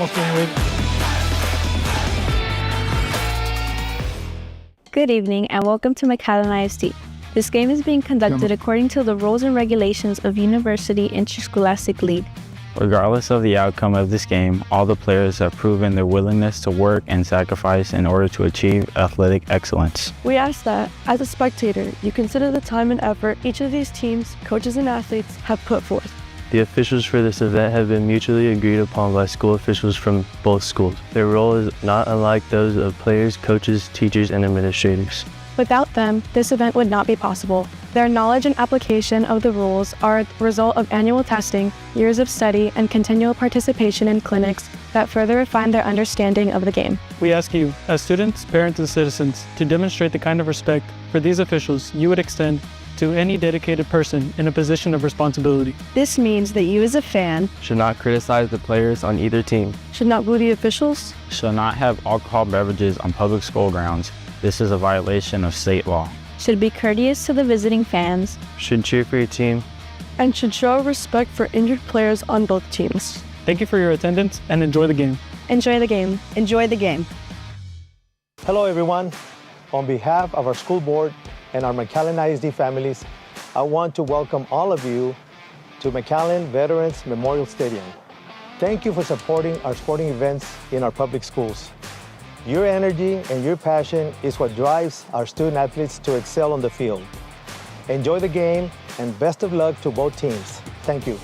almost doing away with it. Good evening and welcome to McAllen ISD. This game is being conducted according to the rules and regulations of University Interscholastic League. Regardless of the outcome of this game, all the players have proven their willingness to work and sacrifice in order to achieve athletic excellence. We ask that, as a spectator, you consider the time and effort each of these teams, coaches, and athletes have put forth. The officials for this event have been mutually agreed upon by school officials from both schools. Their role is not unlike those of players, coaches, teachers, and administrators. Without them, this event would not be possible. Their knowledge and application of the rules are a result of annual testing, years of study, and continual participation in clinics that further refine their understanding of the game. We ask you, as students, parents, and citizens, to demonstrate the kind of respect for these officials you would extend to any dedicated person in a position of responsibility. This means that you as a fan Should not criticize the players on either team. should not boo the officials, Shall not have alcohol beverages on public school grounds. This is a violation of state law. Should be courteous to the visiting fans. Should cheer for your team. and should show respect for injured players on both teams. Thank you for your attendance and enjoy the game. Enjoy the game. Enjoy the game. Hello everyone. On behalf of our school board and our McAllen ISD families, I want to welcome all of you to McAllen Veterans Memorial Stadium. Thank you for supporting our sporting events in our public schools. Your energy and your passion is what drives our student athletes to excel on the field. Enjoy the game and best of luck to both teams. Thank you.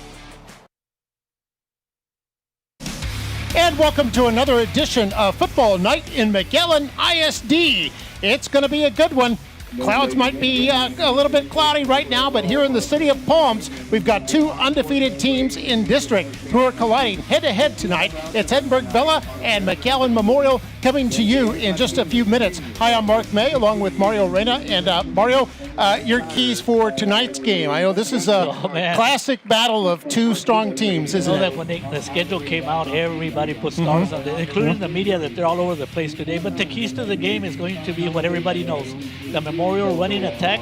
And welcome to another edition of Football Night in McAllen ISD. It's going to be a good one. Clouds might be a little bit cloudy right now, but here in the city of Palms, we've got two undefeated teams in district who are colliding head-to-head tonight. It's Edinburg Vela and McAllen Memorial coming to you in just a few minutes. Hi, I'm Mark May, along with Mario Reyna. And Mario, your keys for tonight's game. I know this is a classic battle of two strong teams, isn't it? That when the schedule came out, everybody put stars on it, including the media, that they're all over the place today. But the keys to the game is going to be what everybody knows. The Memorial running attack,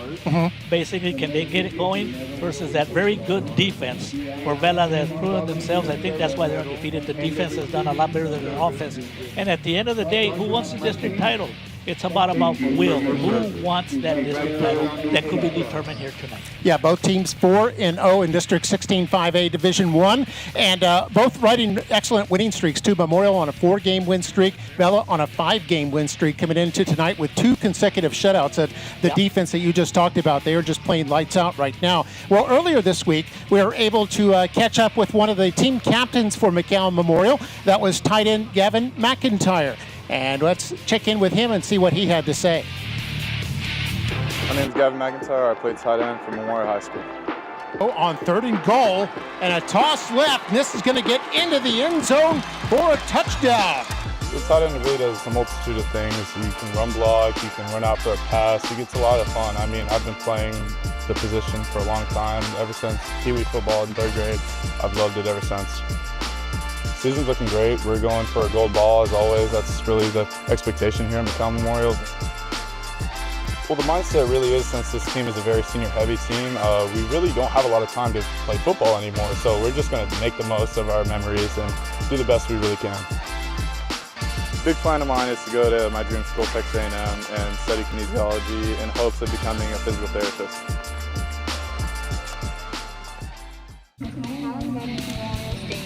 basically, can they get it going versus that very good defense for Vela that has proven themselves. I think that's why they're undefeated. The defense has done a lot better than their offense. And at the end of the day, who wants the district title? It's about will. Who wants that district title? That could be determined here tonight. Yeah, both teams 4-0 in District 16 5A Division 1, and both riding excellent winning streaks too. Memorial on a 4-game win streak, Vela on a 5-game win streak, coming into tonight with 2 consecutive shutouts at the defense that you just talked about. They are just playing lights out right now. Well, earlier this week, we were able to catch up with one of the team captains for McAllen Memorial. That was tight end Gavin McIntyre. And let's check in with him and see what he had to say. My name is Gavin McIntyre. I play tight end for Memorial High School. On 3rd and goal, and a toss left. And this is going to get into the end zone for a touchdown. The tight end really does a multitude of things. You can run block, you can run out for a pass. It gets a lot of fun. I mean, I've been playing the position for a long time, ever since Pee Wee football in 3rd grade. I've loved it ever since. Season's looking great. We're going for a gold ball as always. That's really the expectation here at McAllen Memorial. Well, the mindset really is, since this team is a very senior-heavy team, we really don't have a lot of time to play football anymore. So we're just going to make the most of our memories and do the best we really can. Big plan of mine is to go to my dream school, Texas A&M, and study kinesiology in hopes of becoming a physical therapist.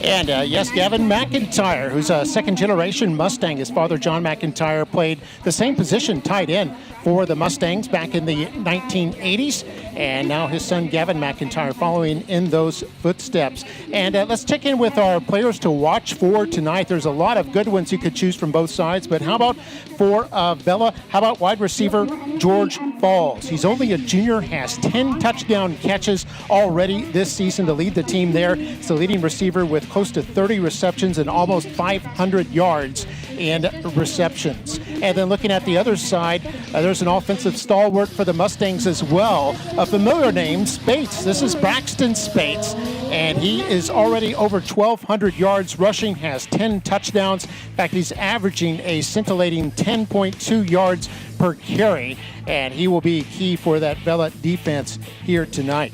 And yes, Gavin McIntyre, who's a second-generation Mustang. His father, John McIntyre, played the same position, tight end, for the Mustangs back in the 1980s. And now his son, Gavin McIntyre, following in those footsteps. And let's check in with our players to watch for tonight. There's a lot of good ones you could choose from both sides. But how about for Vela? How about wide receiver George Falls? He's only a junior, has 10 touchdown catches already this season to lead the team there. He's the leading receiver with close to 30 receptions and almost 500 yards in receptions. And then looking at the other side, there's an offensive stalwart for the Mustangs as well. A familiar name, Spates. This is Braxton Spates, and he is already over 1,200 yards rushing, has 10 touchdowns. In fact, he's averaging a scintillating 10.2 yards per carry, and he will be key for that Vela defense here tonight.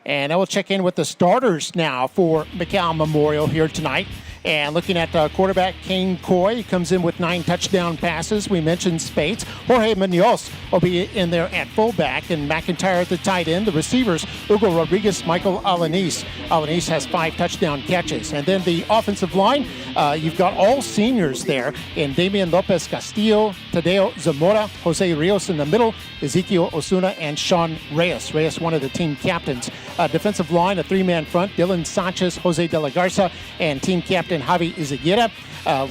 And I will check in with the starters now for McAllen Memorial here tonight. And looking at quarterback Kane Coy, he comes in with 9 touchdown passes. We mentioned Spates. Jorge Munoz will be in there at fullback, and McIntyre at the tight end. The receivers, Hugo Rodriguez, Michael Alanis. Alanis has 5 touchdown catches. And then the offensive line, you've got all seniors there in Damian Lopez Castillo, Tadeo Zamora, Jose Rios in the middle, Ezekiel Osuna, and Sean Reyes. Reyes, one of the team captains. Defensive line, a 3-man front, Dylan Sanchez, Jose De La Garza, and team captain Javi Izaguirre.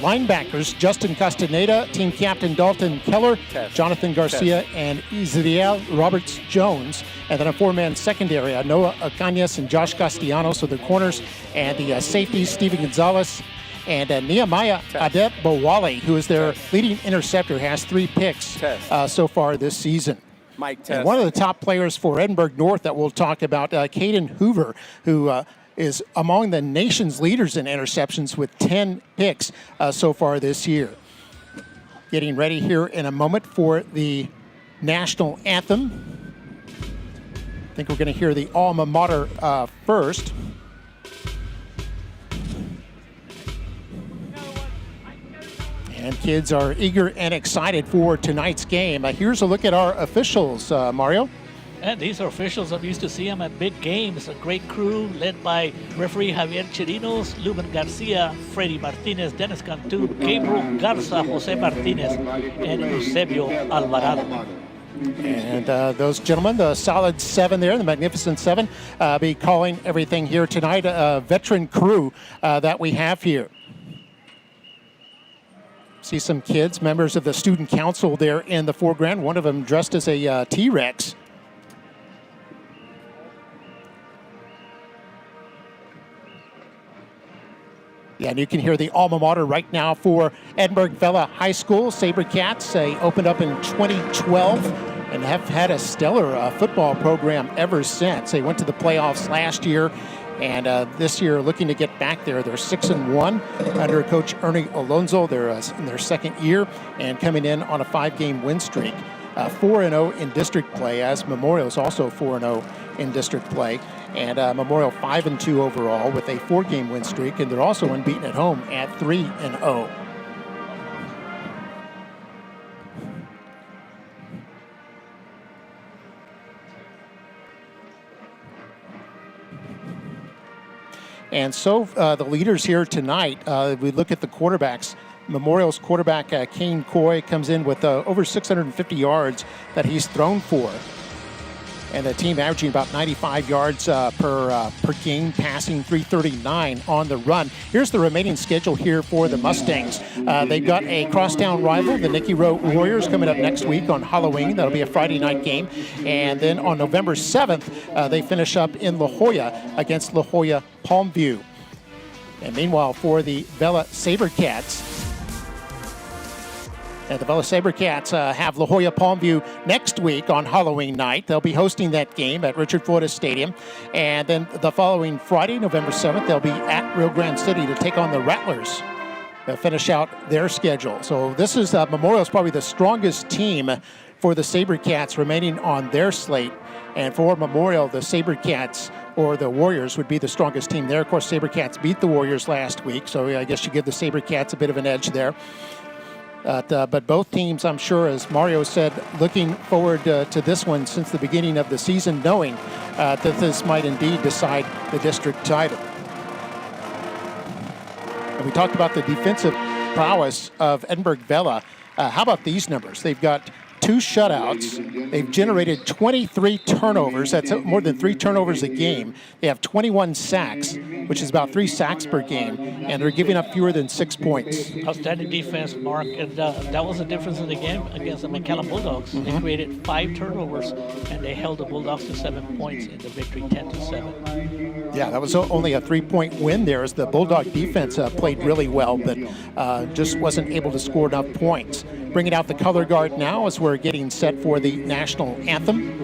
Linebackers, Justin Castaneda, team captain Dalton Keller, Jonathan Garcia, and Israel Roberts-Jones. And then a 4-man secondary, Noah Cañas and Josh Castellanos are the corners, and the safeties, Steven Gonzalez and Nehemiah Adebowale, who is their leading interceptor, has 3 picks so far this season. And one of the top players for Edinburg North that we'll talk about, Caden Hoover, who is among the nation's leaders in interceptions with 10 picks so far this year. Getting ready here in a moment for the national anthem. I think we're going to hear the alma mater first. And kids are eager and excited for tonight's game. Here's a look at our officials, Mario. And these are officials. I'm used to see them at big games. A great crew led by referee Javier Chirinos, Luben Garcia, Freddy Martinez, Dennis Cantu, Gabriel Garza, Jose Martinez, and Eusebio Alvarado. And those gentlemen, the solid 7 there, the magnificent 7, be calling everything here tonight. A veteran crew that we have here. See some kids, members of the student council there in the foreground. One of them dressed as a T-Rex. Yeah, and you can hear the alma mater right now for Edinburg Vela High School. SaberCats, they opened up in 2012 and have had a stellar football program ever since. They went to the playoffs last year, and this year looking to get back there. They're 6-1 under Coach Ernie Alonso. They're in their 2nd year and coming in on a 5-game win streak. 4-0 in district play, as Memorial is also 4-0 in district play. And Memorial 5-2 overall with a 4-game win streak, and they're also unbeaten at home at 3-0. And so the leaders here tonight, we look at the quarterbacks. Memorial's quarterback, Kane Coy, comes in with over 650 yards that he's thrown for. And the team averaging about 95 yards per game, passing 339 on the run. Here's the remaining schedule here for the Mustangs. They've got a crosstown rival, the Nicky Rowe Warriors, coming up next week on Halloween. That'll be a Friday night game. And then on November 7th, they finish up in La Jolla against La Jolla Palmview. And meanwhile, for the Vela SaberCats, the Vela SaberCats have La Jolla Palmview next week on Halloween night. They'll be hosting that game at Richard Flores Stadium. And then the following Friday, November 7th, they'll be at Rio Grande City to take on the Rattlers to finish out their schedule. So this is Memorial's probably the strongest team for the SaberCats remaining on their slate. And for Memorial, the SaberCats or the Warriors would be the strongest team there. Of course, SaberCats beat the Warriors last week, so I guess you give the SaberCats a bit of an edge there. But both teams, I'm sure, as Mario said, looking forward to this one since the beginning of the season, knowing that this might indeed decide the district title. And we talked about the defensive prowess of Edinburg Vela. How about these numbers? They've got 2 shutouts. They've generated 23 turnovers. That's more than 3 turnovers a game. They have 21 sacks, which is about 3 sacks per game, and they're giving up fewer than 6 points. Outstanding defense, Mark, and that was the difference in the game against the McAllen Bulldogs. They created 5 turnovers, and they held the Bulldogs to 7 points in the victory, 10-7. Yeah, that was only a 3-point win there, as the Bulldog defense played really well, but just wasn't able to score enough points. Bringing out the color guard now as we're getting set for the national anthem.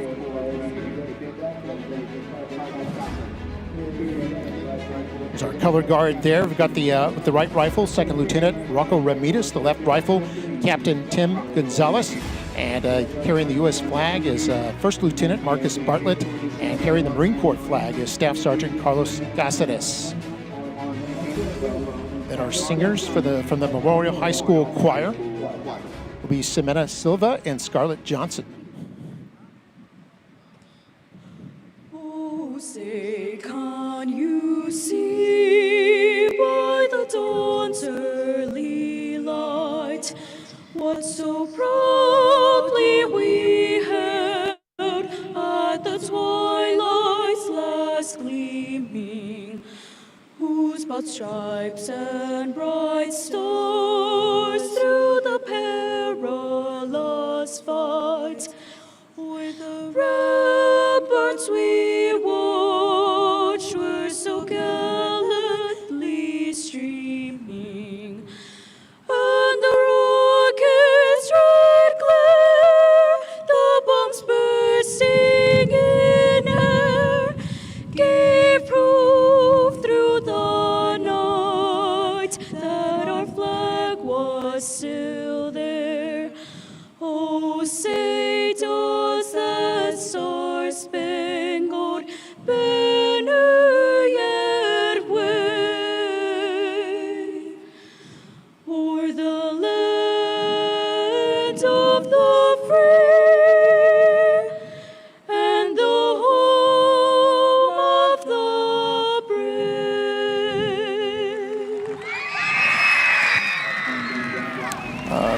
There's our color guard there. We've got the with the right rifle, Second Lieutenant Rocco Ramirez, the left rifle, Captain Tim Gonzalez, And carrying the U.S. flag is First Lieutenant Marcus Bartlett, and carrying the Marine Corps flag is Staff Sergeant Carlos Cáceres. And our singers from the Memorial High School Choir will be Ximena Silva and Scarlett Johnson. Oh, say, can you see by the dawn's early light what so proudly we held at the twilight's last gleaming, whose broad stripes and bright stars through the perilous fight with the ramparts we watched were so gallantly streaming, and the rocket's red glare, the bombs bursting in air, gave proof through the night that our flag was still there. Oh, say does that star-spangled banner yet wave o'er the land of the free and the home of the brave?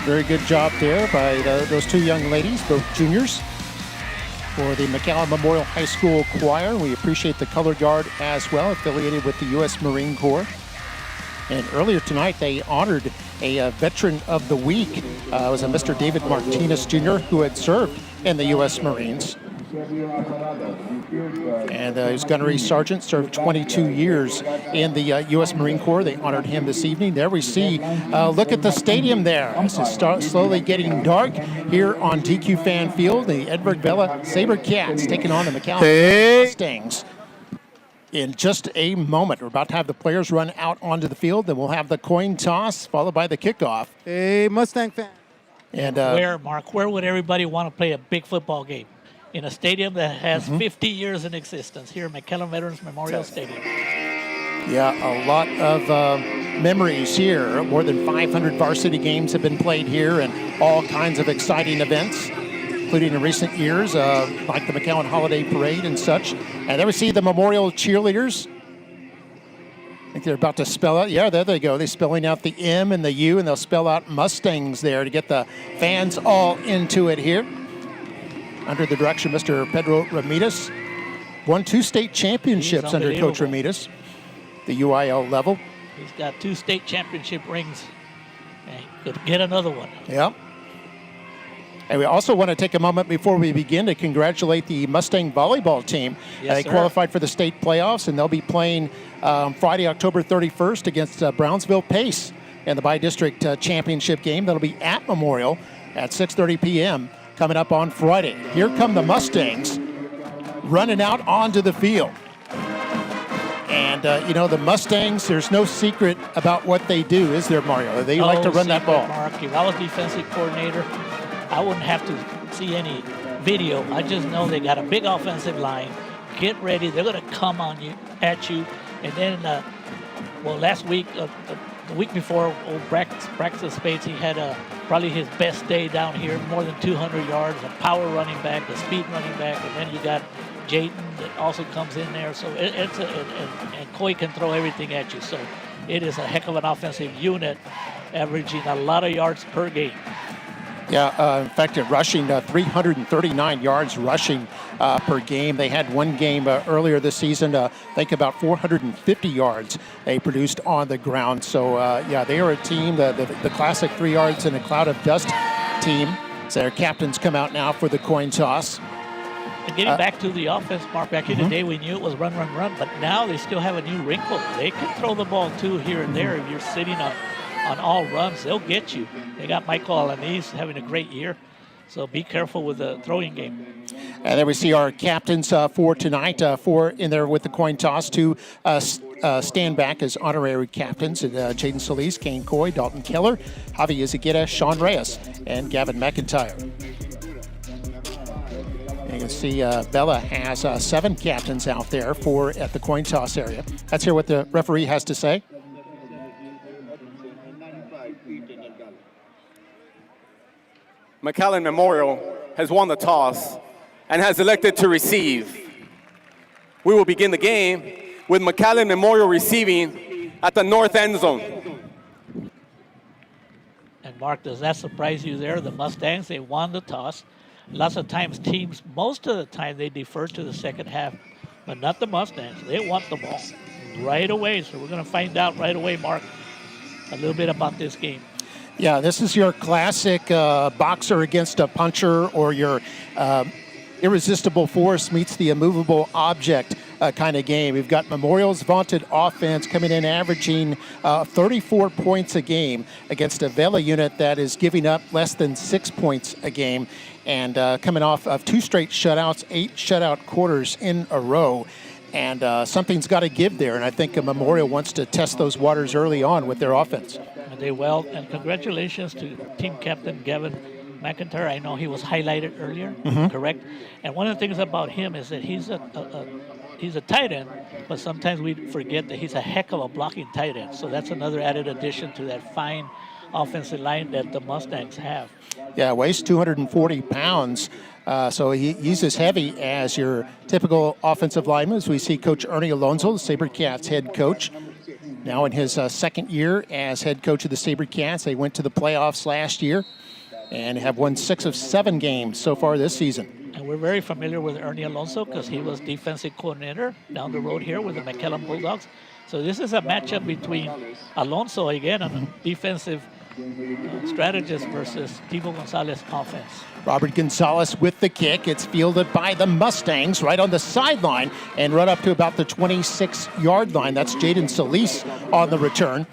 Very good job there by those two young ladies, both juniors, for the McAllen Memorial High School Choir. We appreciate the color guard as well, affiliated with the U.S. Marine Corps. And earlier tonight, they honored a Veteran of the Week. It was a Mr. David Martinez Jr., who had served in the U.S. Marines. And his gunnery sergeant served 22 years in the U.S. Marine Corps. They honored him this evening. There we see, look at the stadium there. This is slowly getting dark here on DQ Fan Field. The Edinburg Vela SaberCats taking on the McAllen Mustangs. In just a moment, we're about to have the players run out onto the field. Then we'll have the coin toss, followed by the kickoff. Hey, Mustang fan. And where would everybody want to play a big football game? In a stadium that has 50 years in existence, here at McAllen Veterans Memorial Stadium. Yeah, a lot of memories here. More than 500 varsity games have been played here, and all kinds of exciting events, including in recent years, like the McAllen Holiday Parade and such. And there we see the Memorial cheerleaders. I think they're about to spell out. Yeah, there they go. They're spelling out the M and the U, and they'll spell out Mustangs there to get the fans all into it here. Under the direction of Mr. Pedro Ramirez. Won 2 state championships under Coach Ramirez, the UIL level. He's got 2 state championship rings. And could get another one. Yeah. And we also want to take a moment before we begin to congratulate the Mustang volleyball team. They qualified for the state playoffs, and they'll be playing Friday, October 31st against Brownsville Pace in the bi-district championship game. That'll be at Memorial at 6:30 p.m. coming up on Friday. Here come the Mustangs running out onto the field. And, the Mustangs, there's no secret about what they do, is there, Mario? They like to run that ball. Mark, if I was defensive coordinator, I wouldn't have to see any video. I just know they got a big offensive line. Get ready. They're going to come at you. And then, last week, the week before, old Braxton Spates, he had probably his best day down here, more than 200 yards, a power running back, a speed running back, and then you got Jayton that also comes in there. So and Coy can throw everything at you. So it is a heck of an offensive unit, averaging a lot of yards per game. Yeah, in fact, rushing 339 yards rushing per game. They had one game earlier this season, I think about 450 yards they produced on the ground. So, they are a team, the classic 3 yards in a cloud of dust team. So their captains come out now for the coin toss. And getting back to the offense, Mark, back in the day, we knew it was run, but now they still have a new wrinkle. They can throw the ball, too, here and there. If you're sitting on all runs, they'll get you. They got McAllen ISD having a great year, so be careful with the throwing game. And there we see our captains for tonight, 4 in there with the coin toss, 2 stand back as honorary captains, Jaden Solis, Kane Coy, Dalton Keller, Javi Izaguirre, Sean Reyes, and Gavin McIntyre. can see Vela has 7 captains out there, 4 at the coin toss area. Let's hear what the referee has to say. McAllen Memorial has won the toss and has elected to receive. We will begin the game with McAllen Memorial receiving at the north end zone. And Mark, does that surprise you there? The Mustangs, they won the toss. Lots of times teams, most of the time, they defer to the second half, but not the Mustangs. They want the ball right away. So we're going to find out right away, Mark, a little bit about this game. Yeah, this is your classic boxer against a puncher, or your irresistible force meets the immovable object kind of game. We've got Memorial's vaunted offense coming in averaging 34 points a game against a Vela unit that is giving up less than 6 points a game, and coming off of 2 straight shutouts, 8 shutout quarters in a row. And something's got to give there, and I think Memorial wants to test those waters early on with their offense. And they will, and congratulations to team captain Gavin McIntyre. I know he was highlighted earlier, correct? And one of the things about him is that he's a tight end, but sometimes we forget that he's a heck of a blocking tight end. So that's another added addition to that fine offensive line that the Mustangs have. Yeah, weighs 240 pounds. So he's as heavy as your typical offensive lineman. As we see Coach Ernie Alonso, the SaberCats head coach, now in his second year as head coach of the SaberCats. They went to the playoffs last year and have won 6 of 7 games so far this season. And we're very familiar with Ernie Alonso because he was defensive coordinator down the road here with the McAllen Bulldogs. So this is a matchup between Alonso, again, a defensive strategist, versus Tivo Gonzalez offense. Robert Gonzalez with the kick. It's fielded by the Mustangs right on the sideline and run up to about the 26-yard line. That's Jaden Solis on the return.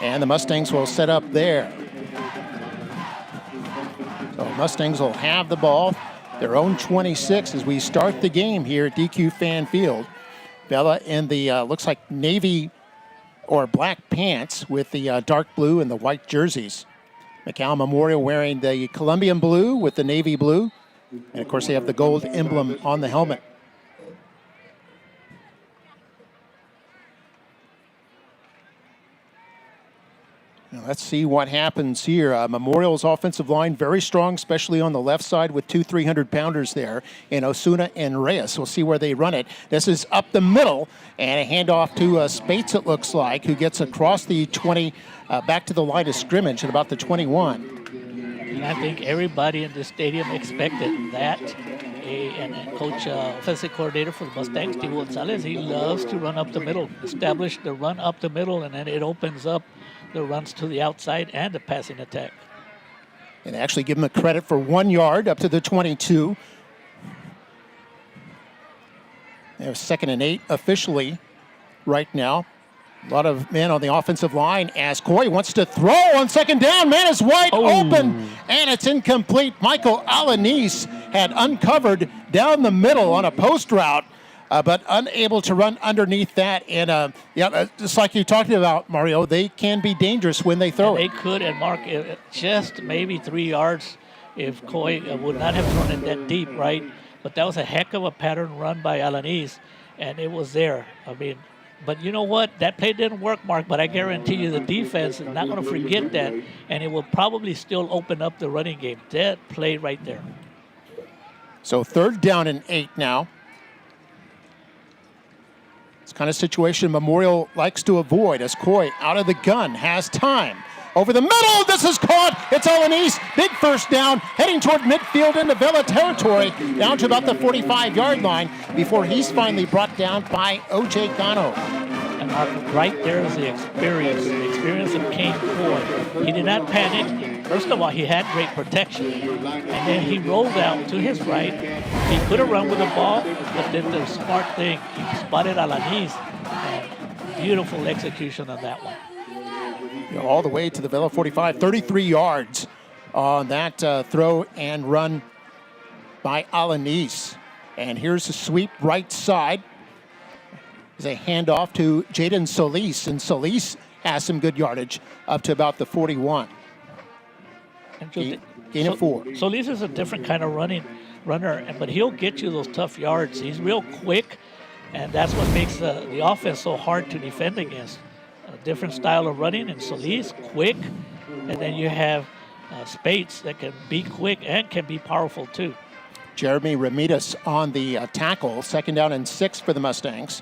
And the Mustangs will set up there. So Mustangs will have the ball, their own 26, as we start the game here at DQ Fan Field. Vela in the, looks like navy or black pants with the dark blue and the white jerseys. McAllen Memorial wearing the Colombian blue with the navy blue. And of course they have the gold emblem on the helmet. Now let's see what happens here. Memorial's offensive line very strong, especially on the left side with 2 300-pounders there in Osuna and Reyes. We'll see where they run it. This is up the middle, and a handoff to Spates, it looks like, who gets across the 20, back to the line of scrimmage at about the 21. And I think everybody in the stadium expected that. And Coach, offensive coordinator for the Mustangs, Tivo Gonzalez, he loves to run up the middle, establish the run up the middle, and then it opens up the runs to the outside and the passing attack. And actually give him a credit for 1 yard up to the 22. There's 2nd and 8 officially right now. A lot of men on the offensive line as Coy wants to throw on 2nd down. Man is wide open, and it's incomplete. Michael Alanis had uncovered down the middle on a post route, but unable to run underneath that. And just like you talked about, Mario, they can be dangerous when they throw it. They could, and Mark, just maybe 3 yards if Coy would not have thrown it that deep, right? But that was a heck of a pattern run by Alanis, and it was there. I mean, but you know what? That play didn't work, Mark, but I guarantee you the defense is not going to forget that, and it will probably still open up the running game. That play right there. So 3rd down and 8 now. It's kind of situation Memorial likes to avoid as Coy out of the gun has time. Over the middle, this is caught. It's Alanis. Big first down, heading toward midfield into Vela territory, down to about the 45-yard line before he's finally brought down by O.J. Gano. And Mark, right there is the experience of Kane Coy. He did not panic. First of all, he had great protection. And then he rolled out to his right. He could have run with the ball, but did the smart thing. He spotted Alanis. And beautiful execution on that one. All the way to the Vela 45, 33 yards on that throw and run by Alanis. And here's a sweep right side. There's a handoff to Jaden Solis, and Solis has some good yardage up to about the 41. Gain of 4. Solis is a different kind of runner, but he'll get you those tough yards. He's real quick, and that's what makes the offense so hard to defend against. A different style of running, and Solis, quick, and then you have Spates that can be quick and can be powerful too. Jeremy Ramirez on the tackle. 2nd down and 6 for the Mustangs.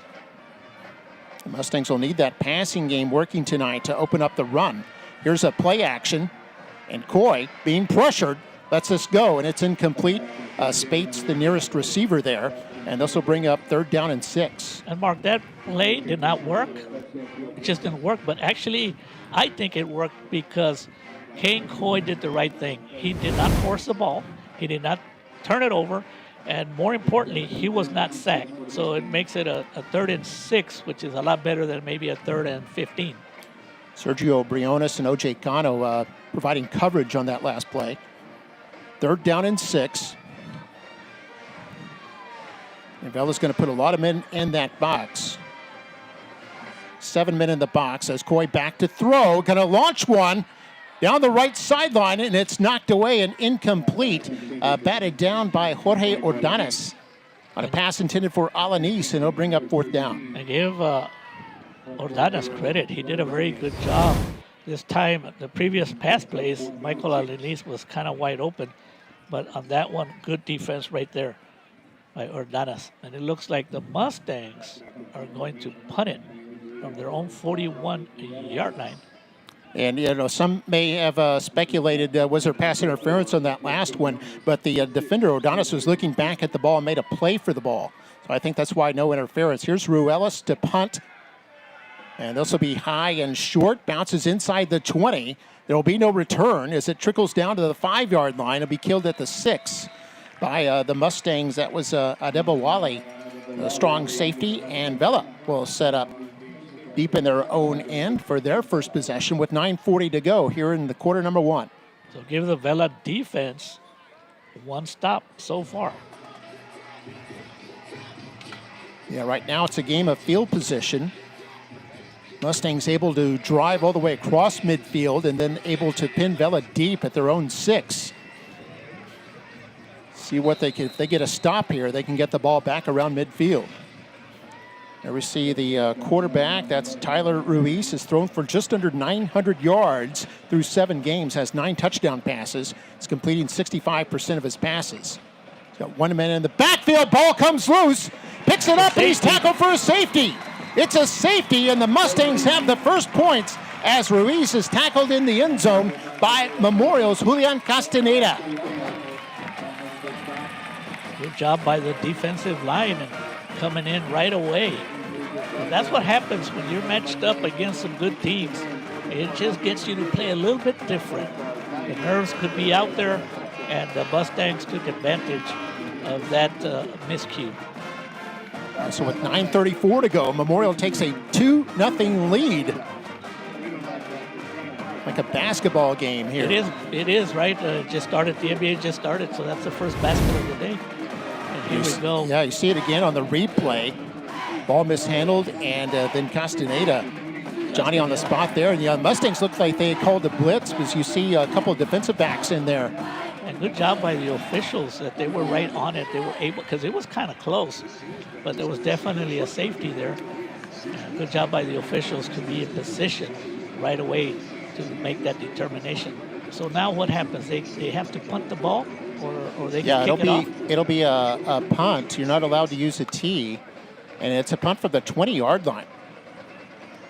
The Mustangs will need that passing game working tonight to open up the run. Here's a play action, and Coy, being pressured, lets this go, and it's incomplete. Spates, the nearest receiver there, and this will bring up 3rd down and 6. And Mark, that play did not work. It just didn't work, but actually, I think it worked because Kane Coy did the right thing. He did not force the ball. He did not turn it over. And more importantly, he was not sacked. So it makes it a 3rd and 6, which is a lot better than maybe a 3rd and 15. Sergio Briones and O.J. Cano providing coverage on that last play. 3rd down and 6. And Vela's going to put a lot of men in that box. 7 men in the box as Coy back to throw. Going to launch one down the right sideline, and it's knocked away and incomplete. Batted down by Jorge Ordonez on a pass intended for Alanis, and it'll bring up 4th down. I give Ordonez credit. He did a very good job. This time, the previous pass plays, Michael Alanis was kind of wide open. But on that one, good defense right there by Ordonez. And it looks like the Mustangs are going to punt it from their own 41-yard line. And, you know, some may have speculated, was there pass interference on that last one? But the defender, Ordonez, was looking back at the ball and made a play for the ball. So I think that's why no interference. Here's Ruelas to punt. And this will be high and short. Bounces inside the 20. There will be no return as it trickles down to the 5-yard line. It'll be killed at the 6 by the Mustangs. That was Adebawale, a strong safety. And Vela will set up deep in their own end for their first possession with 9:40 to go here in the quarter number 1. So give the Vela defense one stop so far. Yeah, right now it's a game of field position. Mustangs able to drive all the way across midfield and then able to pin Vela deep at their own 6. See what they can, if they get a stop here, they can get the ball back around midfield. There we see the quarterback, that's Tyler Ruiz, is thrown for just under 900 yards through 7 games, has 9 touchdown passes. He's completing 65% of his passes. He's got 1 man in the backfield, ball comes loose, picks it up, and he's tackled for a safety. It's a safety, and the Mustangs have the first points as Ruiz is tackled in the end zone by Memorial's Julian Castaneda. Good job by the defensive line and coming in right away. And that's what happens when you're matched up against some good teams. It just gets you to play a little bit different. The nerves could be out there, and the Mustangs took advantage of that miscue. So with 9:34 to go, Memorial takes a 2-0 lead. Like a basketball game here. It is, right? Just started, the NBA just started, so that's the first basket of the day. And here we go. Yeah, you see it again on the replay. Ball mishandled, and then Castaneda, Johnny on the spot there. And the Mustangs look like they called a blitz because you see a couple of defensive backs in there. And good job by the officials that they were right on it. They were able, because it was kind of close, but there was definitely a safety there. Good job by the officials to be in position right away to make that determination. So now what happens? They have to punt the ball, or they can kick it off? It'll be a punt. You're not allowed to use a tee, and it's a punt from the 20-yard line.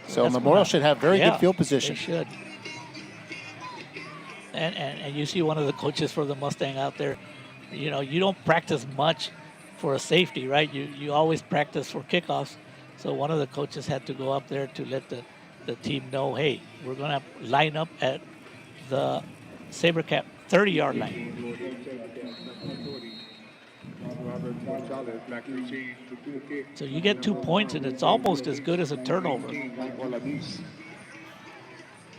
So that's Memorial should have very good field position. They should. And you see one of the coaches for the Mustang out there. You know, you don't practice much for a safety, right? You always practice for kickoffs. So one of the coaches had to go up there to let the team know, hey, we're going to line up at the SaberCap 30-yard line. So you get 2 points, and it's almost as good as a turnover.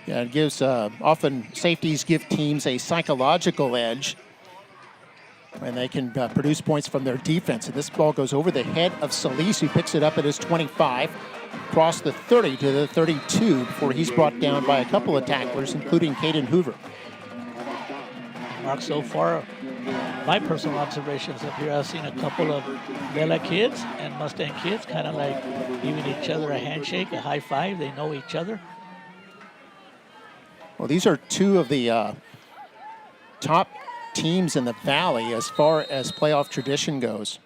Yeah, it gives, often safeties give teams a psychological edge, and they can produce points from their defense. And this ball goes over the head of Solis, who picks it up at his 25, across the 30 to the 32, before he's brought down by a couple of tacklers, including Caden Hoover. Mark. So far, my personal observations up here, I've seen a couple of Vela kids and Mustang kids kind of like giving each other a handshake, a high five. They know each other. Well, these are two of the top teams in the Valley as far as playoff tradition goes,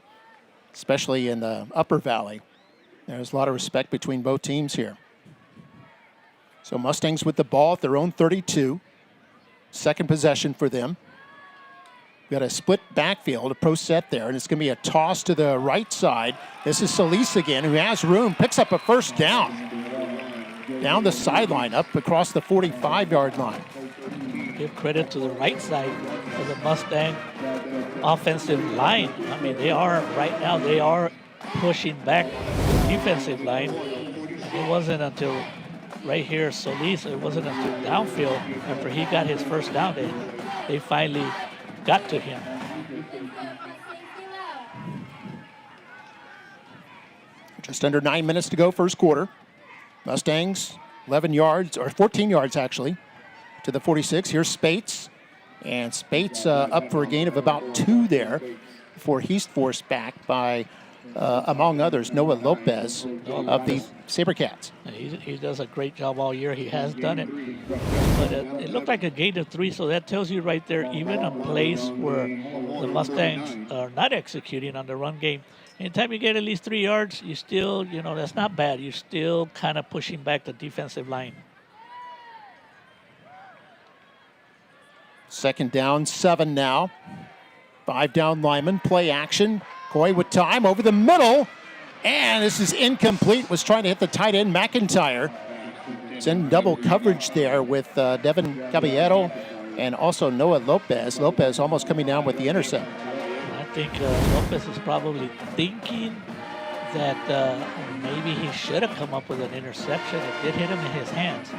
especially in the Upper Valley. There's a lot of respect between both teams here. So Mustangs with the ball at their own 32. Second possession for them. We've got a split backfield, a pro set there, and it's going to be a toss to the right side. This is Solis again, who has room, picks up a first down. Down the sideline, up across the 45-yard line. Give credit to the right side of the Mustang offensive line. I mean, they are, right now, they are pushing back the defensive line. It wasn't until right here, Solis, it wasn't until downfield, after he got his first down, they finally got to him. Just under 9 minutes to go, first quarter. Mustangs, 11 yards, or 14 yards actually, to the 46. Here's Spates. And Spates up for a gain of about 2 there before he's forced back by, among others, Noah Lopez of the SaberCats. He does a great job all year. He has done it. But it looked like a gain of 3, so that tells you right there, even a place where the Mustangs are not executing on the run game, anytime you get at least 3 yards, you still, you know, that's not bad. You're still kind of pushing back the defensive line. Second down, 7 now. 5 down linemen, play action. Coy with time over the middle. And this is incomplete. Was trying to hit the tight end, McIntyre. It's in double coverage there with Devin Caballero and also Noah Lopez. Lopez almost coming down with the intercept. I think Lopez is probably thinking that maybe he should have come up with an interception. It did hit him in his hands.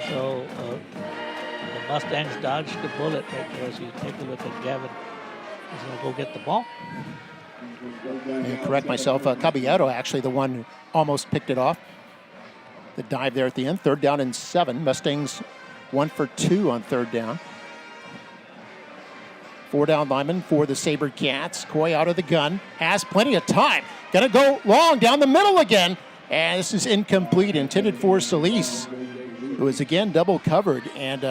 So the Mustangs dodged the bullet right there. As you take a look at Gavin, he's going to go get the ball. Correct myself, Caballero actually the one who almost picked it off. The dive there at the end. 3rd down and 7. Mustangs 1 for 2 on 3rd down. 4 down lineman for the SaberCats. Coy out of the gun. Has plenty of time. Gonna go long down the middle again. And this is incomplete. Intended for Solis, who is again double covered. And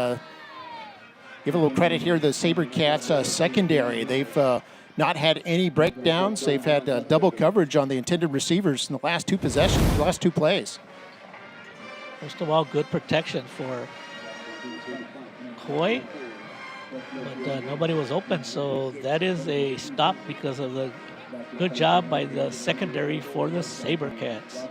give a little credit here to the SaberCats secondary. They've not had any breakdowns. They've had double coverage on the intended receivers in the last 2 possessions, the last 2 plays. First of all, good protection for Coy, but nobody was open, so that is a stop because of the good job by the secondary for the SaberCats.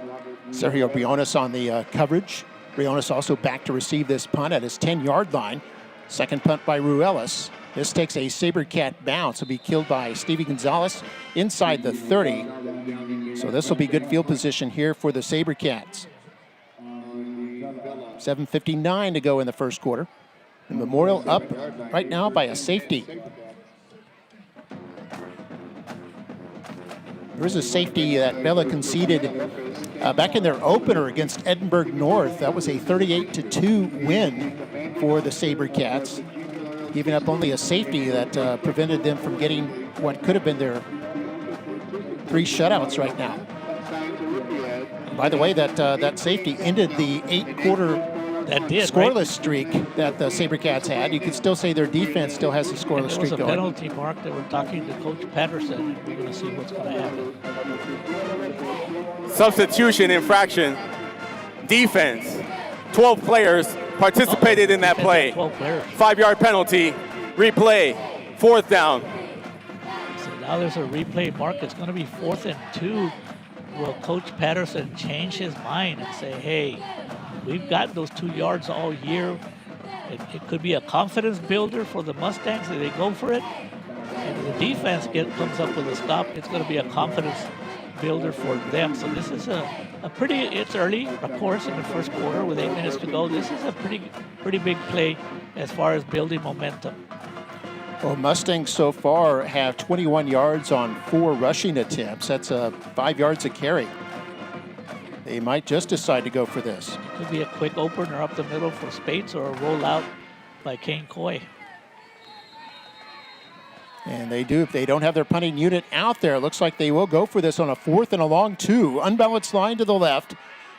Sergio Briones on the coverage. Briones also back to receive this punt at his 10-yard line. Second punt by Ruelas. This takes a SaberCat bounce. Will be killed by Stevie Gonzalez inside the 30. So this will be good field position here for the SaberCats. 7:59 to go in the first quarter. The Memorial up right now by a safety. There is a safety that Vela conceded back in their opener against Edinburg North. That was a 38-2 win for the SaberCats, giving up only a safety that prevented them from getting what could have been their 3 shutouts right now. And by the way, that safety ended the 8-quarter scoreless streak that the SaberCats had. You could still say their defense still has a scoreless streak going. There was a penalty mark that we're talking to Coach Patterson. We're going to see what's going to happen. Substitution infraction. Defense. 12 players participated in that play. 5-yard penalty. Replay. 4th down. So now there's a replay mark. It's going to be 4th and 2. Will Coach Patterson change his mind and say, hey, we've got those 2 yards all year. It could be a confidence builder for the Mustangs if they go for it. And if the defense comes up with a stop, it's going to be a confidence builder for them. So this is a pretty, it's early, of course, in the first quarter with 8 minutes to go. This is a pretty big play as far as building momentum. Well, Mustangs so far have 21 yards on 4 rushing attempts. That's 5 yards a carry. They might just decide to go for this. It could be a quick opener up the middle for Spates or a rollout by Kane Coy. And they do. If they don't have their punting unit out there, it looks like they will go for this on a 4th and a long 2. Unbalanced line to the left.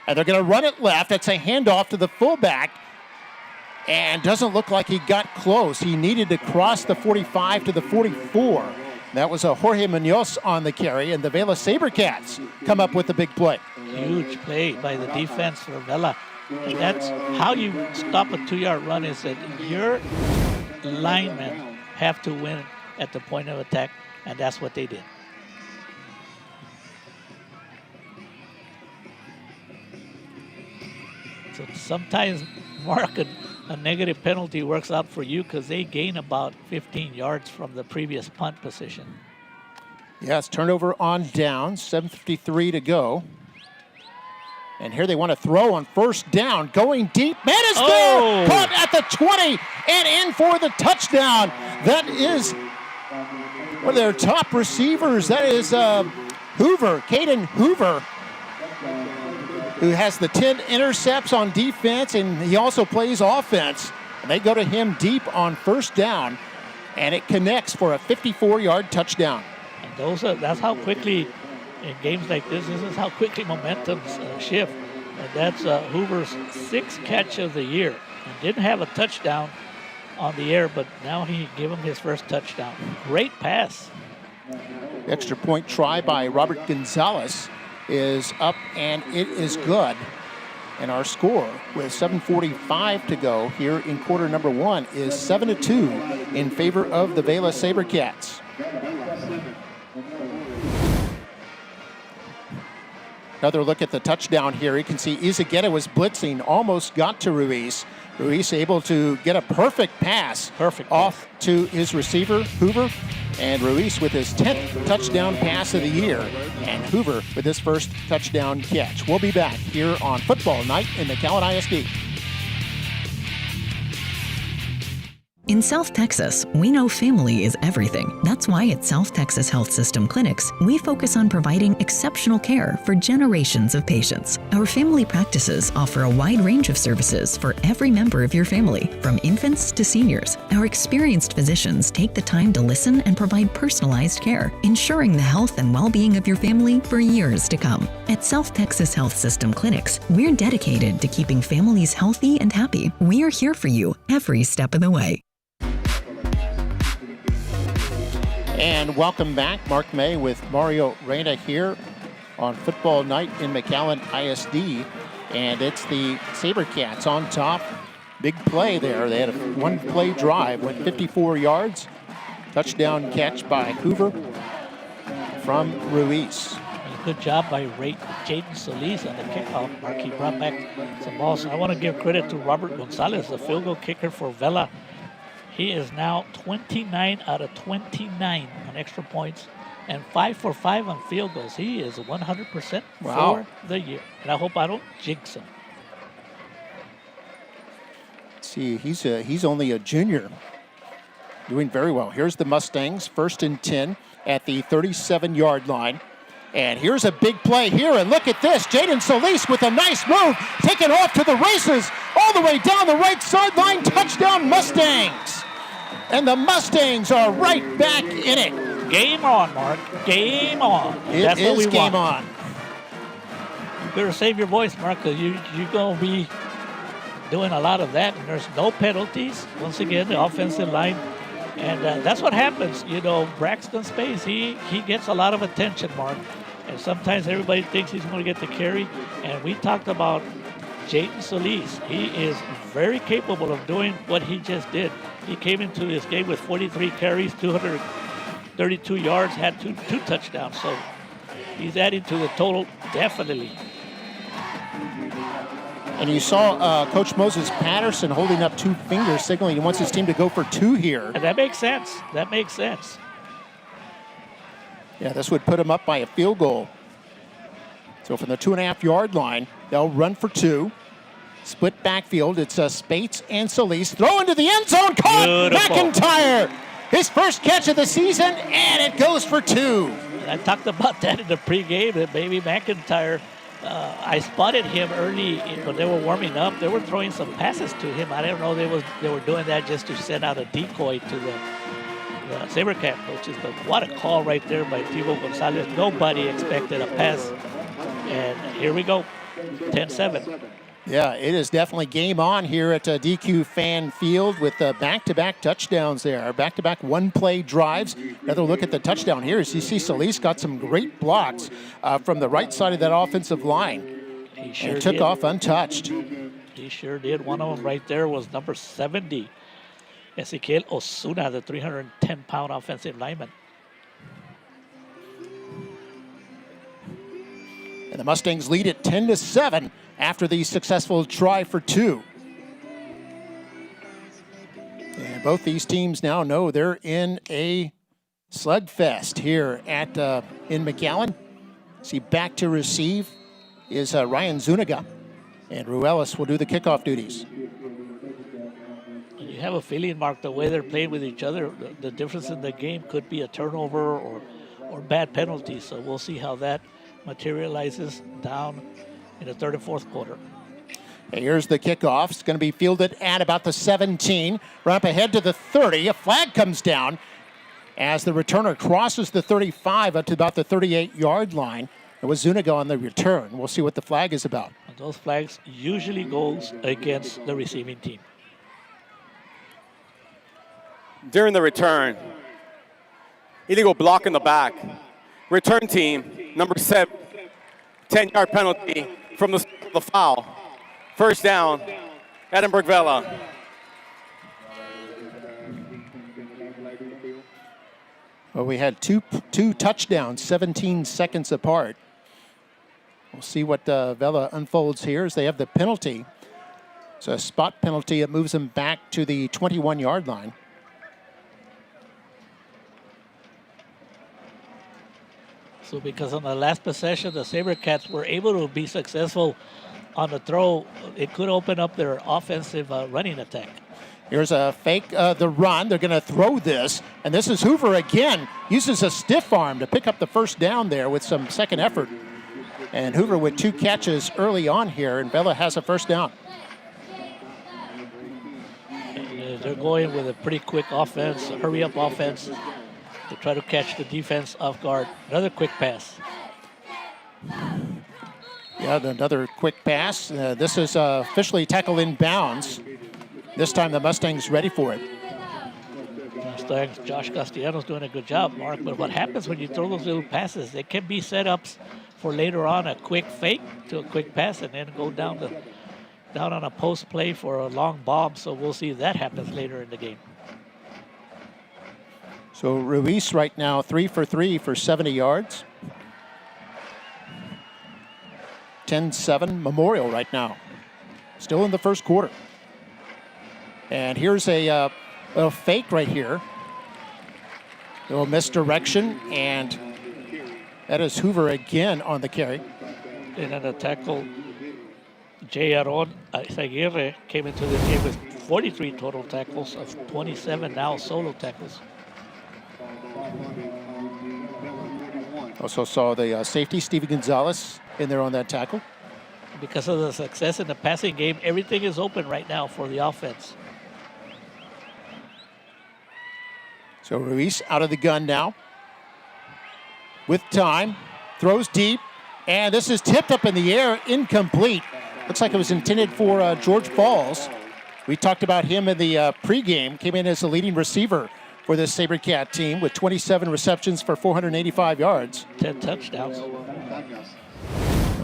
And they're going to run it left. That's a handoff to the fullback. And doesn't look like he got close. He needed to cross the 45 to the 44. That was a Jorge Munoz on the carry, and the Vela SaberCats come up with the big play. Huge play by the defense for Vela. And that's how you stop a 2-yard run, is that your linemen have to win at the point of attack, and that's what they did. So sometimes, Mark, a negative penalty works out for you because they gain about 15 yards from the previous punt position. Yes, turnover on downs, 7:53 to go. And here they want to throw on first down, going deep. Man is there, caught at the 20 and in for the touchdown. That is one of their top receivers. That is Hoover, Caden Hoover, who has the 10 intercepts on defense, and he also plays offense. And they go to him deep on first down, and it connects for a 54-yard touchdown. And that's how quickly, in games like this is how quickly momentums shift. And that's Hoover's 6th catch of the year. And didn't have a touchdown on the air, but now he gave him his first touchdown. Great pass. Extra point try by Robert Gonzalez is up, and it is good. And our score, with 7:45 to go here in quarter number 1, is 7-2 in favor of the Vela SaberCats. Another look at the touchdown here. You can see Izageta was blitzing, almost got to Ruiz. Ruiz able to get a perfect pass off to his receiver, Hoover. And Ruiz with his 10th touchdown pass of the year. And Hoover with his first touchdown catch. We'll be back here on Football Night in McAllen ISD. In South Texas, we know family is everything. That's why at South Texas Health System Clinics, we focus on providing exceptional care for generations of patients. Our family practices offer a wide range of services for every member of your family, from infants to seniors. Our experienced physicians take the time to listen and provide personalized care, ensuring the health and well-being of your family for years to come. At South Texas Health System Clinics, we're dedicated to keeping families healthy and happy. We are here for you every step of the way. And welcome back. Mark May with Mario Reyna here on Football Night in McAllen ISD. And it's the SaberCats on top. Big play there. They had a one-play drive, went 54 yards. Touchdown catch by Hoover from Ruiz. Good job by Jaden Solis on the kickoff. Mark, he brought back some balls. I want to give credit to Robert Gonzalez, the field goal kicker for Vela. He is now 29 out of 29 on extra points and 5 for 5 on field goals. He is 100% for the year. And I hope I don't jinx him. See, he's only a junior. Doing very well. Here's the Mustangs, 1st and 10 at the 37-yard line. And here's a big play here, and look at this. Jaden Solis with a nice move, taking off to the races, all the way down the right sideline. Touchdown, Mustangs. And the Mustangs are right back in it. Game on, Mark. Game on. That's what we want. Game on. You better save your voice, Mark, because you're going to be doing a lot of that. And there's no penalties. Once again, the offensive line. And that's what happens. You know, Braxton Space, he gets a lot of attention, Mark. And sometimes everybody thinks he's going to get the carry. And we talked about Jaden Solis. He is very capable of doing what he just did. He came into this game with 43 carries, 232 yards, had two touchdowns. So he's adding to the total, definitely. And you saw Coach Moses Patterson holding up 2 fingers, signaling he wants his team to go for 2 here. And that makes sense. That makes sense. Yeah, this would put him up by a field goal. So from the 2.5-yard line, they'll run for 2. Split backfield. It's Spates and Solis. Throw into the end zone. Caught. Beautiful. McIntyre. His first catch of the season, and it goes for 2. I talked about that in the pregame, that maybe McIntyre. I spotted him early when they were warming up. They were throwing some passes to him. I didn't know they were doing that just to send out a decoy to the the SaberCat coaches. But what a call right there by Thibaut Gonzalez. Nobody expected a pass. And here we go, 10-7. Yeah, it is definitely game on here at DQ Fan Field with back-to-back touchdowns there. Back-to-back one-play drives. Another look at the touchdown here as you see Solis got some great blocks from the right side of that offensive line. He sure and took did. off untouched. He sure did. One of them right there was number 70, Ezequiel Osuna, the 310-pound offensive lineman. And the Mustangs lead at 10-7 after the successful try for two. And both these teams now know they're in a slugfest here at in McAllen. See, back to receive is Ryan Zuniga, and Ruelas will do the kickoff duties. You have a feeling, Mark, the way they're playing with each other, the difference in the game could be a turnover or bad penalties. So we'll see how that materializes down in the third and fourth quarter. Here's the kickoff. It's going to be fielded at about the 17. Right up ahead to the 30. A flag comes down as the returner crosses the 35 up to about the 38-yard line. It was Zuniga on the return. We'll see what the flag is about. And those flags usually goes against the receiving team. During the return, illegal block in the back. Return team, number 7, 10-yard penalty from the foul. First down, Edinburg Vela. Well, we had two touchdowns, 17 seconds apart. We'll see what Vela unfolds here as they have the penalty. It's a spot penalty that moves them back to the 21-yard line. So because on the last possession, the SaberCats were able to be successful on the throw, it could open up their offensive running attack. Here's a fake, the run. They're going to throw this, and this is Hoover again. Uses a stiff arm to pick up the first down there with some second effort. And Hoover with 2 catches early on here, and Vela has a first down. They're going with a pretty quick offense, a hurry-up offense, to try to catch the defense off guard. Another quick pass. Yeah, another quick pass. This is officially tackled in bounds. This time the Mustangs ready for it. Mustangs, Josh Castellanos doing a good job, Mark. But what happens when you throw those little passes, they can be setups for later on a quick fake to a quick pass and then go down on a post play for a long bomb. So we'll see if that happens later in the game. So Ruiz right now 3 for 3 for 70 yards. 10-7 Memorial right now. Still in the first quarter. And here's a fake right here. A little misdirection, and that is Hoover again on the carry. And then the tackle, J. Aron Aguirre came into the game with 43 total tackles of 27 now solo tackles. Also saw the safety, Stevie Gonzalez, in there on that tackle. Because of the success in the passing game, everything is open right now for the offense. So Ruiz out of the gun now. With time, throws deep, and this is tipped up in the air, incomplete. Looks like it was intended for George Falls. We talked about him in the pregame, came in as the leading receiver for this SaberCat team with 27 receptions for 485 yards. 10 touchdowns.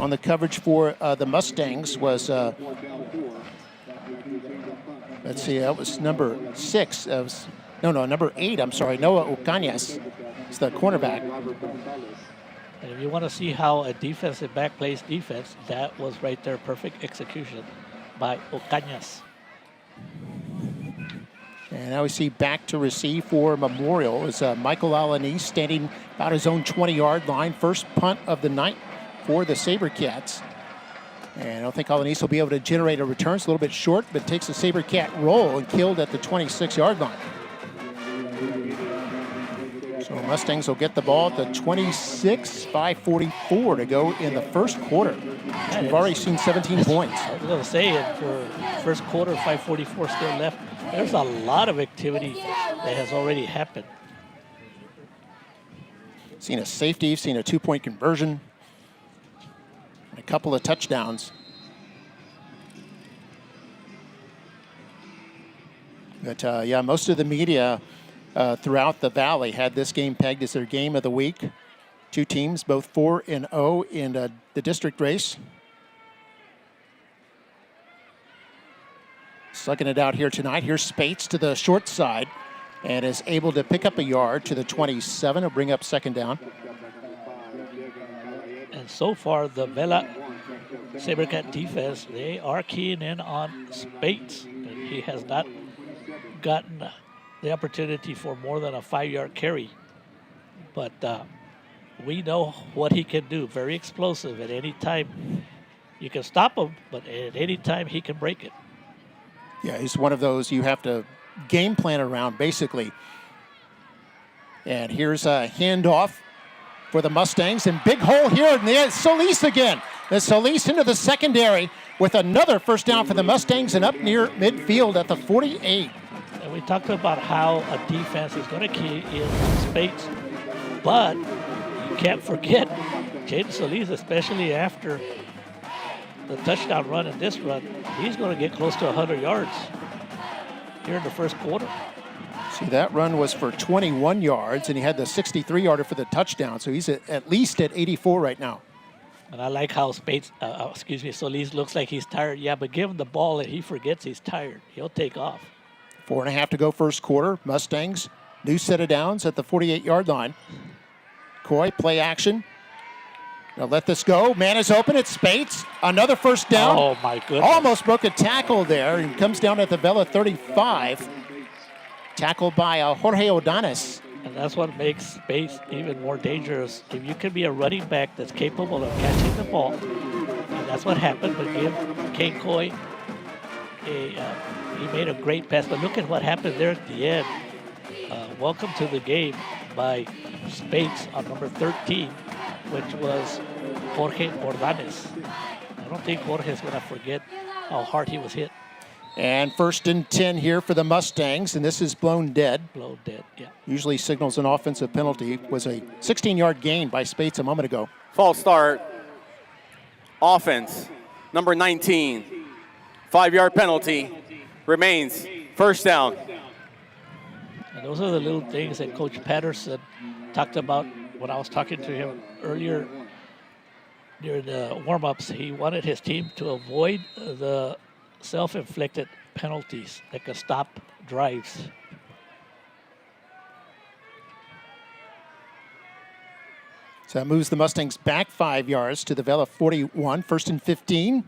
On the coverage for the Mustangs was, let's see, that was number 6. Number 8, I'm sorry, Noah Ocañas. It's the cornerback. And if you want to see how a defensive back plays defense, that was right there, perfect execution by Ocañas. And now we see back to receive for Memorial is Michael Alanis standing about his own 20-yard line. First punt of the night for the SaberCats. And I don't think Alanis will be able to generate a return. It's a little bit short, but takes a SaberCat roll and killed at the 26-yard line. So Mustangs will get the ball at the 26, 5:44 to go in the first quarter. We've already seen 17 points. I was going to say it for first quarter, 5:44 still left. There's a lot of activity that has already happened. Seen a safety, seen a 2-point conversion, and a couple of touchdowns. But yeah, most of the media throughout the Valley had this game pegged as their game of the week. Two teams, both 4-0 in the district race. Slugging it out here tonight. Here's Spates to the short side and is able to pick up a yard to the 27. He'll bring up second down. And so far, the Vela Sabercat defense, they are keying in on Spates. And he has not gotten the opportunity for more than a 5-yard carry. But we know what he can do. Very explosive at any time. You can stop him, but at any time he can break it. Yeah, he's one of those you have to game plan around, basically. And here's a handoff for the Mustangs. And big hole here in the end. Solis again. The Solis into the secondary with another first down for the Mustangs and up near midfield at the 48. And we talked about how a defense is going to key in on Spates. But you can't forget Jaden Solis, especially after the touchdown run and this run, he's going to get close to 100 yards here in the first quarter. See, that run was for 21 yards, and he had the 63-yarder for the touchdown, so he's at least at 84 right now. And I like how Solis looks like he's tired. Yeah, but give him the ball and he forgets he's tired. He'll take off. 4.5 to go first quarter. Mustangs, new set of downs at the 48-yard line. Coy, play action. Now let this go. Man is open. It's Spates. Another first down. Oh, my goodness. Almost broke a tackle there and comes down at the Vela 35. Tackled by Jorge Odanes. And that's what makes Spates even more dangerous. If you can be a running back that's capable of catching the ball, and that's what happened, but give Kane Coy he made a great pass. But look at what happened there at the end. Welcome to the game by Spates on number 13. Which was Jorge Ordanes. I don't think Jorge is going to forget how hard he was hit. And 1st and 10 here for the Mustangs, and this is blown dead. Blown dead, yeah. Usually signals an offensive penalty. It was a 16-yard gain by Spates a moment ago. False start. Offense, number 19. 5-yard penalty. Remains first down. And those are the little things that Coach Patterson talked about when I was talking to him earlier during the warm-ups. He wanted his team to avoid the self-inflicted penalties that could stop drives. So that moves the Mustangs back 5 yards to the Vela 41, 1st and 15.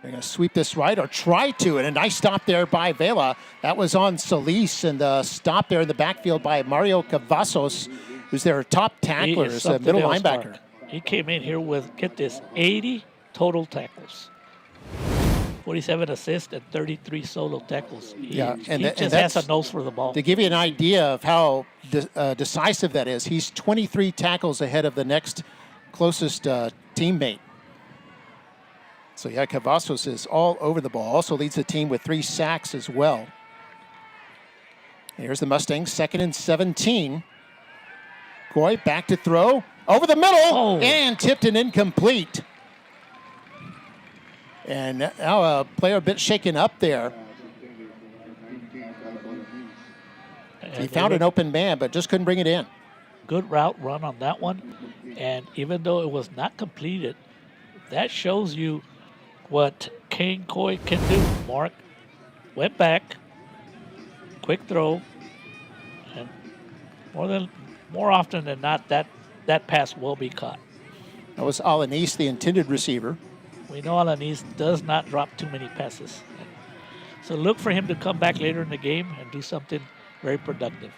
They're going to sweep this right, or try to, and a nice stop there by Vela. That was on Solis, and the stop there in the backfield by Mario Cavazos, who's their top tackler, as a middle linebacker. Mark. He came in here with, get this, 80 total tackles, 47 assists, and 33 solo tackles. He just has a nose for the ball. To give you an idea of how decisive that is, he's 23 tackles ahead of the next closest teammate. So yeah, Cavazos is all over the ball. Also leads the team with 3 sacks as well. Here's the Mustangs, 2nd and 17. Coy back to throw. Over the middle, and tipped and incomplete. And now a player a bit shaken up there. He found an open man, but just couldn't bring it in. Good route run on that one. And even though it was not completed, that shows you what Kane Coy can do. Mark went back, quick throw, and more often than not, that pass will be caught. That was Alanis, the intended receiver. We know Alanis does not drop too many passes. So look for him to come back later in the game and do something very productive.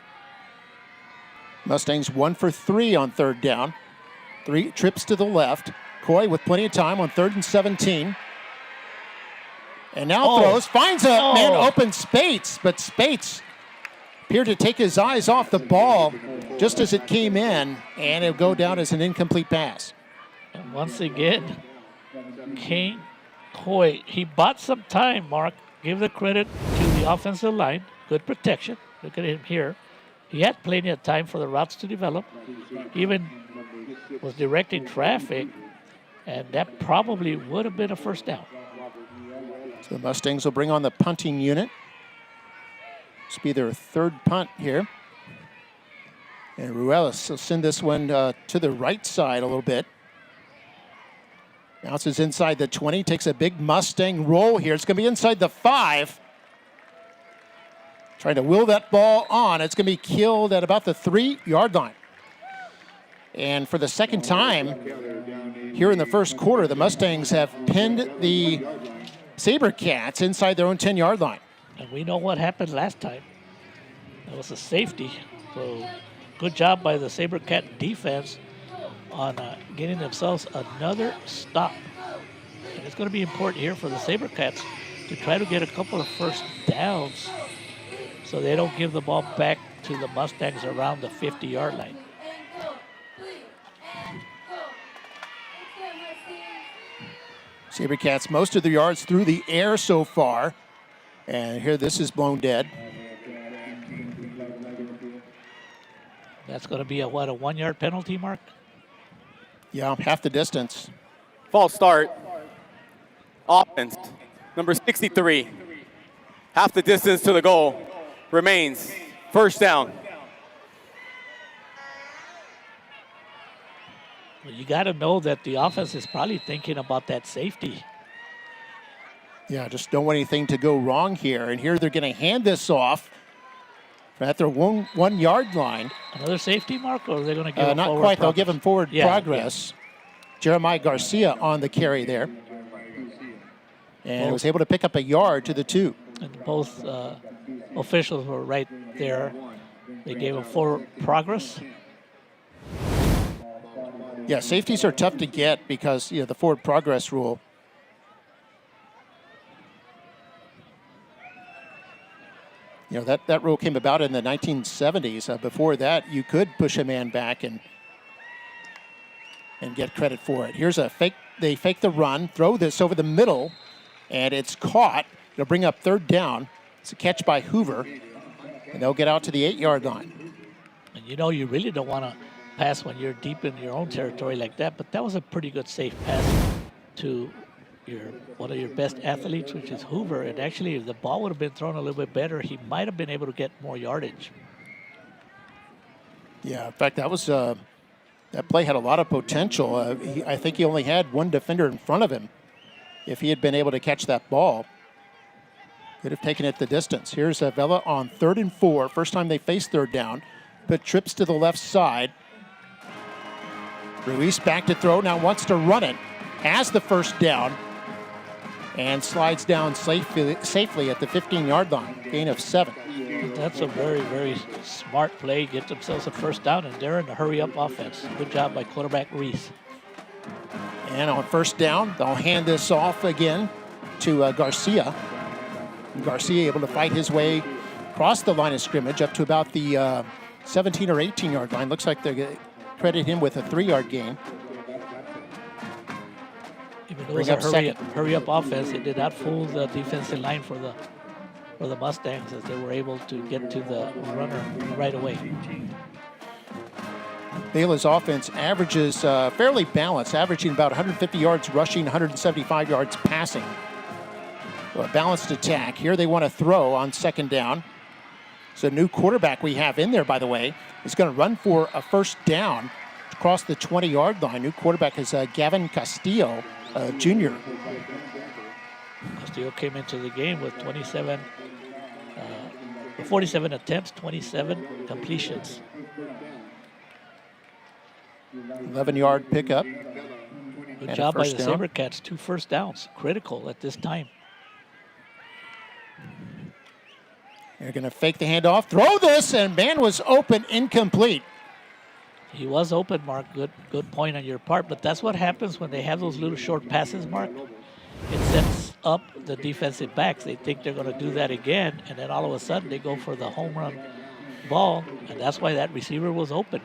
Mustangs 1 for 3 on 3rd down. 3 trips to the left. Coy with plenty of time on 3rd and 17. And now throws, finds a man open Spates, but Spates appeared to take his eyes off the ball just as it came in, and it'll go down as an incomplete pass. And once again, Kane Coy, he bought some time, Mark. Give the credit to the offensive line. Good protection. Look at him here. He had plenty of time for the routes to develop. Even was directing traffic, and that probably would have been a first down. So the Mustangs will bring on the punting unit. This will be their third punt here. And Ruelas will send this one to the right side a little bit. Bounces inside the 20, takes a big Mustang roll here. It's going to be inside the 5. Trying to wheel that ball on. It's going to be killed at about the 3-yard line. And for the second time here in the first quarter, the Mustangs have pinned the SaberCats inside their own 10-yard line. And we know what happened last time. That was a safety. So good job by the SaberCat defense on getting themselves another stop. And it's going to be important here for the SaberCats to try to get a couple of first downs so they don't give the ball back to the Mustangs around the 50-yard line. SaberCats most of their yards through the air so far. And here this is blown dead. That's going to be a 1-yard penalty, Mark? Yeah, half the distance. False start. Offense, number 63. Half the distance to the goal. Remains first down. Well, you got to know that the offense is probably thinking about that safety. Yeah, just don't want anything to go wrong here. And here they're going to hand this off at their 1-yard line. Another safety, Mark, or are they going to give him not forward quite. progress? They'll give him forward progress. Yeah. Jeremiah Garcia on the carry there. And was able to pick up a yard to the 2. And both officials were right there. They gave him forward progress. Yeah, safeties are tough to get because, the forward progress rule. That rule came about in the 1970s. Before that, you could push a man back and get credit for it. Here's a fake. They fake the run, throw this over the middle, and it's caught. It'll bring up third down. It's a catch by Hoover, and they'll get out to the 8-yard line. And you really don't want to pass when you're deep in your own territory like that, but that was a pretty good safe pass to one of your best athletes, which is Hoover. And actually, if the ball would have been thrown a little bit better, he might have been able to get more yardage. Yeah, in fact, that was that play had a lot of potential. I think he only had one defender in front of him. If he had been able to catch that ball, could have taken it the distance. Here's Vela on 3rd and 4. First time they face third down. But trips to the left side. Ruiz back to throw, now wants to run it. Has the first down. And slides down safely at the 15-yard line. Gain of 7. That's a very, very smart play. Get themselves a first down, and they're in a hurry-up offense. Good job by quarterback Ruiz. And on first down, they'll hand this off again to Garcia. Garcia able to fight his way across the line of scrimmage up to about the 17 or 18-yard line. Looks like they're going to credit him with a 3-yard gain. Even though it was a hurry-up offense, it did not fool the defensive line for the Mustangs, as they were able to get to the runner right away. Vela's offense averages fairly balanced, averaging about 150 yards rushing, 175 yards passing. So a balanced attack. Here they want to throw on second down. So a new quarterback we have in there, by the way, is going to run for a first down across the 20-yard line. New quarterback is Gavin Castillo, Jr. Castillo came into the game with 47 attempts, 27 completions. 11-yard pickup. Good job by the SaberCats. 2 first downs, critical at this time. They're going to fake the handoff, throw this, and man was open, incomplete. He was open, Mark. Good point on your part. But that's what happens when they have those little short passes, Mark. It sets up the defensive backs. They think they're going to do that again, and then all of a sudden they go for the home run ball, and that's why that receiver was open.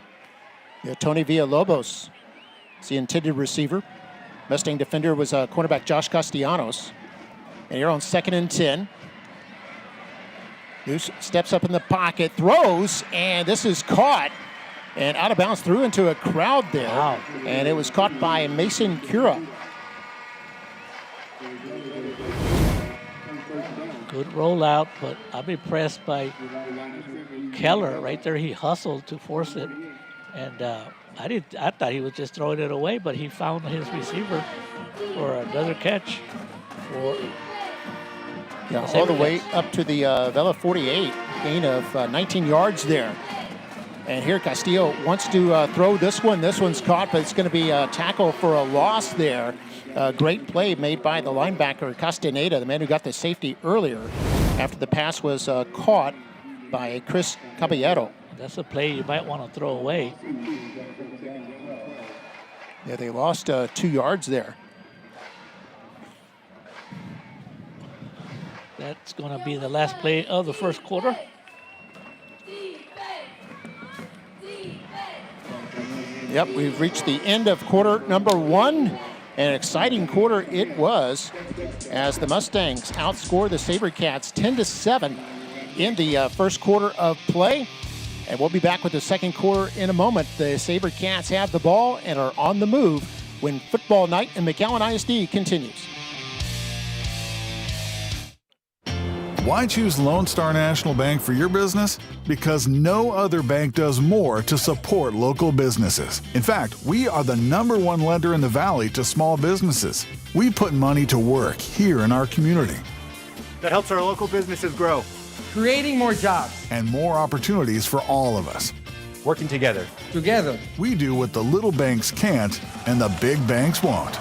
Yeah, Tony Villalobos is the intended receiver. Mustang defender was cornerback Josh Castellanos. And you're on 2nd and 10. Noose steps up in the pocket, throws, and this is caught. And out of bounds, threw into a crowd there. Wow. And it was caught by Mason Cura. Good rollout, but I'm impressed by Keller right there. He hustled to force it, and I thought he was just throwing it away, but he found his receiver for another catch. All the way up to the Vela 48, gain of 19 yards there. And here Castillo wants to throw this one. This one's caught, but it's going to be a tackle for a loss there. Great play made by the linebacker Castaneda, the man who got the safety earlier after the pass was caught by Chris Caballero. That's a play you might want to throw away. Yeah, they lost 2 yards there. That's going to be the last play of the first quarter. Yep, we've reached the end of quarter number 1. An exciting quarter it was as the Mustangs outscored the SaberCats 10-7 in the first quarter of play. And we'll be back with the second quarter in a moment. The SaberCats have the ball and are on the move when football night in McAllen ISD continues. Why choose Lone Star National Bank for your business? Because no other bank does more to support local businesses. In fact, we are the #1 lender in the Valley to small businesses. We put money to work here in our community. That helps our local businesses grow, creating more jobs. And more opportunities for all of us. Working together. Together. We do what the little banks can't and the big banks won't.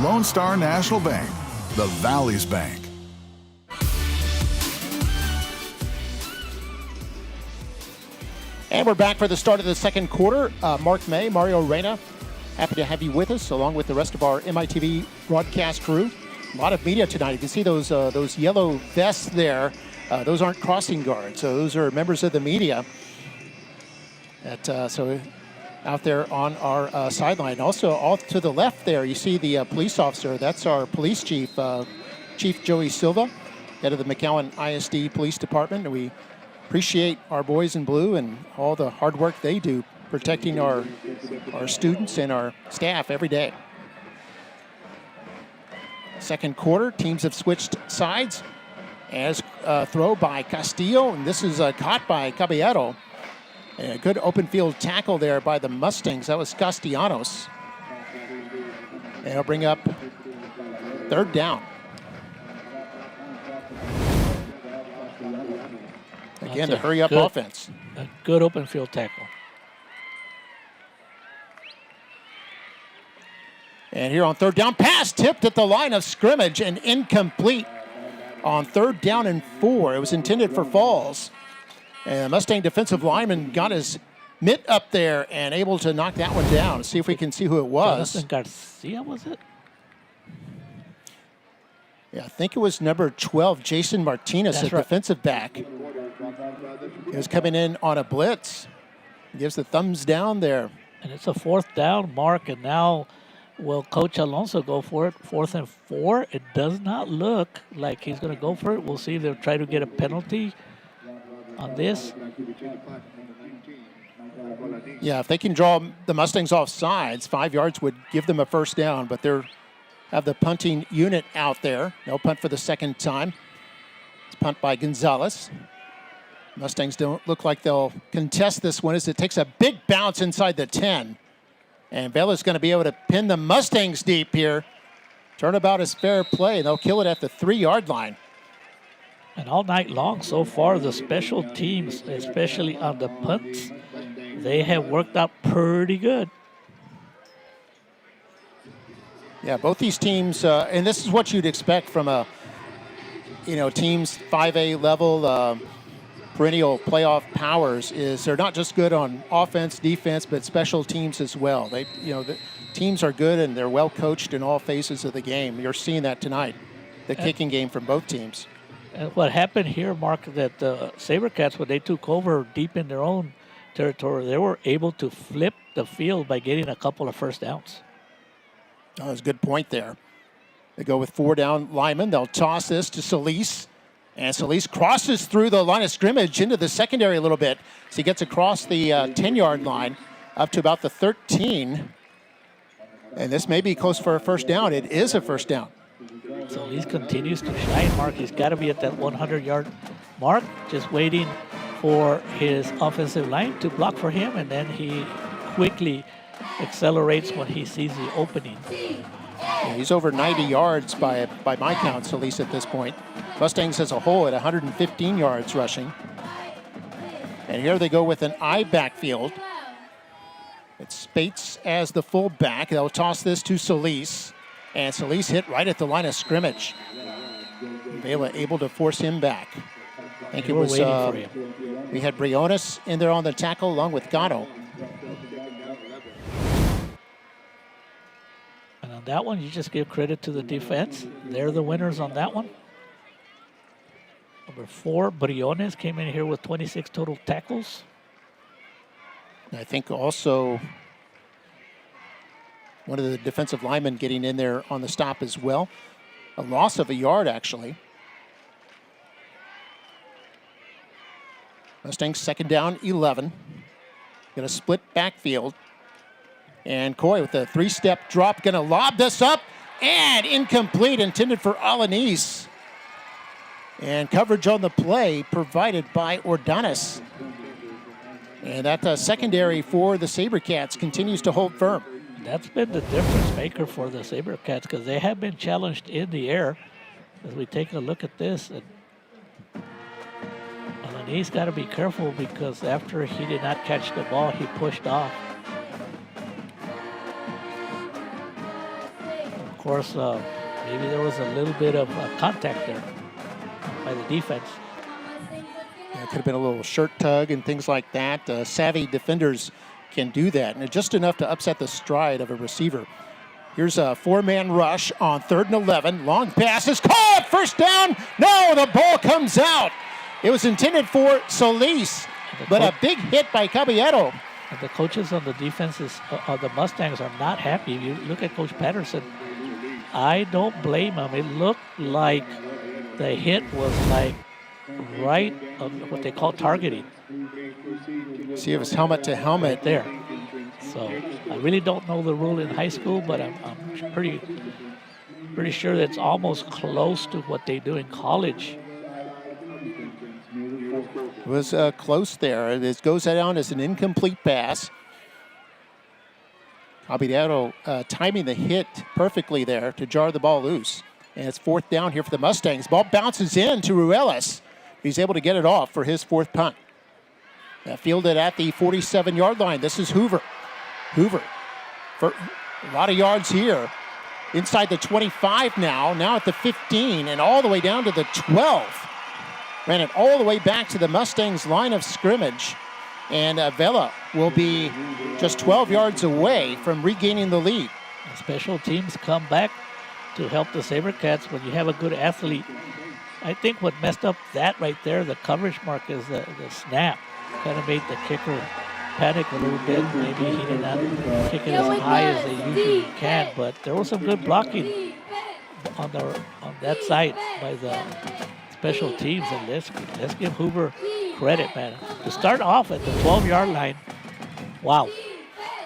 Lone Star National Bank, the Valley's bank. And we're back for the start of the second quarter. Mark May, Mario Reyna, happy to have you with us, along with the rest of our MITV broadcast crew. A lot of media tonight. You can see those yellow vests there. Those aren't crossing guards, so those are members of the media. So out there on our sideline. Also, off to the left there, you see the police officer. That's our police chief, Chief Joey Silva, head of the McAllen ISD Police Department. And we appreciate our boys in blue and all the hard work they do protecting our students and our staff every day. Second quarter, teams have switched sides as throw by Castillo, and this is caught by Caballero. And a good open field tackle there by the Mustangs. That was Castellanos. And it'll bring up third down. Again, the hurry-up offense. A good open field tackle. And here on third down, pass tipped at the line of scrimmage and incomplete on 3rd down and 4. It was intended for Falls. And Mustang defensive lineman got his mitt up there and able to knock that one down. See if we can see who it was. Jonathan Garcia, was it? Yeah, I think it was number 12, Jason Martinez, a defensive back. He was coming in on a blitz. Gives the thumbs down there. And it's a 4th down, Mark, and now will Coach Alonso go for it? 4th and 4. It does not look like he's going to go for it. We'll see if they'll try to get a penalty on this. Yeah, if they can draw the Mustangs off sides, 5 yards would give them a first down, but they're have the punting unit out there. No punt for the second time. It's punt by Gonzalez. Mustangs don't look like they'll contest this one as it takes a big bounce inside the 10. And Vela's going to be able to pin the Mustangs deep here. Turnabout is fair play. They'll kill it at the 3-yard line. And all night long so far, the special teams, especially on the punts, they have worked out pretty good. Yeah, both these teams, and this is what you'd expect from teams 5A level, perennial playoff powers, is they're not just good on offense, defense, but special teams as well. The teams are good and they're well coached in all phases of the game. You're seeing that tonight, the kicking game from both teams. And what happened here, Mark, that the SaberCats, when they took over deep in their own territory, they were able to flip the field by getting a couple of first downs. Oh, that's a good point there. They go with 4 down linemen. They'll toss this to Solis. And Solis crosses through the line of scrimmage into the secondary a little bit. So he gets across the 10-yard line up to about the 13. And this may be close for a first down. It is a first down. So he continues to shine, Mark. He's got to be at that 100-yard mark, just waiting for his offensive line to block for him, and then he quickly accelerates when he sees the opening. Yeah, he's over 90 yards by my count, at least at this point. Mustangs as a whole at 115 yards rushing. And here they go with an I backfield. It's Spates as the fullback. They'll toss this to Solis. And Solis hit right at the line of scrimmage. Vela able to force him back. I think it was, we had Briones in there on the tackle along with Gatto. And on that one, you just give credit to the defense. They're the winners on that one. Number 4, Briones came in here with 26 total tackles. I think also one of the defensive linemen getting in there on the stop as well. A loss of a yard, actually. Mustangs second down, 11. Gonna split backfield. And Coy with a 3-step drop, gonna lob this up, and incomplete, intended for Alanis. And coverage on the play provided by Ordonis. And that secondary for the SaberCats continues to hold firm. That's been the difference maker for the SaberCats, because they have been challenged in the air. As we take a look at this, Alanis got to be careful, because after he did not catch the ball, he pushed off. Of course, maybe there was a little bit of contact there by the defense. Yeah, it could have been a little shirt tug and things like that. Savvy defenders can do that, and just enough to upset the stride of a receiver. Here's a 4-man rush on 3rd and 11. Long pass is caught. First down. No, the ball comes out. It was intended for Solis, but a big hit by Caballero. The coaches on the defenses of the Mustangs are not happy. You look at Coach Patterson. I don't blame him. It looked like the hit was like right on what they call targeting. See, it was helmet to helmet there. So I really don't know the rule in high school, but I'm pretty sure that's almost close to what they do in college. It was close there. This goes down as an incomplete pass. Caballero timing the hit perfectly there to jar the ball loose. And it's 4th down here for the Mustangs. Ball bounces in to Ruelas. He's able to get it off for his 4th punt. Fielded at the 47-yard line. This is Hoover. Hoover for a lot of yards here. Inside the 25 now at the 15, and all the way down to the 12. Ran it all the way back to the Mustangs' line of scrimmage. And Vela will be just 12 yards away from regaining the lead. Special teams come back to help the SaberCats when you have a good athlete. I think what messed up that right there, the coverage mark, is the snap. Kind of made the kicker panic a little bit. Maybe he did not kick it as high as they usually can, but there was some good blocking on that side by the special teams, and let's give Hoover credit, man. To start off at the 12-yard line, wow.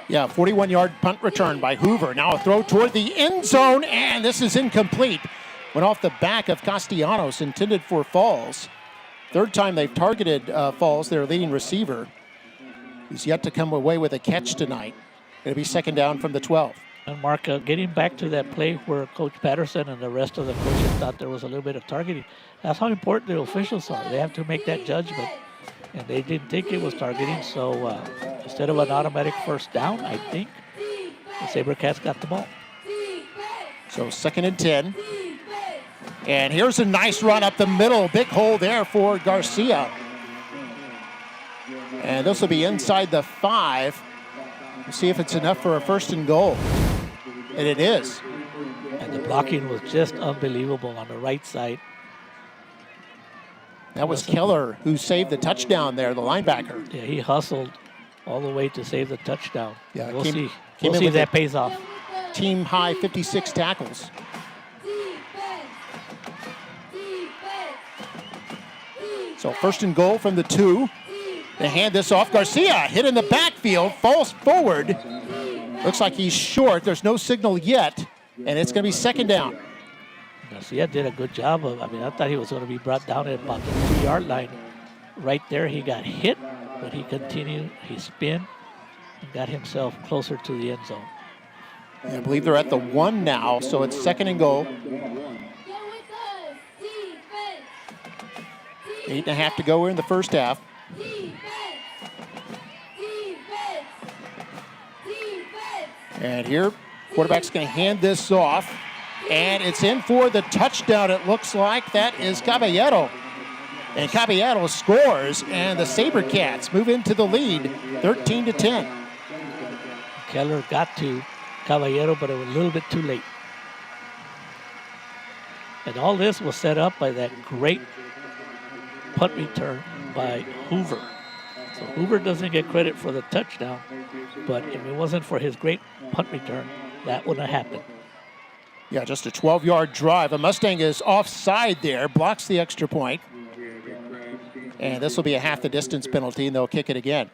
Yeah, 41-yard punt return by Hoover. Now a throw toward the end zone, and this is incomplete. Went off the back of Castellanos, intended for Falls. 3rd time they've targeted Falls, their leading receiver. He's yet to come away with a catch tonight. It'll be 2nd down from the 12. And Mark, getting back to that play where Coach Patterson and the rest of the coaches thought there was a little bit of targeting, that's how important the officials are. They have to make that judgment, and they didn't think it was targeting, so instead of an automatic first down, I think the SaberCats got the ball. So 2nd and 10. And here's a nice run up the middle. Big hole there for Garcia. And this will be inside the 5. We'll see if it's enough for a 1st and goal. And it is. And the blocking was just unbelievable on the right side. That was Keller who saved the touchdown there, the linebacker. Yeah, he hustled all the way to save the touchdown. Yeah, we'll see if that pays off. Team high 56 tackles. So first and goal from the 2. They hand this off. Garcia hit in the backfield, falls forward. Looks like he's short. There's no signal yet, and it's going to be second down. Garcia did a good job of, I thought he was going to be brought down at about the 3-yard line. Right there, he got hit, but he continued, he spun, and got himself closer to the end zone. I believe they're at the 1 now, so it's second and goal. 8.5 to go here in the first half. And here, quarterback's going to hand this off, and it's in for the touchdown, it looks like. That is Caballero. And Caballero scores, and the SaberCats move into the lead, 13-10. Keller got to Caballero, but it was a little bit too late. And all this was set up by that great punt return by Hoover. So Hoover doesn't get credit for the touchdown, but if it wasn't for his great punt return, that wouldn't have happened. Yeah, just a 12-yard drive. A Mustang is offside there, blocks the extra point. And this will be a half the distance penalty, and they'll kick it again.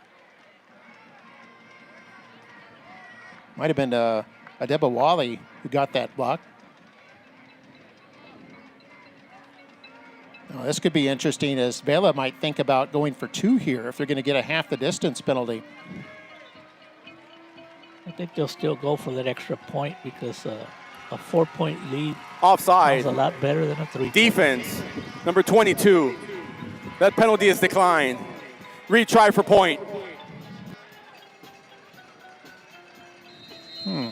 Might have been Adeba Wally who got that block. Now, this could be interesting, as Vela might think about going for 2 here if they're going to get a half the distance penalty. I think they'll still go for that extra point because a 4-point lead Offside. is a lot better than a 3. Defense, number 22. That penalty is declined. Retry for point.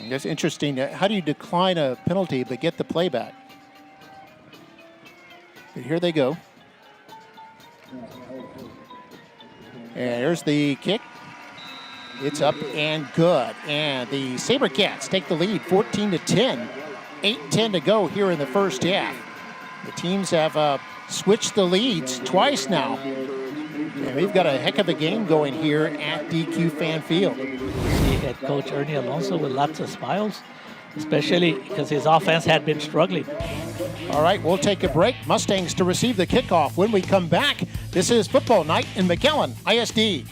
That's interesting. How do you decline a penalty but get the playback? But here they go. And there's the kick. It's up and good. And the SaberCats take the lead, 14-10. 8:10 to go here in the first half. The teams have switched the leads twice now. And we've got a heck of a game going here at DQ Fan Field. See head coach Ernie Alonso with lots of smiles, especially because his offense had been struggling. All right, we'll take a break. Mustangs to receive the kickoff. When we come back, this is football night in McAllen ISD.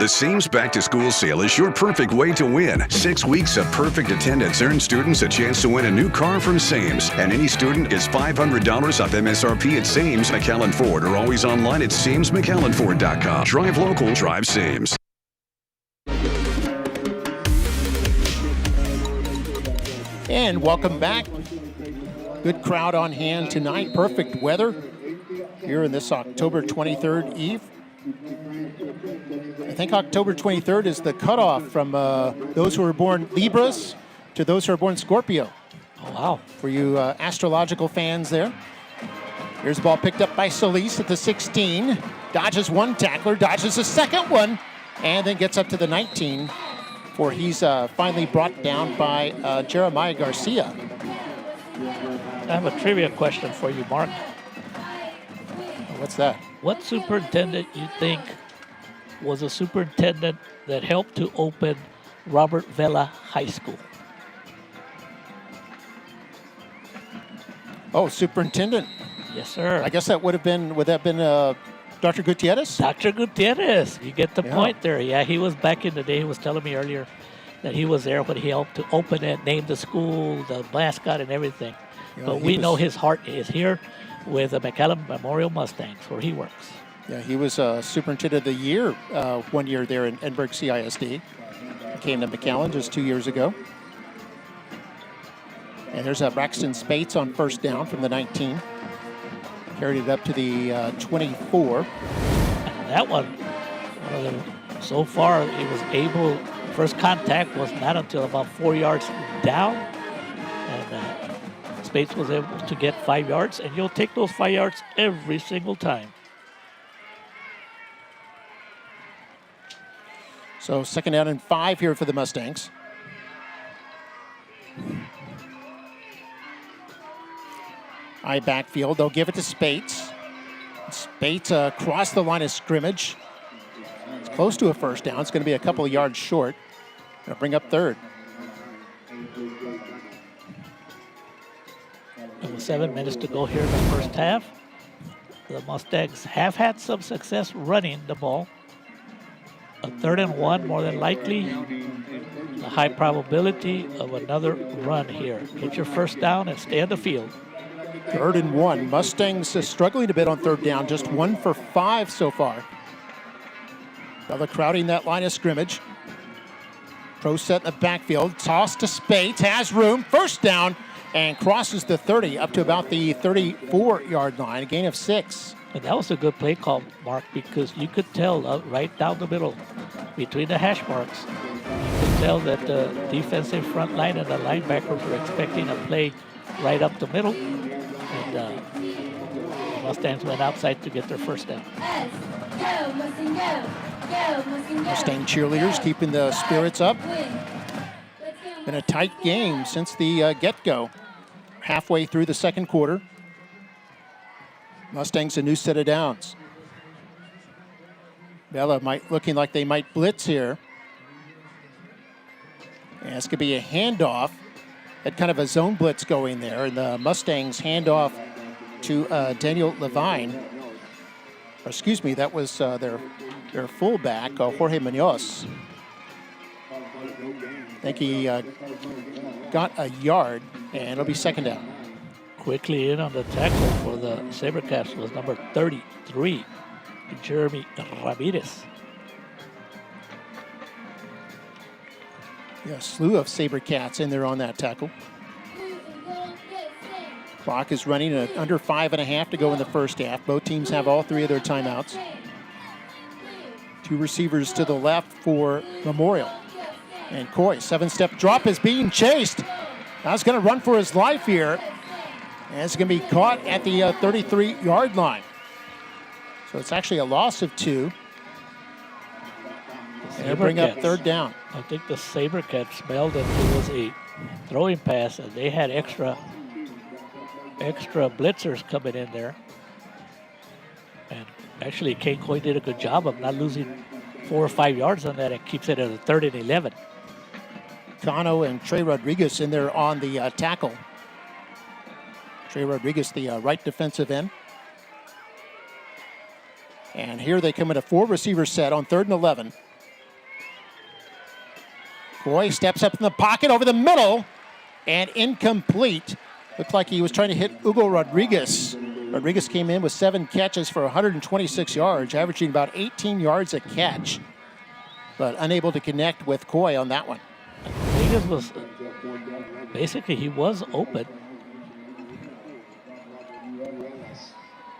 The Sames Back to School sale is your perfect way to win. 6 weeks of perfect attendance earn students a chance to win a new car from Sames. And any student gets $500 off MSRP at Sames McAllen Ford, or always online at SamesMcAllenFord.com. Drive local, drive Sames. And welcome back. Good crowd on hand tonight. Perfect weather here in this October 23rd eve. I think October 23rd is the cutoff from those who are born Libras to those who are born Scorpio. Oh, wow. For you astrological fans there. Here's the ball picked up by Solis at the 16. Dodges one tackler, dodges a second one, and then gets up to the 19, where he's finally brought down by Jeremiah Garcia. I have a trivia question for you, Mark. What's that? What superintendent you think was a superintendent that helped to open Robert Vela High School? Oh, superintendent. Yes, sir. I guess that would that been Dr. Gutierrez? Dr. Gutierrez. You get the point there. Yeah, he was back in the day. He was telling me earlier that he was there when he helped to open it, name the school, the mascot, and everything. But we know his heart is here with the McAllen Memorial Mustangs, where he works. Yeah, he was superintendent of the year 1 year there in Edinburg CISD. Came to McAllen just 2 years ago. And there's Braxton Spates on first down from the 19. Carried it up to the 24. And that one, so far, he was able, first contact was not until about 4 yards down. And Spates was able to get 5 yards, and you'll take those 5 yards every single time. So second down and 5 here for the Mustangs. High backfield, they'll give it to Spates. Spates across the line of scrimmage. It's close to a first down. It's going to be a couple of yards short. Going to bring up third. 7 minutes to go here in the first half. The Mustangs have had some success running the ball. A 3rd and 1, more than likely. A high probability of another run here. Get your first down and stay on the field. 3rd and 1. Mustangs struggling a bit on 3rd down, just 1 for 5 so far. Vela crowding that line of scrimmage. Pro set in the backfield, toss to Spates, has room, first down, and crosses the 30 up to about the 34-yard line, a gain of 6. And that was a good play call, Mark, because you could tell right down the middle, between the hash marks, you could tell that the defensive front line and the linebackers were expecting a play right up the middle. And the Mustangs went outside to get their first down. Mustang cheerleaders keeping the spirits up. Been a tight game since the get-go. Halfway through the second quarter. Mustangs a new set of downs. Vela looking like they might blitz here. And it's going to be a handoff. Had kind of a zone blitz going there, and the Mustangs hand off to Daniel Levine. Or excuse me, that was their fullback, Jorge Munoz. I think he got a yard, and it'll be second down. Quickly in on the tackle for the Sabercats was number 33, Jeremy Ramirez. Yeah, a slew of Sabercats in there on that tackle. Clock is running at under 5.5 to go in the first half. Both teams have all 3 of their timeouts. 2 receivers to the left for Memorial. And Coy, 7-step drop is being chased. Now he's going to run for his life here. And it's going to be caught at the 33-yard line. So it's actually a loss of 2. And they'll bring up 3rd down. I think the Sabercats smelled that it was a throwing pass, and they had extra blitzers coming in there. And actually, Kane Coy did a good job of not losing 4 or 5 yards on that and keeps it at a 3rd and 11. Cano and Trey Rodriguez in there on the tackle. Trey Rodriguez, the right defensive end. And here they come in a 4-receiver set on 3rd and 11. Coy steps up in the pocket over the middle and incomplete. Looked like he was trying to hit Hugo Rodriguez. Rodriguez came in with 7 catches for 126 yards, averaging about 18 yards a catch, but unable to connect with Coy on that one. Rodriguez was, basically he was open.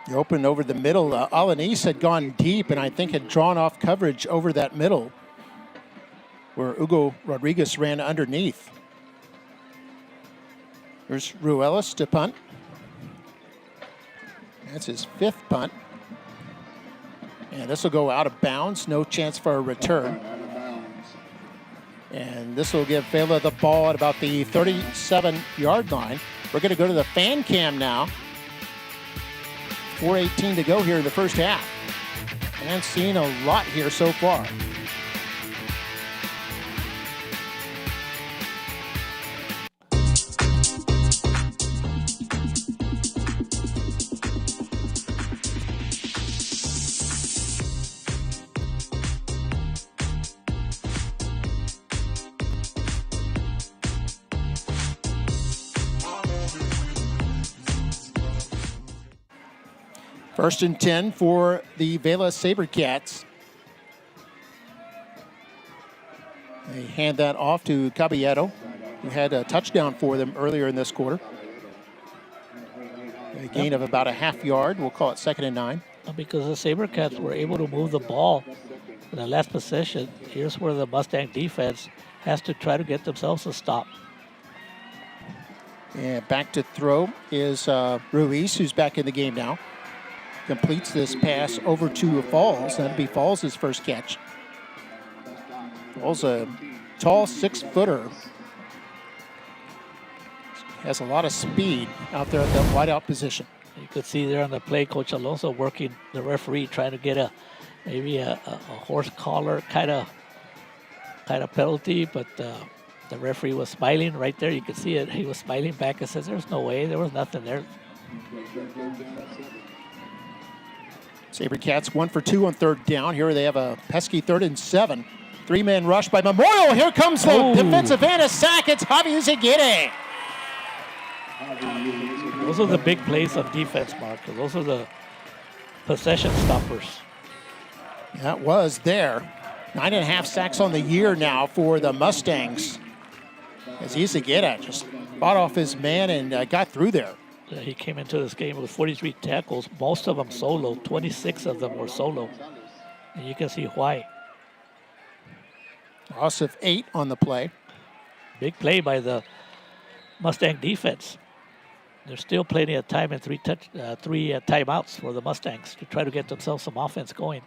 He opened over the middle. Alanis had gone deep and I think had drawn off coverage over that middle where Hugo Rodriguez ran underneath. Here's Ruelas to punt. That's his 5th punt. And this will go out of bounds. No chance for a return. And this will give Vela the ball at about the 37-yard line. We're going to go to the fan cam now. 4:18 to go here in the first half. And seeing a lot here so far. First and 10 for the Vela Sabercats. They hand that off to Caballero, who had a touchdown for them earlier in this quarter. A gain of about a half yard. We'll call it 2nd and 9. Because the Sabercats were able to move the ball in the last possession. Here's where the Mustang defense has to try to get themselves a stop. And back to throw is Ruiz, who's back in the game now. Completes this pass over to Falls. That'll be Falls' first catch. Falls, a tall 6-footer. Has a lot of speed out there at that wideout position. You could see there on the play, Coach Alonso working the referee, trying to get maybe a horse collar kind of penalty, but The referee was smiling right there. You could see it. He was smiling back and says, there's no way. There was nothing there. SaberCats 1 for 2 on third down. Here they have a pesky 3rd and 7. 3-man rush by Memorial. Here comes the defensive end, a sack. It's Javi Zagite. Those are the big plays of defense, Mark. Those are the possession stoppers. That was there. 9.5 sacks on the year now for the Mustangs. As Izagita just fought off his man and got through there. He came into this game with 43 tackles, most of them solo. 26 of them were solo. And you can see why. Loss of 8 on the play. Big play by the Mustang defense. There's still plenty of time and three timeouts for the Mustangs to try to get themselves some offense going.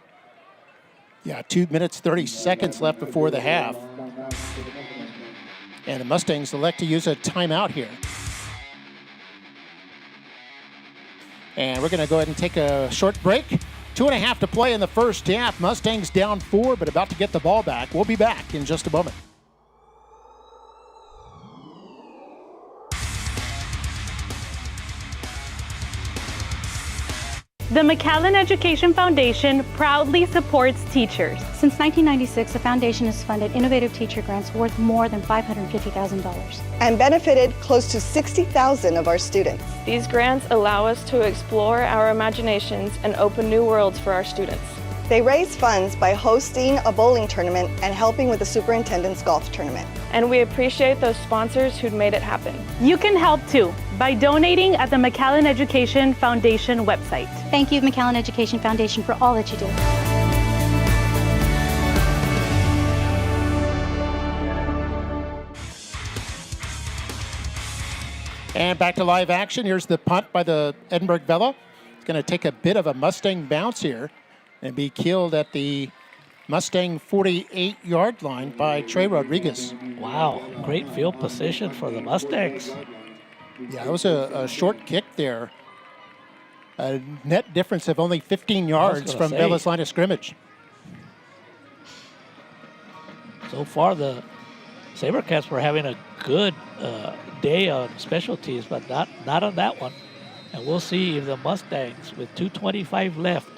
Yeah, 2 minutes, 30 seconds left before the half. And the Mustangs elect to use a timeout here. And we're going to go ahead and take a short break. 2.5 to play in the first half. Mustangs down 4, but about to get the ball back. We'll be back in just a moment. The McAllen Education Foundation proudly supports teachers. Since 1996, the foundation has funded innovative teacher grants worth more than $550,000. And benefited close to 60,000 of our students. These grants allow us to explore our imaginations and open new worlds for our students. They raise funds by hosting a bowling tournament and helping with the superintendent's golf tournament. And we appreciate those sponsors who'd made it happen. You can help too by donating at the McAllen Education Foundation website. Thank you, McAllen Education Foundation, for all that you do. And back to live action. Here's the punt by the Edinburg Vela. It's going to take a bit of a Mustang bounce here and be killed at the Mustang 48-yard line by Trey Rodriguez. Wow, great field position for the Mustangs. Yeah, it was a short kick there. A net difference of only 15 yards from Vela's line of scrimmage. So far, the SaberCats were having a good day on specialties, but not on that one. And we'll see if the Mustangs, with 2:25 left,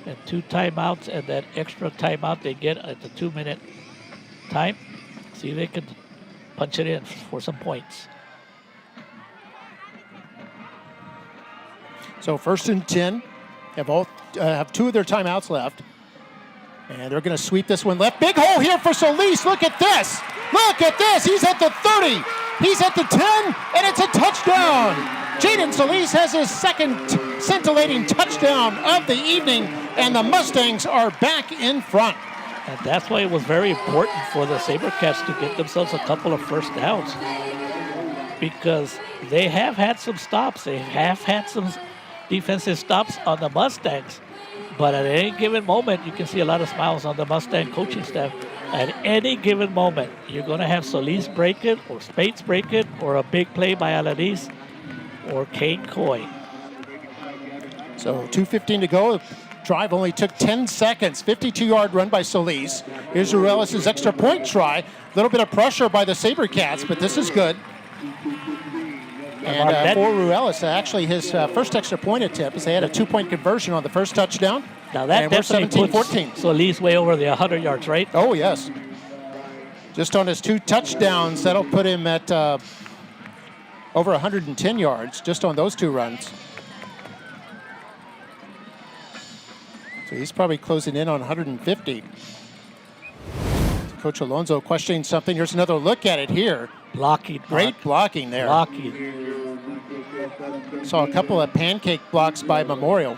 and 2 timeouts and that extra timeout they get at the 2-minute time, see if they can punch it in for some points. So 1st and 10, have 2 of their timeouts left. And they're going to sweep this one left. Big hole here for Solis. Look at this. Look at this. He's at the 30. He's at the 10, and it's a touchdown. Jaden Solis has his second scintillating touchdown of the evening, and the Mustangs are back in front. And that's why it was very important for the SaberCats to get themselves a couple of first downs, because they have had some stops. They have had some defensive stops on the Mustangs. But at any given moment, you can see a lot of smiles on the Mustang coaching staff. At any given moment, you're going to have Solis break it, or Spates break it, or a big play by Alanis, or Kane Coy. So 2:15 to go. Drive only took 10 seconds. 52-yard run by Solis. Here's Ruelas' extra point try. A little bit of pressure by the SaberCats, but this is good. And for Ruelas, actually his first extra point attempt, is they had a 2-point conversion on the first touchdown. Now that definitely puts Solis way over the 100 yards, right? Oh, yes. Just on his 2 touchdowns, that'll put him at over 110 yards just on those 2 runs. So he's probably closing in on 150. Coach Alonso questioning something. Here's another look at it here. Blocking. Great blocking there. Blocking. Saw a couple of pancake blocks by Memorial.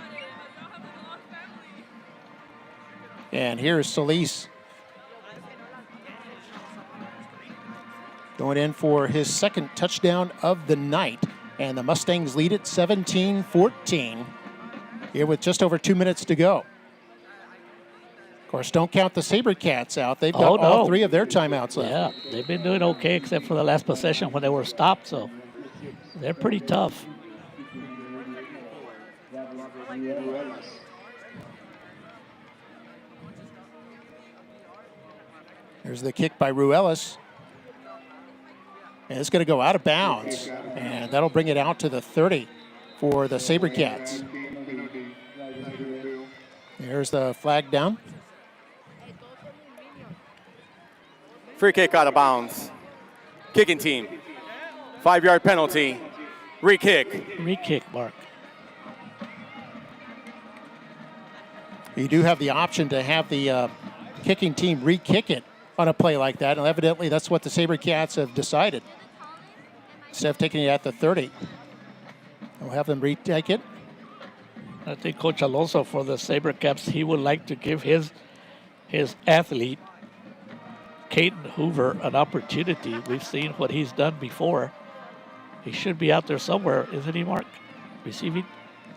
And here's Solis going in for his second touchdown of the night. And the Mustangs lead it 17-14 here with just over 2 minutes to go. Of course, don't count the SaberCats out. They've got all 3 of their timeouts left. Yeah, they've been doing okay except for the last possession when they were stopped, so they're pretty tough. There's the kick by Ruelas. And it's going to go out of bounds. And that'll bring it out to the 30 for the SaberCats. There's the flag down. Free kick out of bounds. Kicking team. 5-yard penalty. Re-kick. Re-kick, Mark. You do have the option to have the kicking team re-kick it on a play like that, and evidently that's what the SaberCats have decided. Instead of taking it at the 30, we'll have them retake it. I think Coach Alonso for the SaberCats, he would like to give his athlete, Caden Hoover, an opportunity. We've seen what he's done before. He should be out there somewhere, isn't he, Mark? Receiving?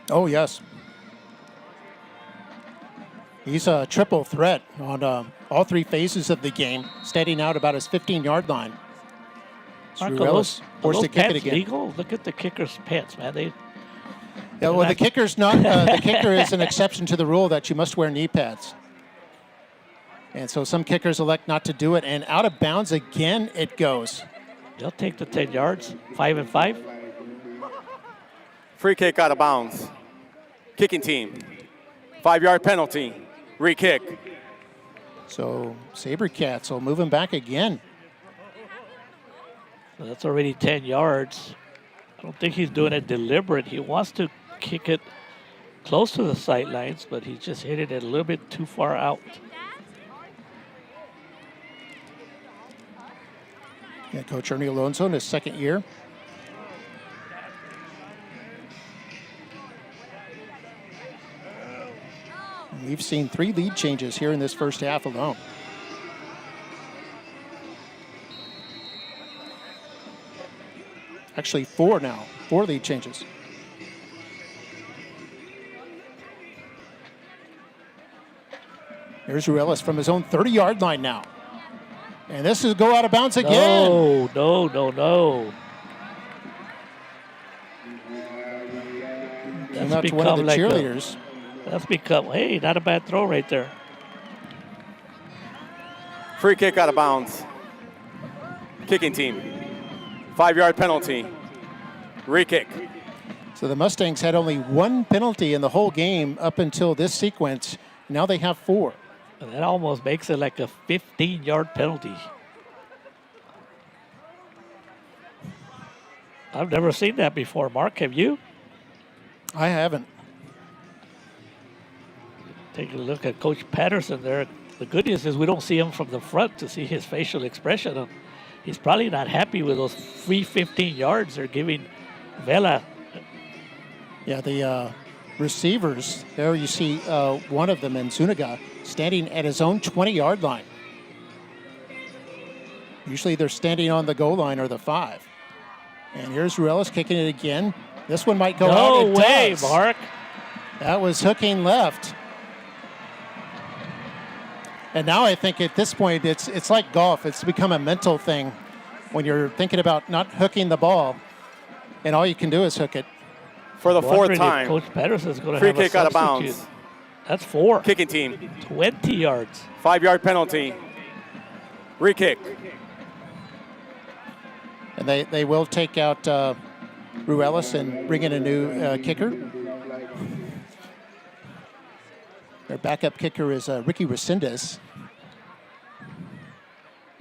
Oh, yes. He's a triple threat on all three phases of the game, standing out about his 15-yard line. Mark, are Ruelas forced to kick it again. Legal? Look at the kicker's pants, man. Yeah, well, the kicker's not. The kicker is an exception to the rule that you must wear knee pads. And so some kickers elect not to do it, and out of bounds again it goes. They'll take the 10 yards, 5 and 5. Free kick out of bounds. Kicking team. 5-yard penalty. Re-kick. So SaberCats will move him back again. So that's already 10 yards. I don't think he's doing it deliberate. He wants to kick it close to the sidelines, but he just hit it a little bit too far out. Yeah, Coach Ernie Alonso in his second year. We've seen 3 lead changes here in this first half alone. Actually 4 now, 4 lead changes. Here's Ruelas from his own 30-yard line now. And this is go out of bounds again. No. Came out to one of the cheerleaders. That's become, hey, not a bad throw right there. Free kick out of bounds. Kicking team. 5-yard penalty. Re-kick. So the Mustangs had only 1 penalty in the whole game up until this sequence. Now they have 4. And that almost makes it like a 15-yard penalty. I've never seen that before. Mark, have you? I haven't. Take a look at Coach Patterson there. The good news is we don't see him from the front to see his facial expression. He's probably not happy with those free 15 yards they're giving Vela. Yeah, the receivers, there you see one of them in Zuniga standing at his own 20-yard line. Usually they're standing on the goal line or the 5. And here's Ruelas kicking it again. This one might go out. No way, Mark. That was hooking left. And now I think at this point, it's like golf. It's become a mental thing when you're thinking about not hooking the ball, and all you can do is hook it. For the 4th time. Coach Patterson's going to Free have a kick out of substitute. bounds. That's 4. Kicking team. 20 yards. 5-yard penalty. Re-kick. And they will take out Ruelas and bring in a new kicker. Their backup kicker is Ricky Resendez.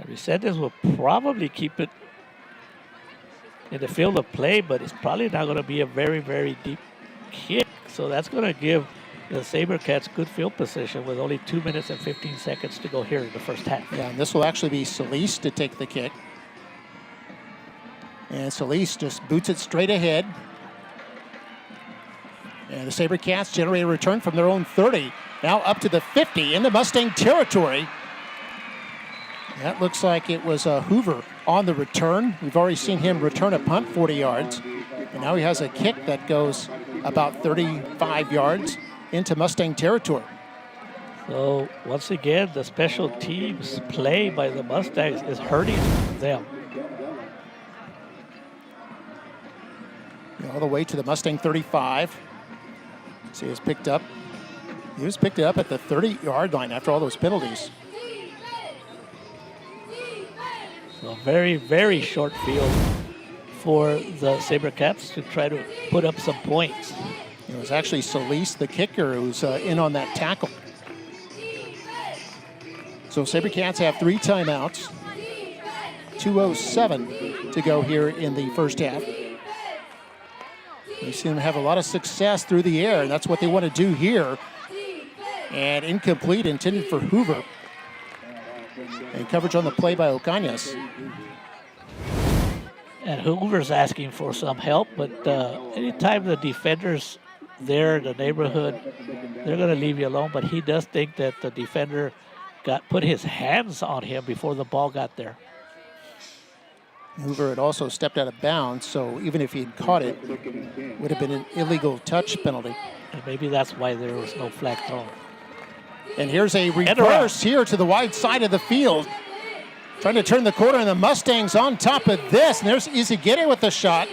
Resendez will probably keep it in the field of play, but it's probably not going to be a very, very deep kick. So that's going to give the SaberCats good field position with only 2 minutes and 15 seconds to go here in the first half. Yeah, and this will actually be Solis to take the kick. And Solis just boots it straight ahead. And the SaberCats generate a return from their own 30. Now up to the 50 in the Mustang territory. That looks like it was Hoover on the return. We've already seen him return a punt 40 yards. And now he has a kick that goes about 35 yards into Mustang territory. So once again, the special teams play by the Mustangs is hurting them. All the way to the Mustang 35. So he was picked up. He was picked up at the 30-yard line after all those penalties. A very, very short field for the SaberCats to try to put up some points. It was actually Solis, the kicker, who's in on that tackle. So SaberCats have 3 timeouts. 2:07 to go here in the first half. We've seen them have a lot of success through the air, and that's what they want to do here. And incomplete, intended for Hoover. And coverage on the play by Ocañas. And Hoover's asking for some help, but anytime the defender's there in the neighborhood, they're going to leave you alone. But he does think that the defender put his hands on him before the ball got there. Hoover had also stepped out of bounds, so even if he had caught it, would have been an illegal touch penalty. And maybe that's why there was no flag thrown. And here's a reverse here to the wide side of the field. Trying to turn the corner, and the Mustangs on top of this. And there's Izagirre with the shot.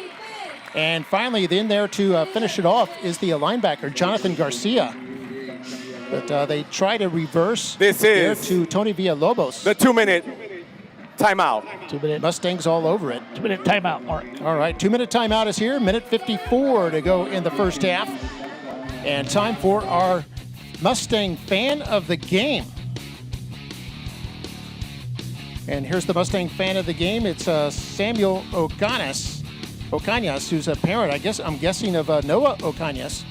And finally, in there to finish it off is the linebacker, Jonathan Garcia. But they try to reverse there to Tony Villalobos. The 2-minute timeout. 2-minute. Mustangs all over it. 2-minute timeout, Mark. All right, 2-minute timeout is here. Minute 54 to go in the first half. And time for our Mustang fan of the game. And here's the Mustang fan of the game. It's Samuel Ocañas, who's a parent, I'm guessing, of Noah Ocañas.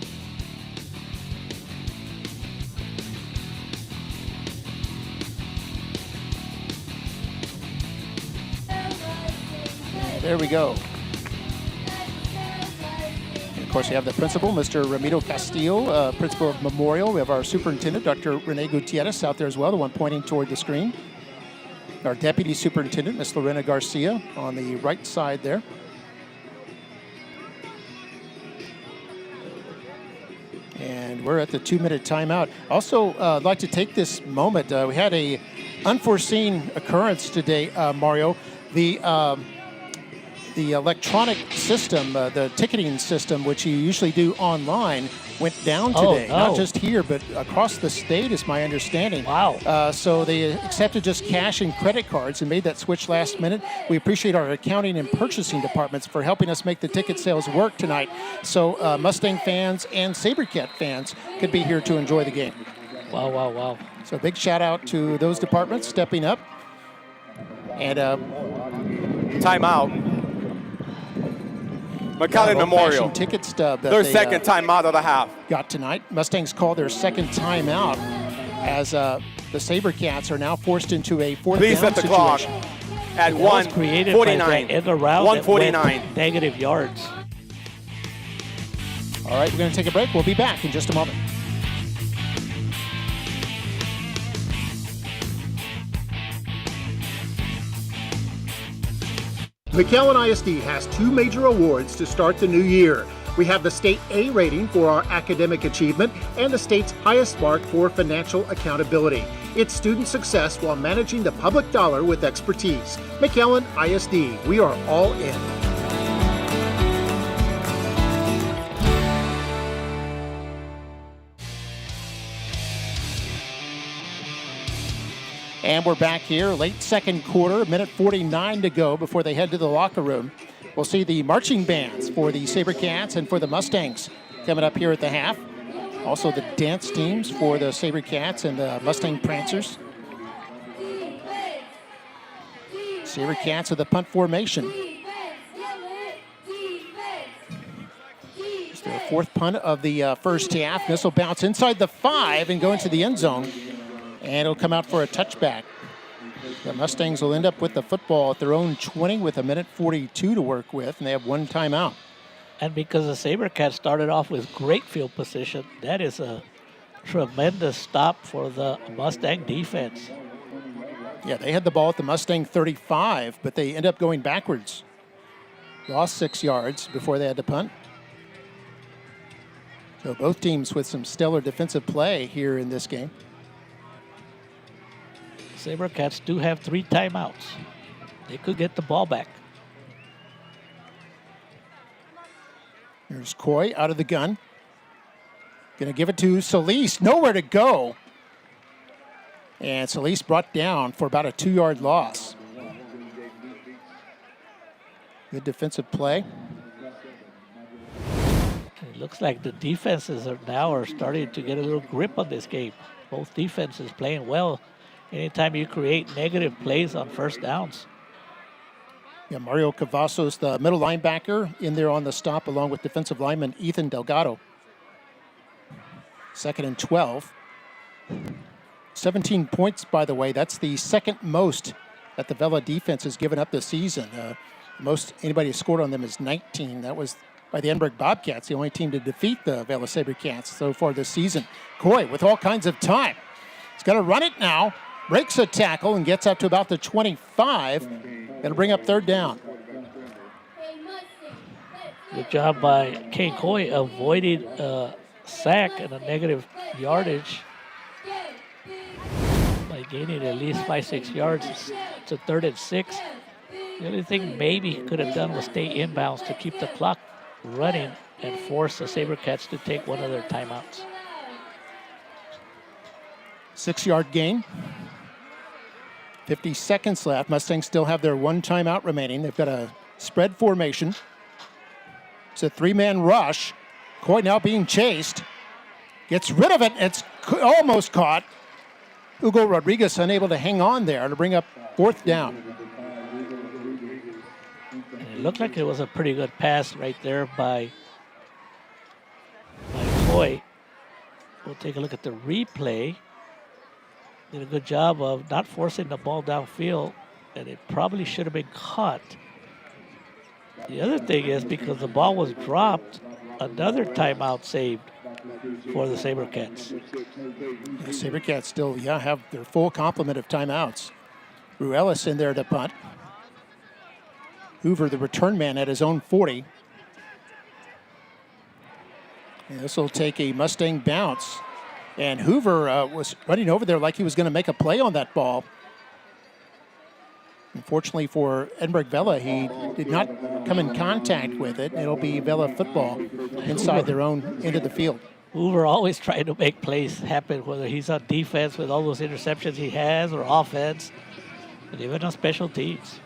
There we go. And of course, we have the principal, Mr. Ramiro Castillo, principal of Memorial. We have our superintendent, Dr. Rene Gutierrez, out there as well, the one pointing toward the screen. Our deputy superintendent, Ms. Lorena Garcia, on the right side there. And we're at the 2-minute timeout. Also, I'd like to take this moment. We had a unforeseen occurrence today, Mario. The electronic system, the ticketing system, which you usually do online, went down today. Oh, no. Not just here, but across the state, is my understanding. Wow. So they accepted just cash and credit cards and made that switch last minute. We appreciate our accounting and purchasing departments for helping us make the ticket sales work tonight. So Mustang fans and SaberCat fans could be here to enjoy the game. Wow, wow, wow. So big shout out to those departments stepping up. And timeout. McAllen Memorial. Ticket stub. Their second timeout of the half. Got tonight. Mustangs called their second timeout as the SaberCats are now forced into a fourth Please down set the situation. clock at 1:49. 1:49. Negative yards. All right, we're going to take a break. We'll be back in just a moment. McAllen ISD has 2 major awards to start the new year. We have the state A rating for our academic achievement and the state's highest mark for financial accountability. It's student success while managing the public dollar with expertise. McAllen ISD, we are all in. And we're back here, late second quarter, minute 49 to go before they head to the locker room. We'll see the marching bands for the SaberCats and for the Mustangs coming up here at the half. Also the dance teams for the SaberCats and the Mustang Prancers. SaberCats with the punt formation. It's their 4th punt of the first half. This will bounce inside the 5 and go into the end zone. And it'll come out for a touchback. The Mustangs will end up with the football at their own 20 with a minute 42 to work with, and they have 1 timeout. And because the SaberCats started off with great field position, that is a tremendous stop for the Mustang defense. Yeah, they had the ball at the Mustang 35, but they end up going backwards. Lost 6 yards before they had to punt. So both teams with some stellar defensive play here in this game. SaberCats do have 3 timeouts. They could get the ball back. Here's Coy out of the gun. Gonna give it to Solis. Nowhere to go. And Solis brought down for about a 2-yard loss. Good defensive play. It looks like the defenses are starting to get a little grip on this game. Both defenses playing well. Anytime you create negative plays on first downs. Yeah, Mario Cavazos, the middle linebacker, in there on the stop, along with defensive lineman Ethan Delgado. 2nd and 12. 17 points, by the way. That's the second most that the Vela defense has given up this season. Most anybody has scored on them is 19. That was by the Edinburg Bobcats, the only team to defeat the Vela SaberCats so far this season. Coy with all kinds of time. He's got to run it now. Breaks a tackle and gets up to about the 25. Going to bring up 3rd down. Good job by Kane Coy avoiding a sack and a negative yardage by gaining at least 5-6 yards. It's a 3rd and 6. The only thing maybe he could have done was stay inbounds to keep the clock running and force the SaberCats to take one of their timeouts. 6-yard gain. 50 seconds left. Mustangs still have their 1 timeout remaining. They've got a spread formation. It's a 3-man rush. Coy now being chased. Gets rid of it. It's almost caught. Hugo Rodriguez unable to hang on there to bring up 4th down. And it looked like it was a pretty good pass right there by Coy. We'll take a look at the replay. Did a good job of not forcing the ball downfield, and it probably should have been caught. The other thing is, because the ball was dropped, another timeout saved for the SaberCats. The SaberCats still, have their full complement of timeouts. Ruelas in there to punt. Hoover, the return man, at his own 40. And this will take a Mustang bounce. And Hoover was running over there like he was going to make a play on that ball. Unfortunately for Edinburg Vela, he did not come in contact with it. It'll be Vela football inside their own end of the field. Hoover always trying to make plays happen, whether he's on defense with all those interceptions he has or offense, and even on special teams.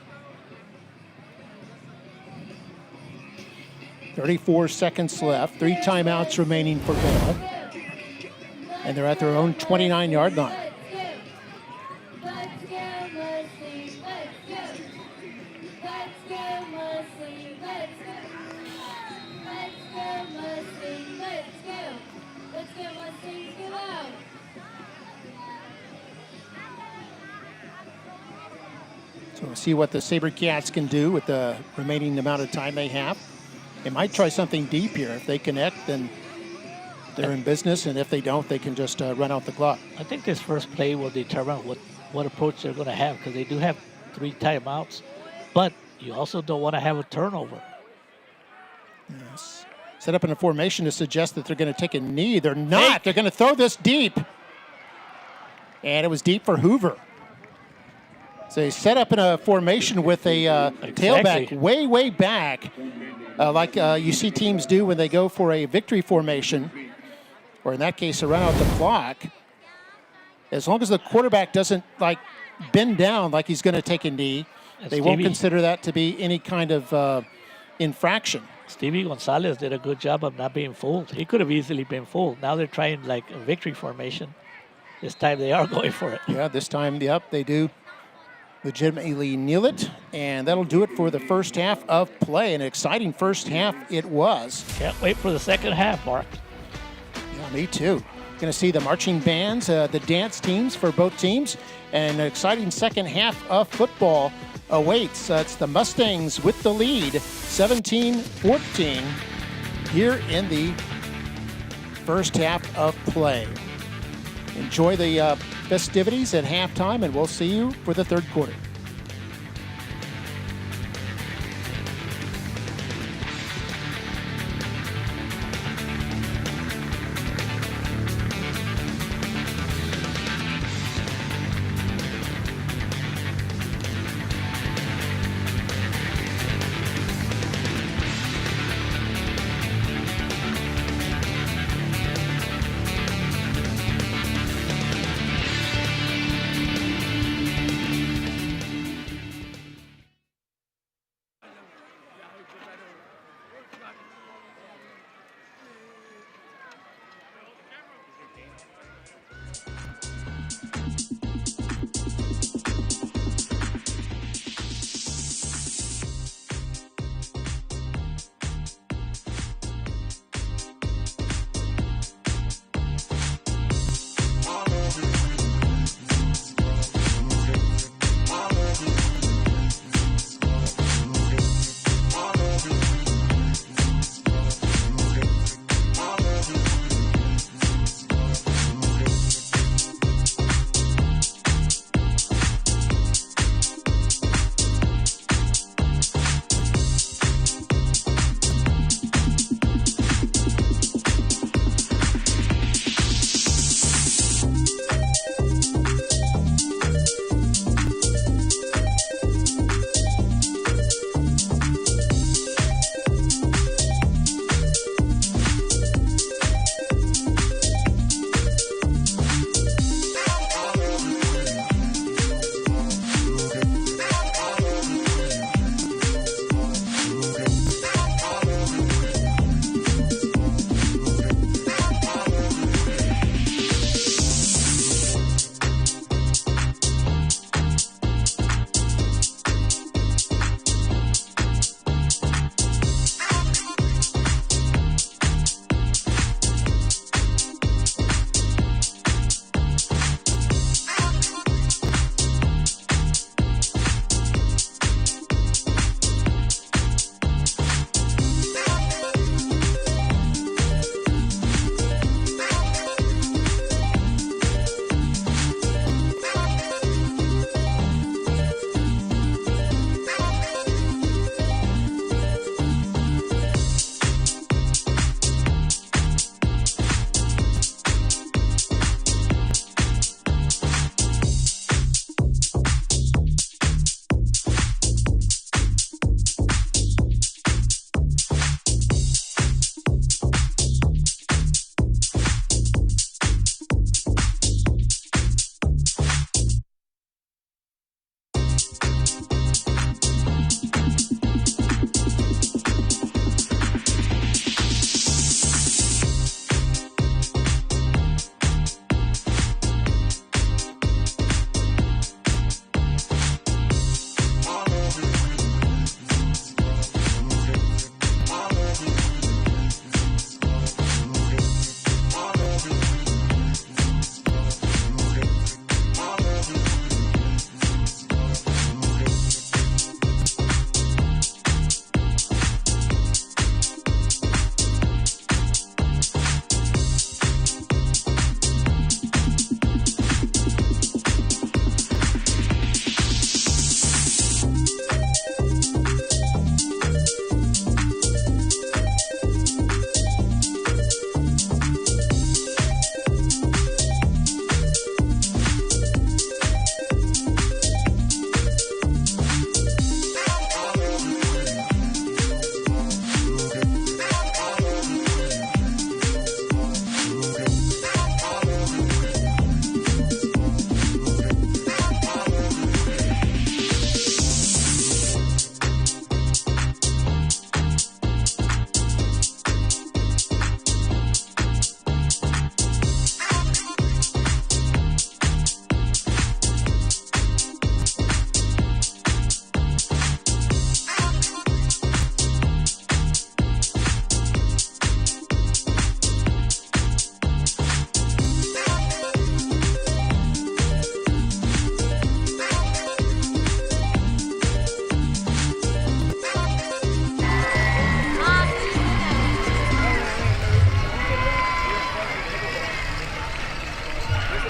34 seconds left, 3 timeouts remaining for Vela. And they're at their own 29-yard line. So we'll see what the SaberCats can do with the remaining amount of time they have. They might try something deep here. If they connect, then they're in business, and if they don't, they can just run out the clock. I think this first play will determine what approach they're going to have, because they do have 3 timeouts, but you also don't want to have a turnover. Yes. Set up in a formation to suggest that they're going to take a knee. They're not. They're going to throw this deep. And it was deep for Hoover. So they set up in a formation with a tailback way, way back, like you see teams do when they go for a victory formation, or in that case, run out the clock. As long as the quarterback doesn't bend down like he's going to take a knee, they won't consider that to be any kind of infraction. Stevie Gonzalez did a good job of not being fooled. He could have easily been fooled. Now they're trying a victory formation. This time they are going for it. Yeah, this time, they do legitimately kneel it, and that'll do it for the first half of play. An exciting first half it was. Can't wait for the second half, Mark. Yeah, me too. Going to see the marching bands, the dance teams for both teams, and an exciting second half of football awaits. It's the Mustangs with the lead, 17-14, here in the first half of play. Enjoy the festivities at halftime, and we'll see you for the third quarter.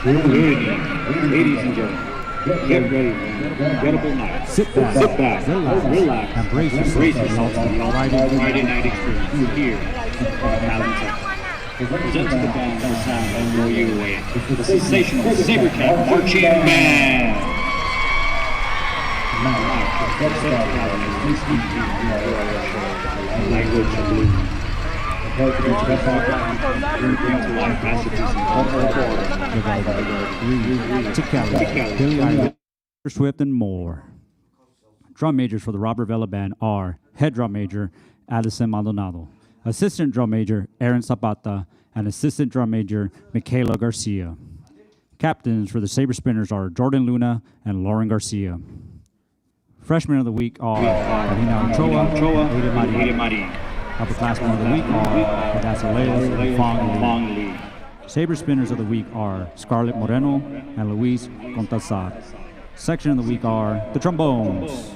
Ladies and gentlemen, get ready for an unforgettable night. Sit back, relax, embrace yourself in the Friday night experience here in McAllen, Texas. Present to the band the sound that blow you away. The sensational Saber Cat Marching Band. Language of blues. Billy Swift, and more. Drum majors for the Robert Vela Band are head drum major Addison Maldonado, assistant drum major Aaron Zapata, and assistant drum major Michaela Garcia. Captains for the Sabre Spinners are Jordan Luna and Lauren Garcia. Freshmen of the week are Karina Ochoa and Aiden Marie. Upperclassmen of the week are Odessa Leos and Fong Lee. Sabre Spinners of the week are Scarlett Moreno and Luis Contazar. Section of the week are the Trombones.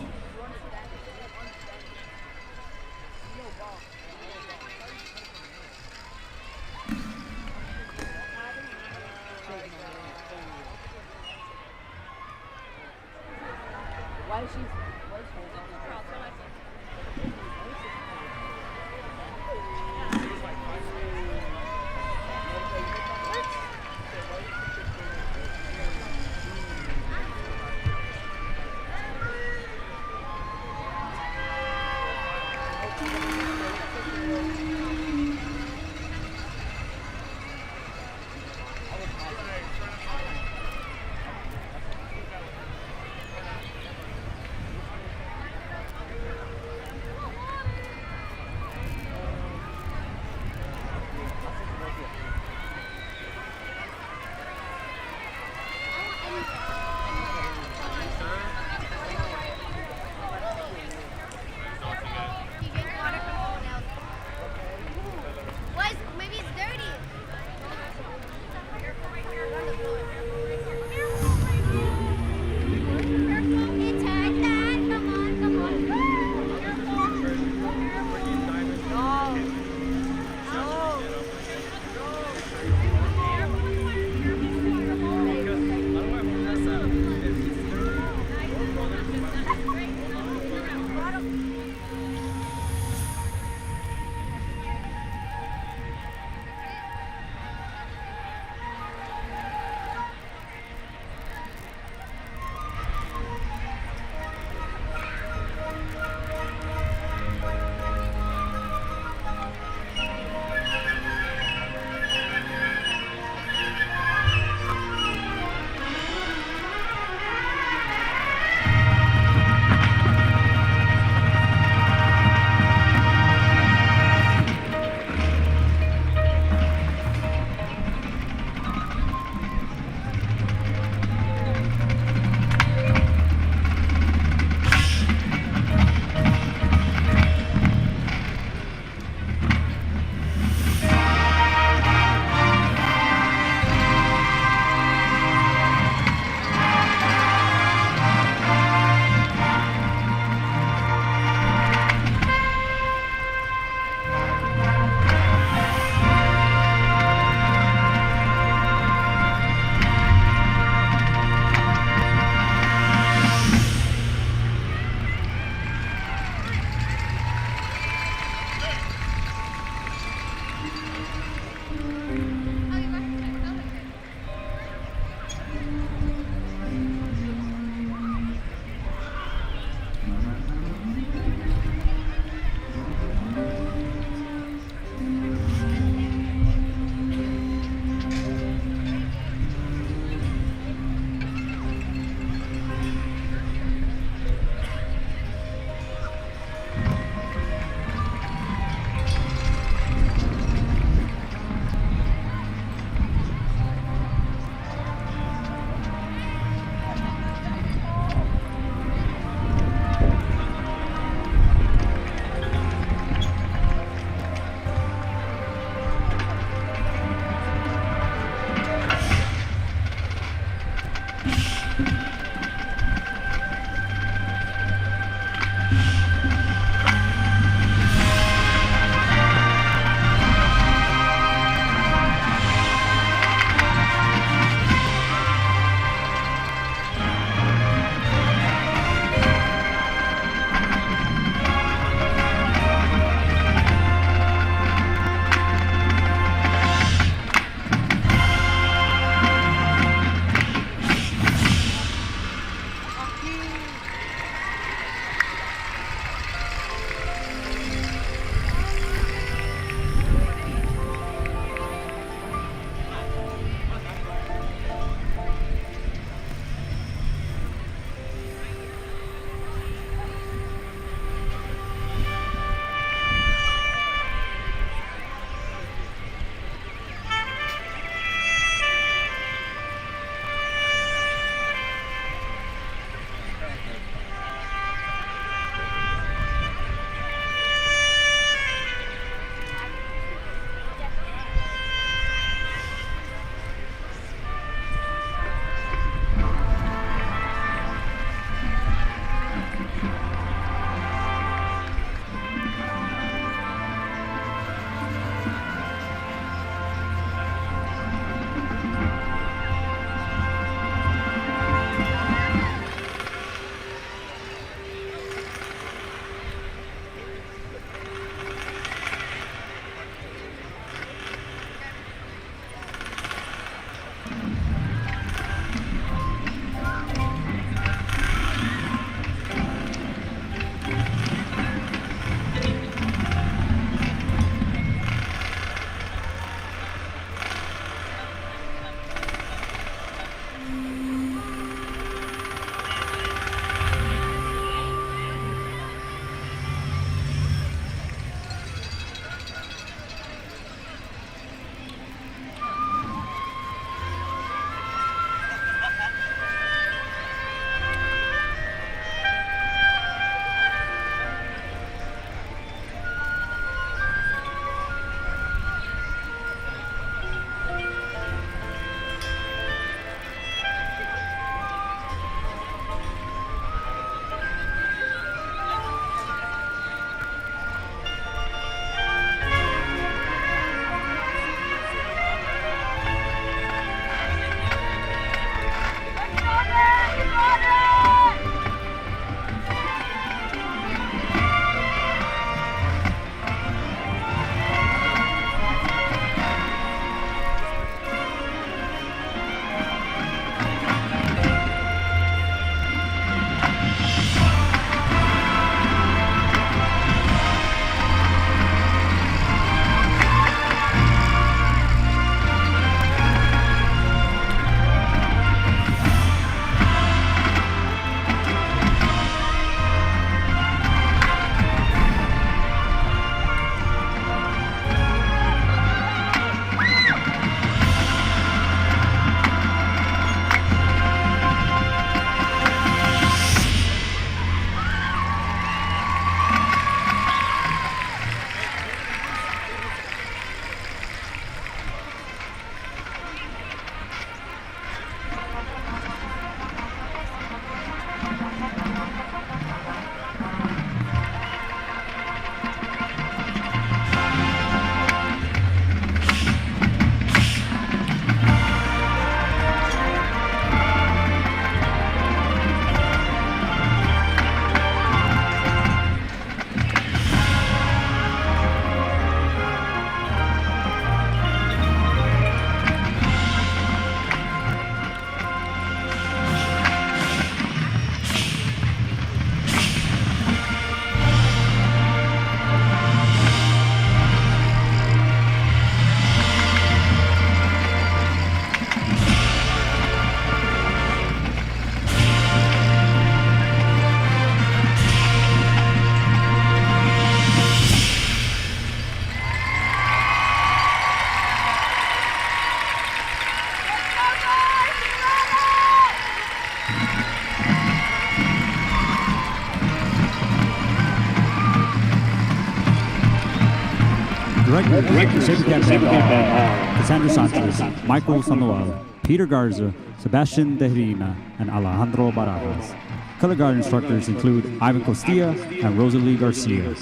Directors, Sabercat Band are Cassandra Sanchez, Michael Samuel, Peter Garza, Sebastian Deherina, and Alejandro Barajas. Color guard instructors include Ivan Costilla and Rosalie Garcia.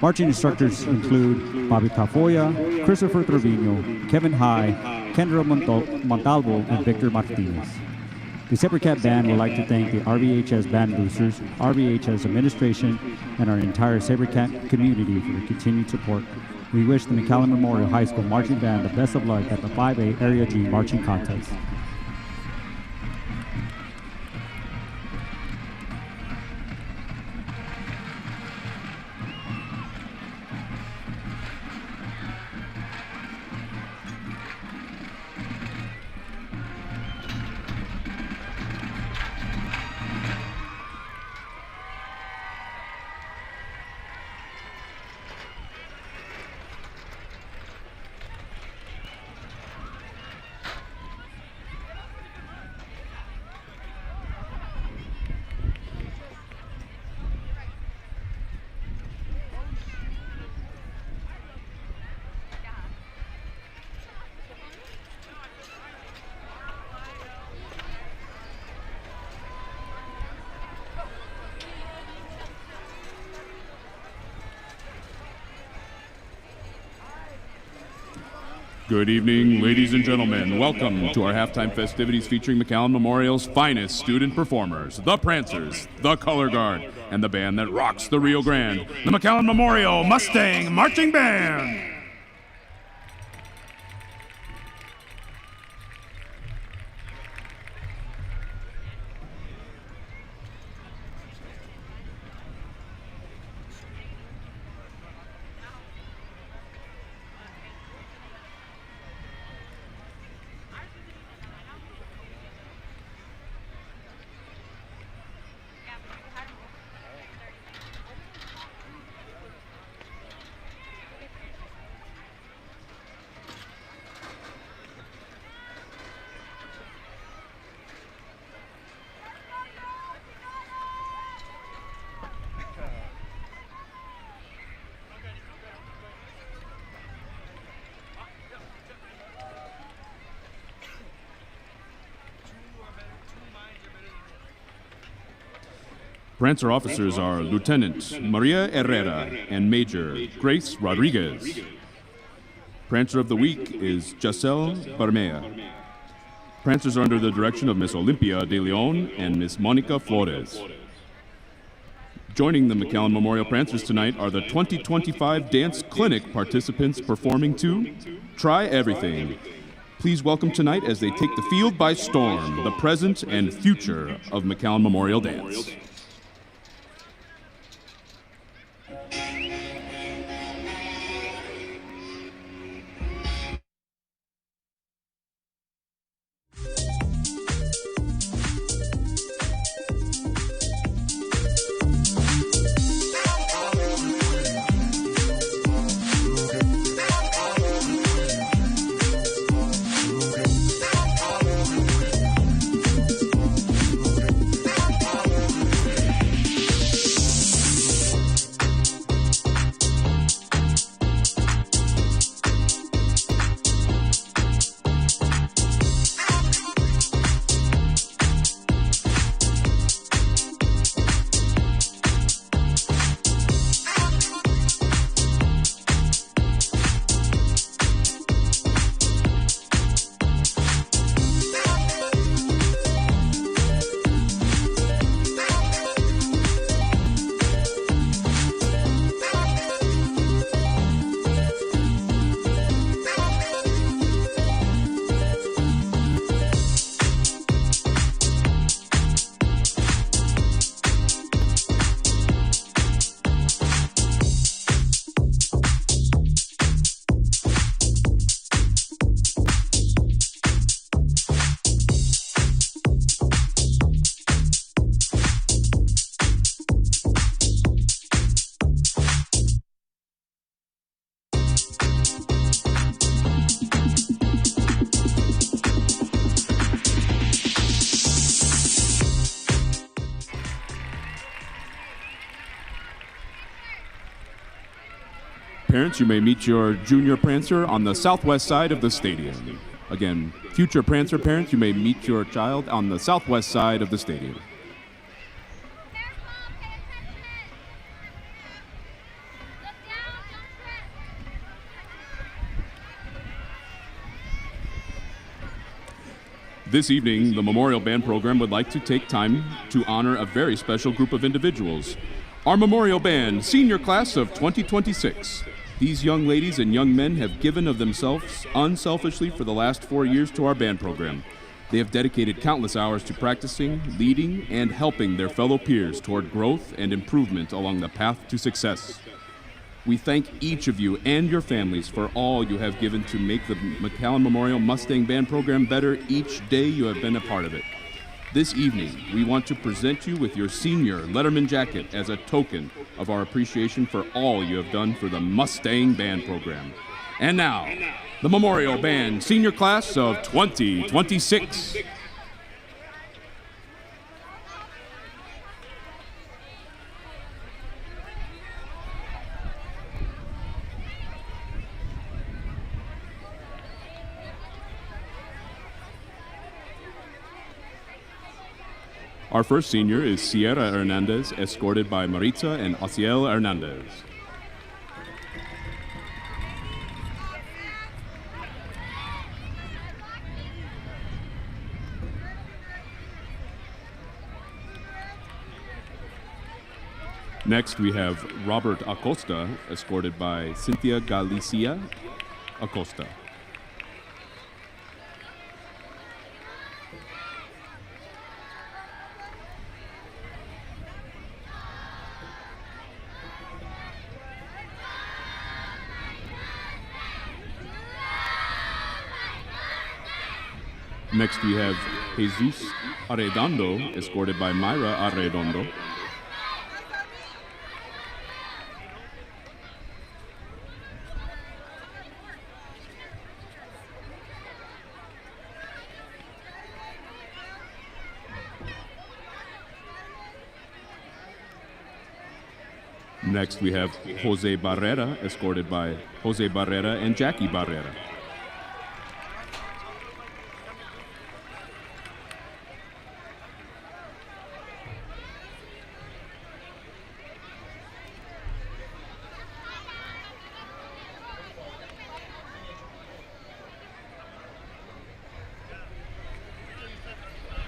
Marching instructors include Bobby Tafoya, Christopher Trevino, Kevin High, Kendra Montalvo, and Victor Martinez. The Sabercat Band would like to thank the RVHS band boosters, RVHS administration, and our entire Sabercat community for their continued support. We wish the McAllen Memorial High School Marching Band the best of luck at the 5A Area G Marching Contest. Good evening, ladies and gentlemen. Welcome to our halftime festivities featuring McAllen Memorial's finest student performers, the Prancers, the Color Guard, and the band that rocks the Rio Grande, the McAllen Memorial Mustang Marching Band. Prancer officers are Lieutenant Maria Herrera and Major Grace Rodriguez. Prancer of the Week is Giselle Barmea. Prancers are under the direction of Miss Olympia de Leon and Miss Monica Flores. Joining the McAllen Memorial Prancers tonight are the 2025 Dance Clinic participants performing to Try Everything. Please welcome tonight as they take the field by storm, the present and future of McAllen Memorial Dance. parents, you may meet your junior prancer on the southwest side of the stadium. Again, future prancer parents, you may meet your child on the southwest side of the stadium. This evening, the Memorial Band program would like to take time to honor a very special group of individuals. Our Memorial Band, senior class of 2026. These young ladies and young men have given of themselves unselfishly for the last 4 years to our band program. They have dedicated countless hours to practicing, leading, and helping their fellow peers toward growth and improvement along the path to success. We thank each of you and your families for all you have given to make the McAllen Memorial Mustang Band program better each day you have been a part of it. This evening, we want to present you with your senior Letterman jacket as a token of our appreciation for all you have done for the Mustang Band program. And now, the Memorial Band senior class of 2026. Our first senior is Sierra Hernandez, escorted by Maritza and Ociel Hernandez. Next, we have Robert Acosta, escorted by Cynthia Galicia Acosta. Next, we have Jesus Arredondo, escorted by Myra Arredondo. Next, we have Jose Barrera, escorted by Jose Barrera and Jackie Barrera.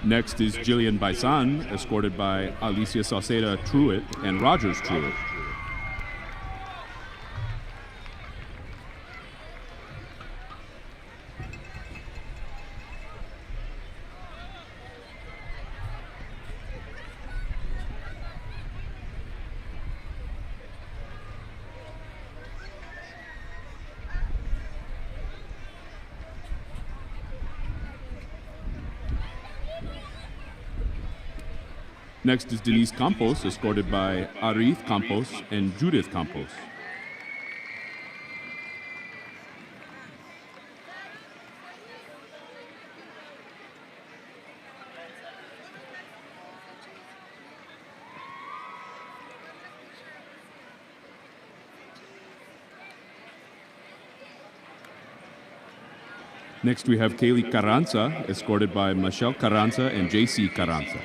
Next is Jillian Baisan, escorted by Alicia Sauceda Truitt and Rogers Truitt. Next is Denise Campos, escorted by Arith Campos and Judith Campos. Next we have Kaylee Carranza, escorted by Michelle Carranza and JC Carranza.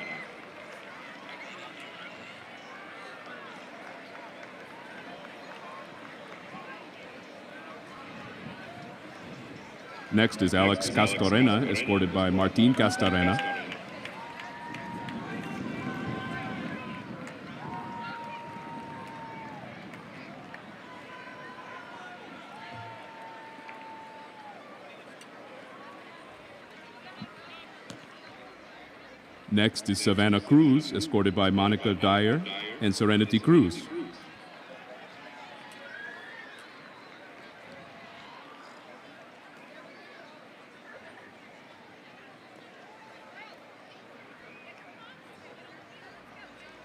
Next is Alex Castorena, escorted by Martin Castorena. Next is Savannah Cruz, escorted by Monica Dyer and Serenity Cruz.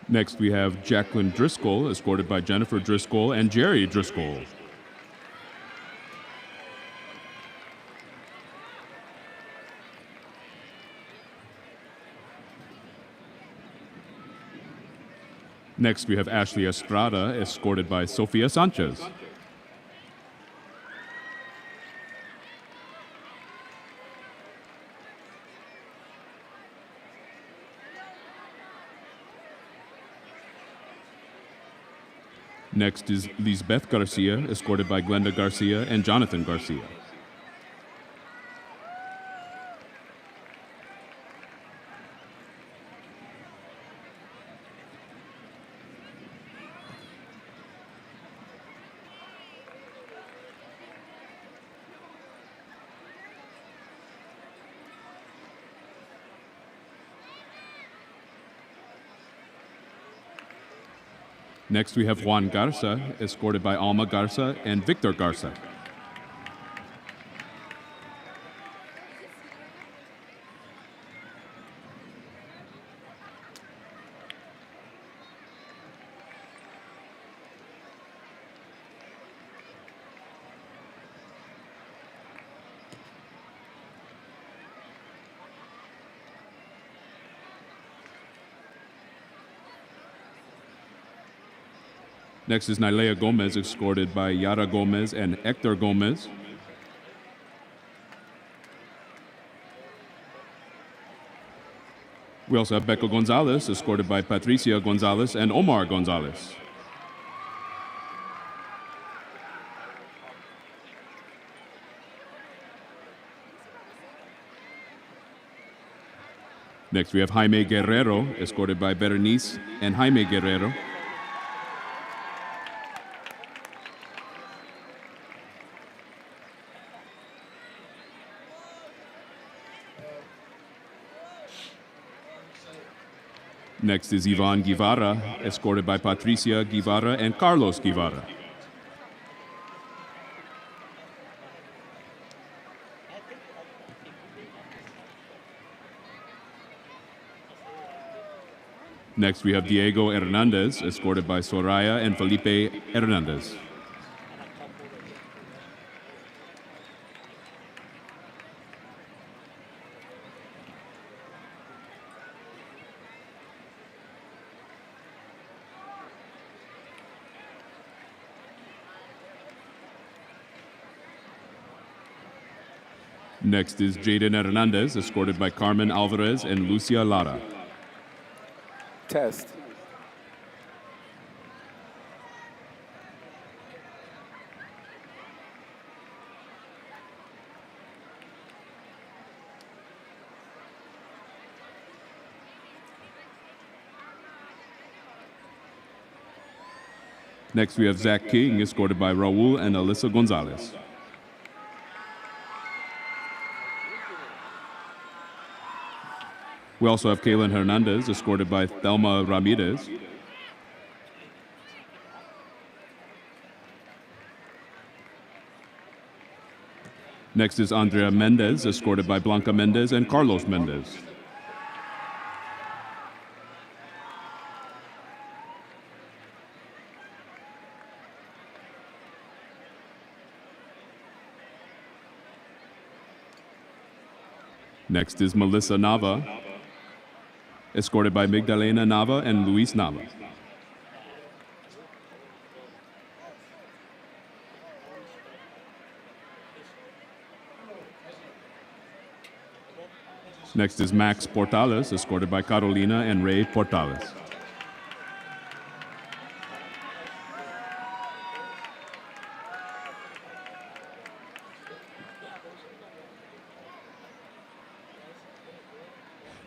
Next, we have Jacqueline Driscoll, escorted by Jennifer Driscoll and Jerry Driscoll. Next, we have Ashley Estrada, escorted by Sofia Sanchez. Next is Lisbeth Garcia, escorted by Glenda Garcia and Jonathan Garcia. Next, we have Juan Garza, escorted by Alma Garza and Victor Garza. Next is Nylea Gomez, escorted by Yara Gomez and Hector Gomez. We also have Becca Gonzalez, escorted by Patricia Gonzalez and Omar Gonzalez. Next, we have Jaime Guerrero, escorted by Berenice and Jaime Guerrero. Next is Ivan Guevara, escorted by Patricia Guevara and Carlos Guevara. Next, we have Diego Hernandez, escorted by Soraya and Felipe Hernandez. Next is Jaden Hernandez, escorted by Carmen Alvarez and Lucia Lara. Test. Next, we have Zach King, escorted by Raul and Alyssa Gonzalez. We also have Kaylin Hernandez, escorted by Thelma Ramirez. Next is Andrea Mendez, escorted by Blanca Mendez and Carlos Mendez. Next is Melissa Nava, escorted by Magdalena Nava and Luis Nava. Next is Max Portales, escorted by Carolina and Ray Portales.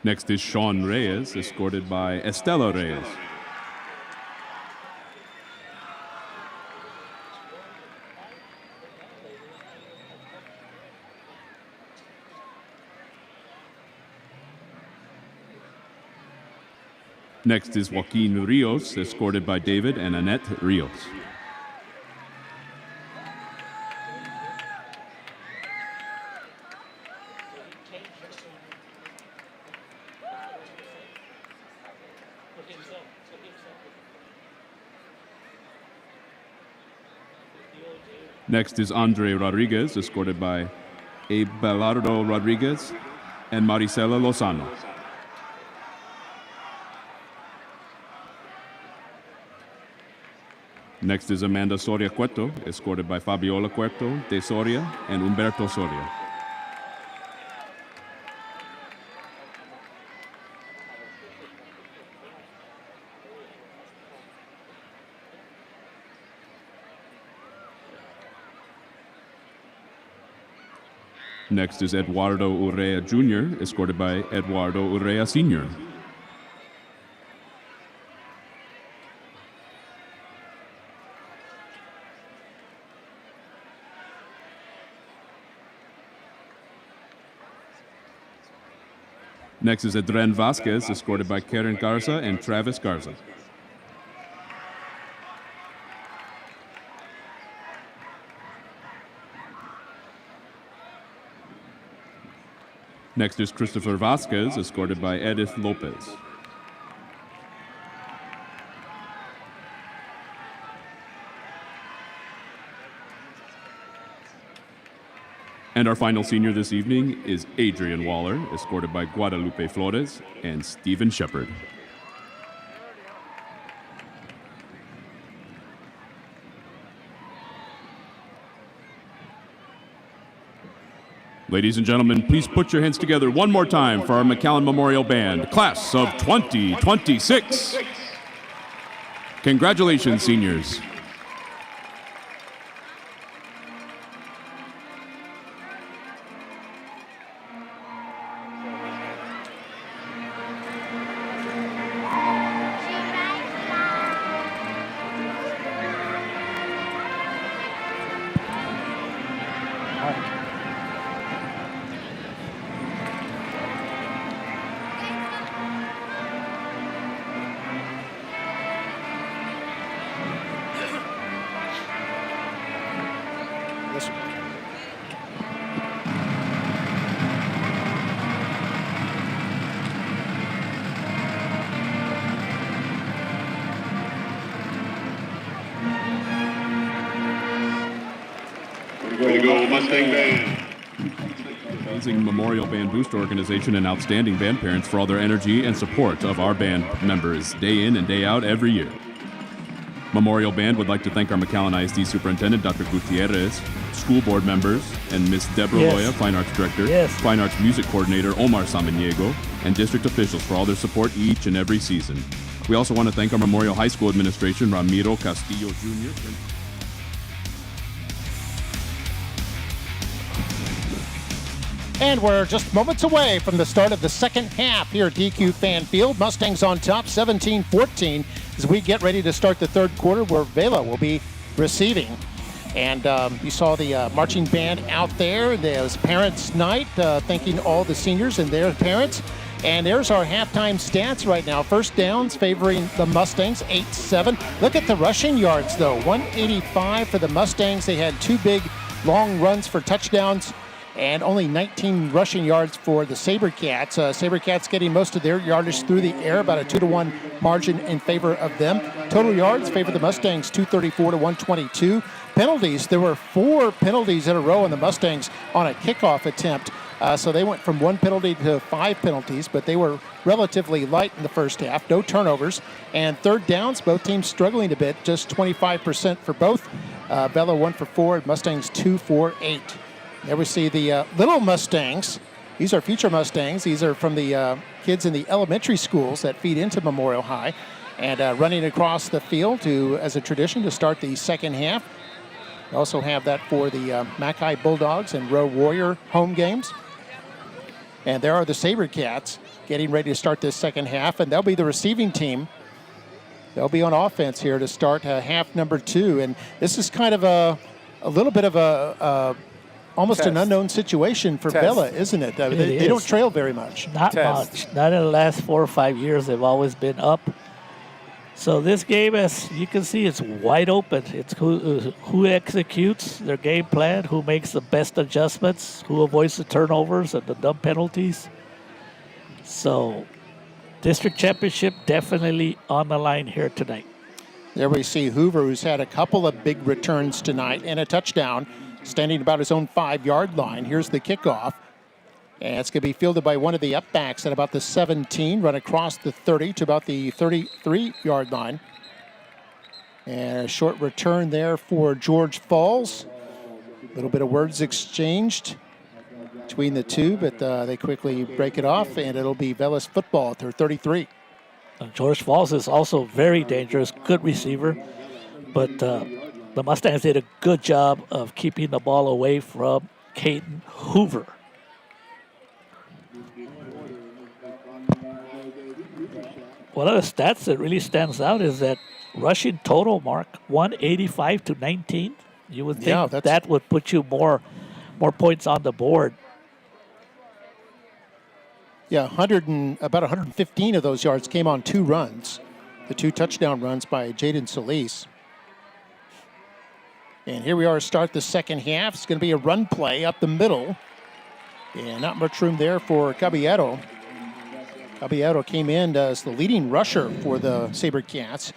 Next is Sean Reyes, escorted by Estela Reyes. Next is Joaquin Rios, escorted by David and Annette Rios. Next is Andre Rodriguez, escorted by Abelardo Rodriguez and Maricela Lozano. Next is Amanda Soria Cueto, escorted by Fabiola Cueto de Soria and Humberto Soria. Next is Eduardo Urrea Jr., escorted by Eduardo Urrea Sr. Next is Adren Vasquez, escorted by Karen Garza and Travis Garza. Next is Christopher Vasquez, escorted by Edith Lopez. And our final senior this evening is Adrian Waller, escorted by Guadalupe Flores and Stephen Shepard. Ladies and gentlemen, please put your hands together one more time for our McAllen Memorial Band, class of 2026. Congratulations, seniors. Way to go, Mustang Band. Amazing Memorial Band Booster Organization and outstanding band parents for all their energy and support of our band members day in and day out every year. Memorial Band would like to thank our McAllen ISD Superintendent, Dr. Gutierrez, school board members, and Ms. Deborah Loya, Fine Arts Director, Fine Arts Music Coordinator Omar Samaniego, and district officials for all their support each and every season. We also want to thank our Memorial High School administration, Ramiro Castillo Jr., And we're just moments away from the start of the second half here at DQ Fan Field. Mustangs on top, 17-14, as we get ready to start the third quarter, where Vela will be receiving. And you saw the marching band out there. There was Parents' Night, thanking all the seniors and their parents. And there's our halftime stats right now. First downs favoring the Mustangs, 8-7. Look at the rushing yards, though. 185 for the Mustangs. They had two big long runs for touchdowns, and only 19 rushing yards for the SaberCats. SaberCats getting most of their yardage through the air, about a 2-1 margin in favor of them. Total yards favor the Mustangs, 234 to 122. Penalties, there were 4 penalties in a row on the Mustangs on a kickoff attempt. So they went from 1 penalty to 5 penalties, but they were relatively light in the first half. No turnovers. And third downs, both teams struggling a bit, just 25% for both. Vela 1 for 4, Mustangs 2 for 8. There we see the little Mustangs. These are future Mustangs. These are from the kids in the elementary schools that feed into Memorial High, and running across the field as a tradition to start the second half. We also have that for the Mackay Bulldogs and Row Warrior home games. And there are the SaberCats getting ready to start this second half, and they'll be the receiving team. They'll be on offense here to start half number 2. And this is kind of a little bit of a almost an unknown situation for Vela, isn't it? They don't trail very much. Not much. Not in the last 4 or 5 years. They've always been up. So this game, as you can see, it's wide open. It's who executes their game plan, who makes the best adjustments, who avoids the turnovers and the dumb penalties. So district championship definitely on the line here tonight. There we see Hoover, who's had a couple of big returns tonight and a touchdown, standing about his own 5-yard line. Here's the kickoff. And it's going to be fielded by one of the upbacks at about the 17, run across the 30 to about the 33-yard line. And a short return there for George Falls. A little bit of words exchanged between the two, but they quickly break it off, and it'll be Vela's football at their 33. George Falls is also very dangerous, good receiver, but the Mustangs did a good job of keeping the ball away from Caden Hoover. One of the stats that really stands out is that rushing total, Mark, 185 to 19. You would think that would put you more points on the board. Yeah, about 115 of those yards came on 2 runs. The 2 touchdown runs by Jaden Solis. And here we are to start the second half. It's going to be a run play up the middle. And not much room there for Caballero. Caballero came in as the leading rusher for the SaberCats.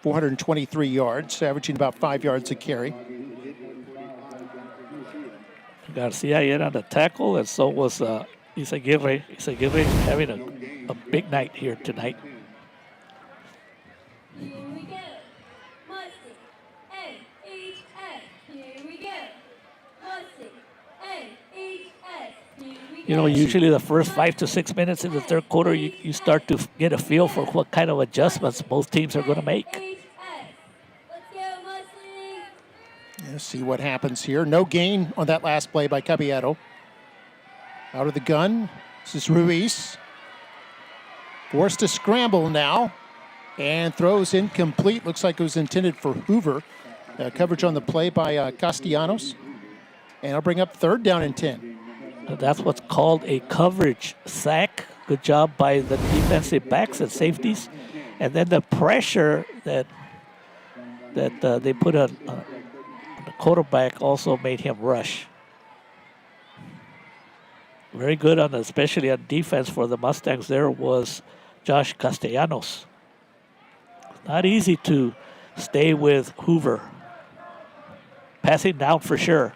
423 yards, averaging about 5 yards a carry. Garcia in on the tackle, and so was Isaguirre. Isaguirre having a big night here tonight. You know, usually the first 5 to 6 minutes in the third quarter, you start to get a feel for what kind of adjustments both teams are going to make. Let's see what happens here. No gain on that last play by Caballero. Out of the gun. This is Ruiz. Forced to scramble now. And throws incomplete. Looks like it was intended for Hoover. Coverage on the play by Castellanos. And I'll bring up 3rd down and 10. That's what's called a coverage sack. Good job by the defensive backs and safeties. And then the pressure that they put on the quarterback also made him rush. Very good on, especially on defense for the Mustangs there was Josh Castellanos. Not easy to stay with Hoover. Passing down for sure.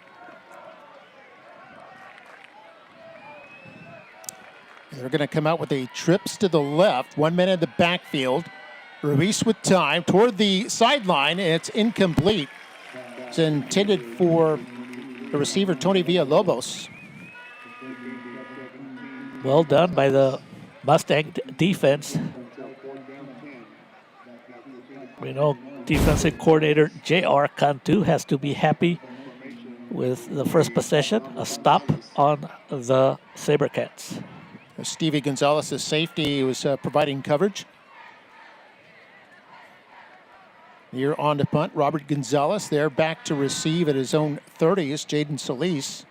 They're going to come out with a trips to the left. 1 man in the backfield. Ruiz with time toward the sideline. It's incomplete. It's intended for the receiver, Tony Villalobos. Well done by the Mustang defense. We know defensive coordinator J.R. Cantu has to be happy with the first possession, a stop on the SaberCats. Stevie Gonzalez, the safety, was providing coverage. Here on the punt, Robert Gonzalez there back to receive at his own 30 is Jaden Solis.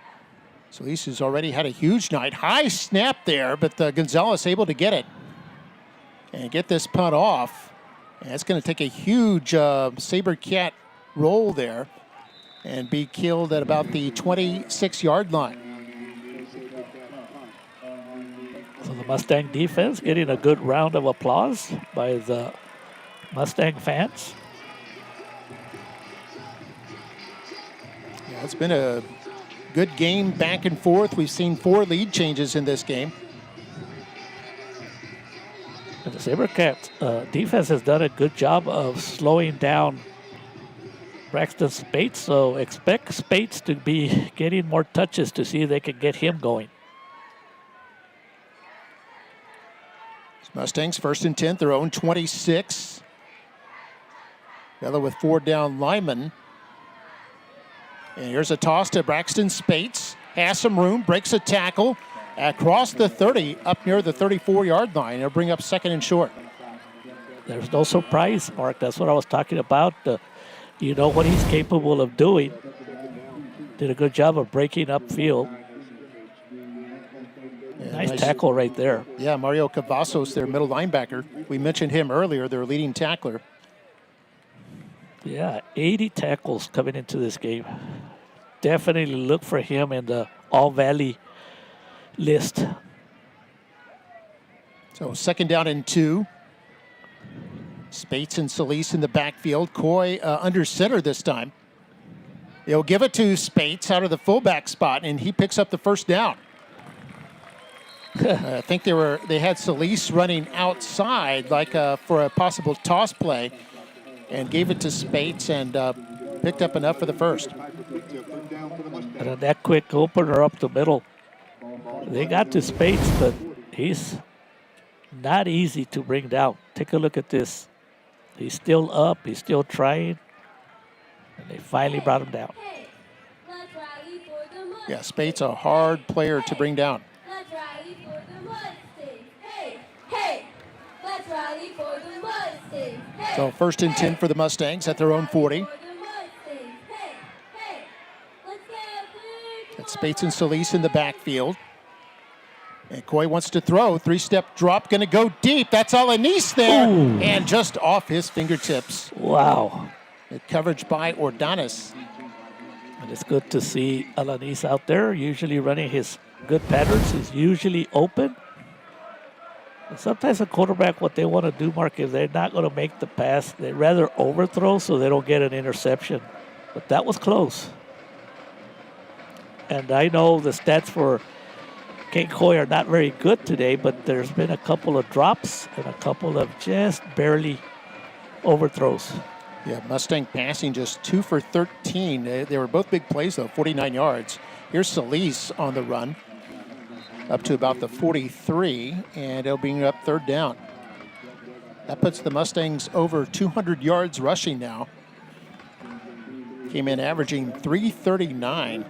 Solis has already had a huge night. High snap there, but Gonzalez able to get it and get this punt off. And it's going to take a huge SaberCat roll there and be killed at about the 26-yard line. So the Mustang defense getting a good round of applause by the Mustang fans. Yeah, it's been a good game back and forth. We've seen 4 lead changes in this game. And the SaberCats defense has done a good job of slowing down Braxton Spates, so expect Spates to be getting more touches to see if they can get him going. Mustangs 1st and 10, their own 26. Vela with 4 down linemen. And here's a toss to Braxton Spates. Has some room, breaks a tackle across the 30, up near the 34-yard line. It'll bring up 2nd and short. There's no surprise, Mark. That's what I was talking about. You know what he's capable of doing. Did a good job of breaking up field. Yeah, nice tackle right there. Yeah, Mario Cavazos, their middle linebacker. We mentioned him earlier, their leading tackler. Yeah, 80 tackles coming into this game. Definitely look for him in the All-Valley list. So 2nd down and 2. Spates and Solis in the backfield. Coy under center this time. They'll give it to Spates out of the fullback spot, and he picks up the 1st down. I think they had Solis running outside like for a possible toss play, and gave it to Spates and picked up enough for the 1st. And that quick opener up the middle. They got to Spates, but he's not easy to bring down. Take a look at this. He's still up. He's still trying. And they finally brought him down. Yeah, Spates a hard player to bring down. Let's rally for the So 1st and 10 for the Mustangs at their own 40. It's Spates and Solis in the backfield. And Coy wants to throw. 3-step drop, going to go deep. That's Alanis there. Ooh. And just off his fingertips. Wow. The coverage by Ordonis. And it's good to see Alanis out there, usually running his good patterns. He's usually open. And sometimes a quarterback, what they want to do, Mark, is they're not going to make the pass. They'd rather overthrow so they don't get an interception. But that was close. And I know the stats for Kane Coy are not very good today, but there's been a couple of drops and a couple of just barely overthrows. Yeah, Mustang passing just 2 for 13. They were both big plays, though, 49 yards. Here's Solis on the run, up to about the 43, and it'll bring up 3rd down. That puts the Mustangs over 200 yards rushing now. Came in averaging 339.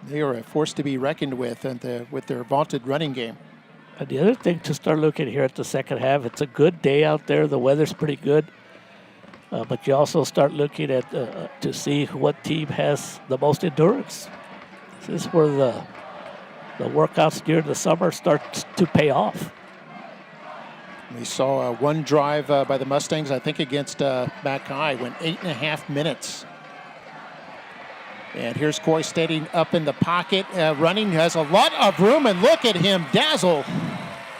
They are a force to be reckoned with, and with their vaunted running game. And the other thing to start looking here at the second half, it's a good day out there. The weather's pretty good. But you also start looking at to see what team has the most endurance. This is where the workouts during the summer start to pay off. We saw one drive by the Mustangs, I think against Mac High, went 8.5 minutes. And here's Coy standing up in the pocket, running, has a lot of room, and look at him dazzle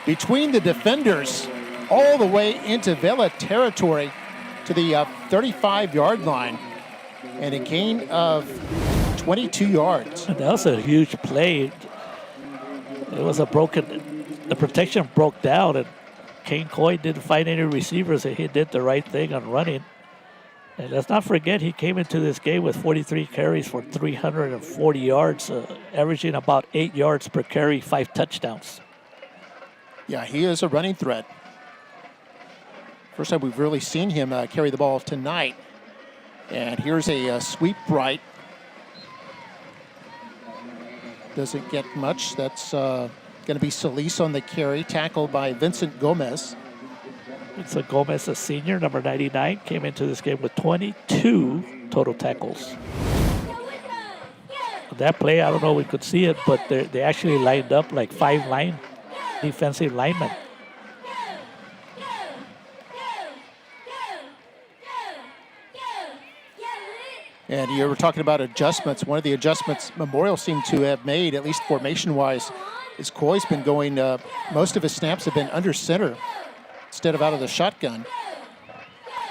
between the defenders all the way into Vela territory to the 35-yard line, and a gain of 22 yards. And that was a huge play. It was the protection broke down, and Kane Coy didn't find any receivers, and he did the right thing on running. And let's not forget, he came into this game with 43 carries for 340 yards, averaging about 8 yards per carry, 5 touchdowns. Yeah, he is a running threat. First time we've really seen him carry the ball tonight. And here's a sweep right. Doesn't get much. That's going to be Solis on the carry, tackled by Vincent Gomez. Vincent Gomez, a senior, number 99, came into this game with 22 total tackles. That play, I don't know if we could see it, but they actually lined up like 5 defensive linemen. And you were talking about adjustments. One of the adjustments Memorial seemed to have made, at least formation-wise, is Coy's been going, most of his snaps have been under center instead of out of the shotgun.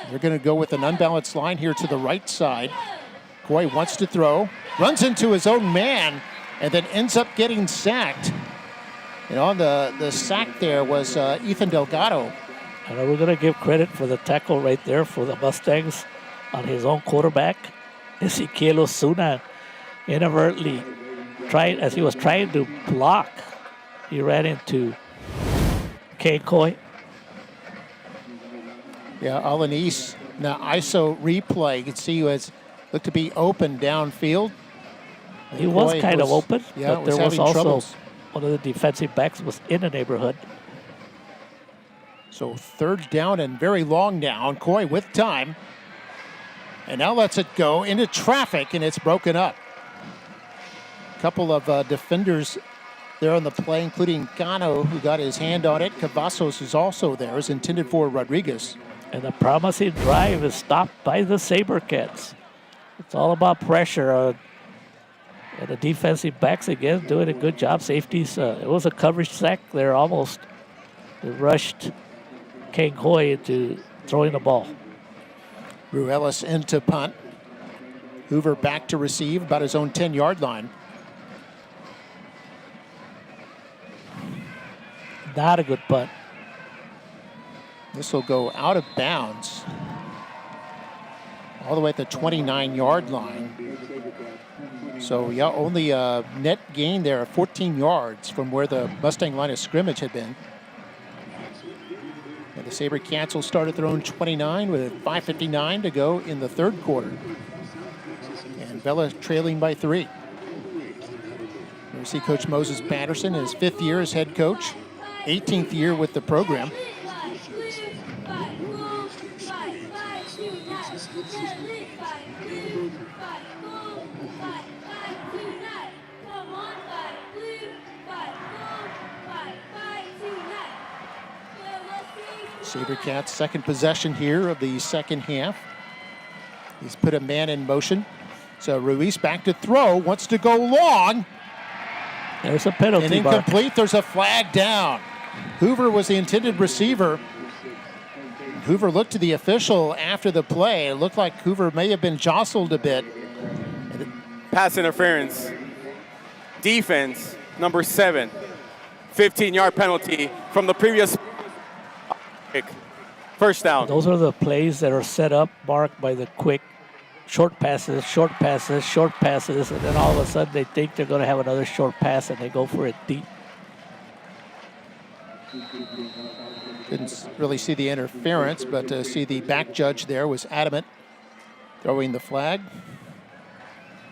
They're going to go with an unbalanced line here to the right side. Coy wants to throw, runs into his own man, and then ends up getting sacked. And on the sack there was Ethan Delgado. And we're going to give credit for the tackle right there for the Mustangs on his own quarterback. Ezequiel Osuna inadvertently as he was trying to block, he ran into Kane Coy. Yeah, Alanis, now ISO replay, you can see he looked to be open downfield. He was kind of open, yeah, but there was also troubles. One of the defensive backs was in the neighborhood. So 3rd down and very long down. Coy with time. And now lets it go into traffic, and it's broken up. A couple of defenders there on the play, including Gano, who got his hand on it. Cavazos is also there, is intended for Rodriguez. And the promising drive is stopped by the Sabercats. It's all about pressure. And the defensive backs, again, doing a good job. Safeties, it was a coverage sack there almost. They rushed Kane Coy into throwing the ball. Ruelas into punt. Hoover back to receive, about his own 10-yard line. Not a good punt. This will go out of bounds. All the way at the 29-yard line. So, yeah, only a net gain there of 14 yards from where the Mustang line of scrimmage had been. And the Sabercats will start at their own 29 with 5:59 to go in the 3rd quarter. And Vela trailing by 3. We see Coach Moses Patterson, his 5th year as head coach, 18th year with the program. SaberCats' second possession here of the second half. He's put a man in motion. So Ruiz back to throw, wants to go long. There's a penalty. And incomplete, there's a flag down. Hoover was the intended receiver. Hoover looked to the official after the play. It looked like Hoover may have been jostled a bit. Pass interference. Defense, number 7. 15-yard penalty from the previous pick. First down. Those are the plays that are set up, Mark, by the quick short passes, short passes, short passes, and then all of a sudden they think they're going to have another short pass and they go for it deep. Didn't really see the interference, but see the back judge there was adamant, throwing the flag.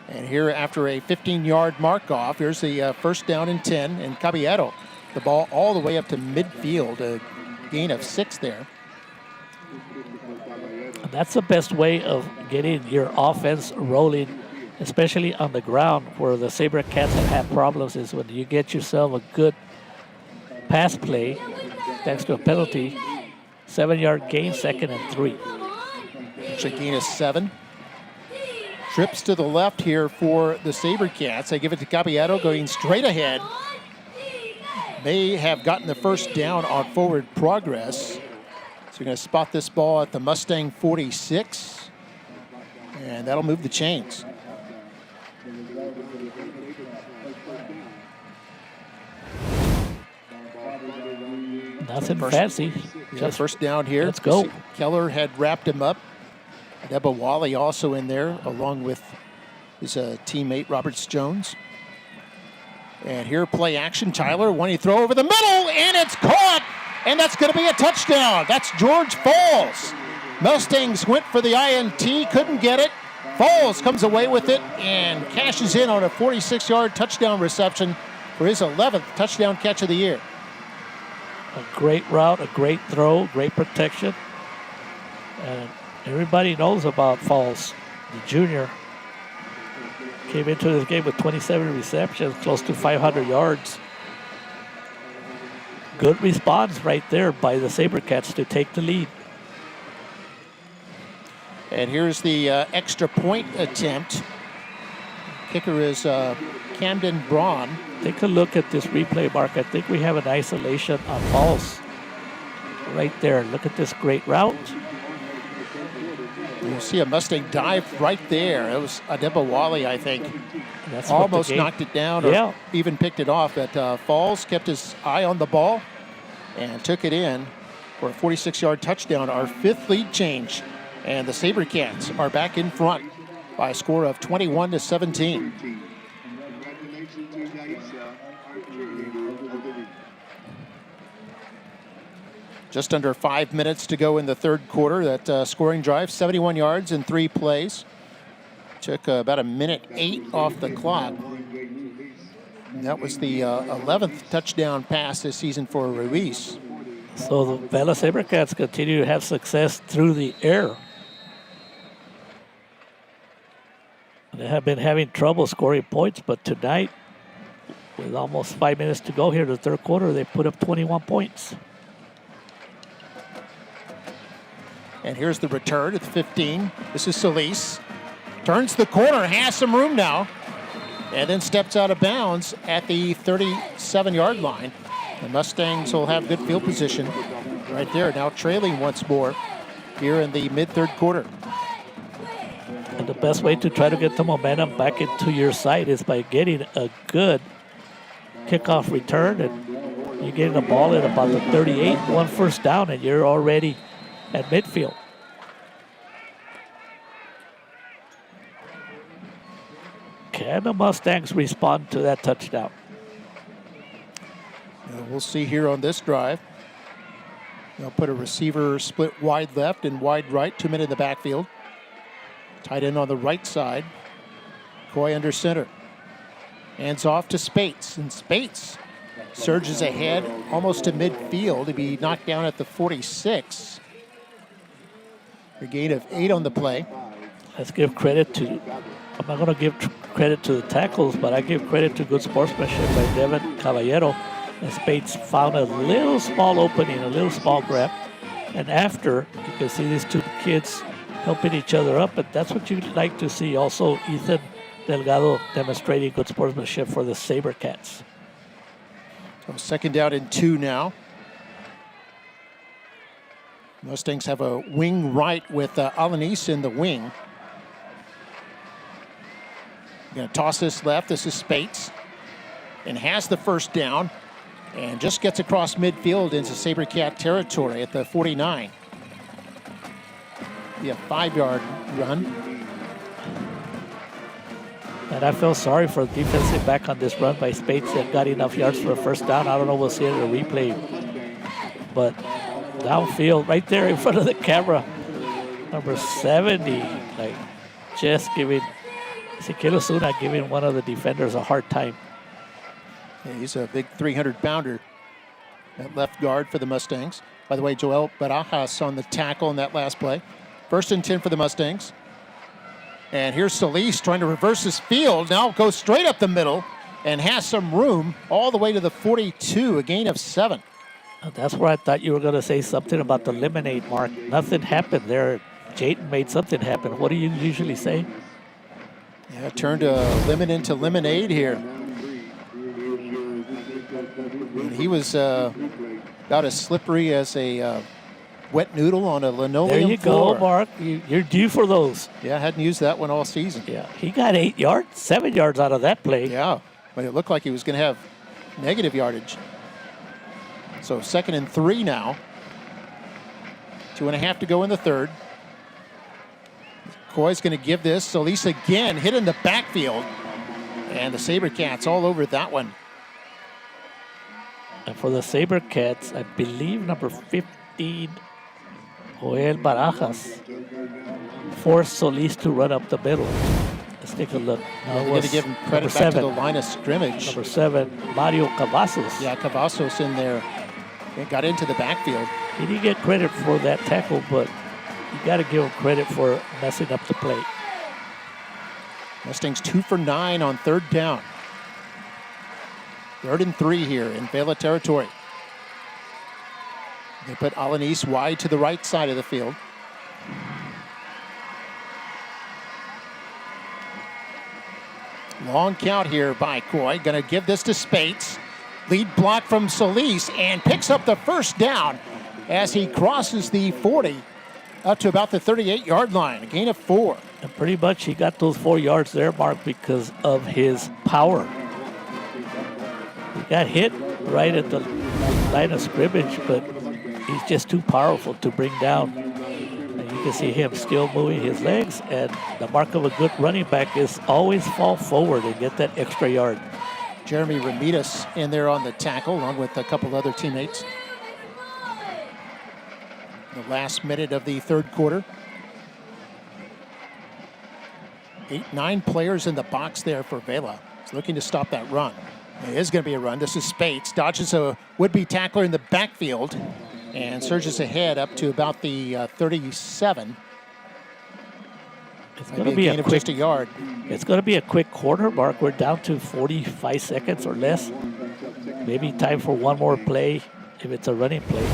And here, after a 15-yard mark-off, here's the first down and 10, and Caballero, the ball all the way up to midfield, a gain of 6 there. That's the best way of getting your offense rolling, especially on the ground where the SaberCats have had problems, is when you get yourself a good pass play, thanks to a penalty, 7-yard gain, 2nd and 3. It's a gain of 7. Trips to the left here for the SaberCats. They give it to Caballero going straight ahead. May have gotten the first down on forward progress. So you're going to spot this ball at the Mustang 46. And that'll move the chains. Nothing fancy. Just first down here. Let's go. Keller had wrapped him up. Deba Wally also in there, along with his teammate Roberts Jones. And here, play action. Tyler, when he throw over the middle, and it's caught, and that's going to be a touchdown. That's George Falls. Mustangs went for the INT, couldn't get it. Falls comes away with it and cashes in on a 46-yard touchdown reception for his 11th touchdown catch of the year. A great route, a great throw, great protection. And everybody knows about Falls, the junior. Came into this game with 27 receptions, close to 500 yards. Good response right there by the SaberCats to take the lead. And here's the extra point attempt. Kicker is Camden Braun. Take a look at this replay, Mark. I think we have an isolation on Falls right there. Look at this great route. You see a Mustang dive right there. It was Deba Wally, I think. That's almost knocked it down or even picked it off. But Falls kept his eye on the ball and took it in for a 46-yard touchdown, our 5th lead change. And the SaberCats are back in front by a score of 21-17. Just under 5 minutes to go in the third quarter. That scoring drive, 71 yards in 3 plays. Took about 1:08 off the clock. And that was the 11th touchdown pass this season for Ruiz. So the Vela SaberCats continue to have success through the air. They have been having trouble scoring points, but tonight, with almost 5 minutes to go here in the third quarter, they put up 21 points. And here's the return at the 15. This is Solis. Turns the corner, has some room now, and then steps out of bounds at the 37-yard line. The Mustangs will have good field position right there. Now trailing once more here in the mid-third quarter. And the best way to try to get the momentum back into your side is by getting a good kickoff return. And you get the ball at about the 38, 1 first down, and you're already at midfield. Can the Mustangs respond to that touchdown? We'll see here on this drive. They'll put a receiver split wide left and wide right, 2 men in the backfield. Tight end on the right side. Coy under center. Hands off to Spates, and Spates surges ahead almost to midfield to be knocked down at the 46. A gain of 8 on the play. Let's give credit to, I'm not going to give credit to the tackles, but I give credit to good sportsmanship by Devin Caballero. And Spates found a little small opening, a little small grab. And after, you can see these two kids helping each other up, but that's what you'd like to see. Also, Ethan Delgado demonstrating good sportsmanship for the SaberCats. So 2nd down and 2 now. Mustangs have a wing right with Alanis in the wing. Going to toss this left. This is Spates. And has the first down. And just gets across midfield into SaberCat territory at the 49. Be a 5-yard run. And I feel sorry for the defensive back on this run by Spates that got enough yards for a first down. I don't know, we'll see it in a replay. But downfield, right there in front of the camera, number 70, like just giving Ezequiel Osuna giving one of the defenders a hard time. Yeah, he's a big 300-pounder at left guard for the Mustangs. By the way, Joel Barajas on the tackle in that last play. 1st and 10 for the Mustangs. And here's Solis trying to reverse his field. Now goes straight up the middle and has some room all the way to the 42, a gain of 7. That's where I thought you were going to say something about the lemonade, Mark. Nothing happened there. Jayden made something happen. What do you usually say? Yeah, turned a lemon into lemonade here. And he was about as slippery as a wet noodle on a linoleum There you floor. go, Mark. You're due for those. Yeah, I hadn't used that one all season. Yeah, he got 8 yards, 7 yards out of that play. Yeah, but it looked like he was going to have negative yardage. So 2nd and 3 now. 2.5 to go in the 3rd. Coy's going to give this. Solis again hit in the backfield. And the SaberCats all over that one. And for the SaberCats, I believe number 15, Joel Barajas, forced Solis to run up the middle. Let's take a look. We're going to give him credit back to the line of scrimmage. Number 7, Mario Cavazos. Yeah, Cavazos in there. It got into the backfield. He didn't get credit for that tackle, but you got to give him credit for messing up the play. Mustangs 2 for 9 on 3rd down. 3rd and 3 here in Vela territory. They put Alanis wide to the right side of the field. Long count here by Coy. Going to give this to Spates. Lead block from Solis and picks up the first down as he crosses the 40 up to about the 38-yard line. A gain of 4. And pretty much he got those 4 yards there, Mark, because of his power. He got hit right at the line of scrimmage, but he's just too powerful to bring down. And you can see him still moving his legs, and the mark of a good running back is always fall forward and get that extra yard. Jeremy Ramirez in there on the tackle, along with a couple other teammates. The last minute of the 3rd quarter. 8-9 players in the box there for Vela. He's looking to stop that run. It is going to be a run. This is Spates. Dodges a would-be tackler in the backfield and surges ahead up to about the 37. It's going to be a quick, just a yard. It's going to be a quick quarter, Mark. We're down to 45 seconds or less. Maybe time for one more play if it's a running play.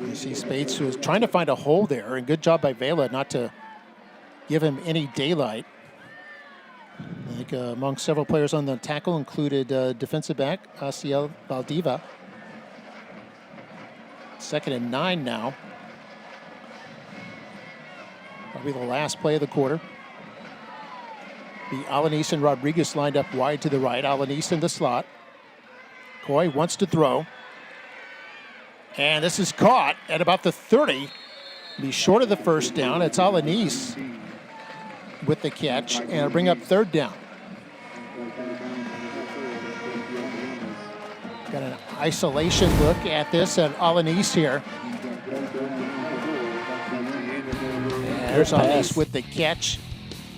You see Spates, who is trying to find a hole there, and good job by Vela not to give him any daylight. I think among several players on the tackle included defensive back Asiel Valdiva. 2nd and 9 now. That'll be the last play of the quarter. The Alanis and Rodriguez lined up wide to the right. Alanis in the slot. Coy wants to throw. And this is caught at about the 30. Be short of the first down. It's Alanis with the catch, and it'll bring up 3rd down. Got an isolation look at this, and Alanis here. And there's Alanis with the catch.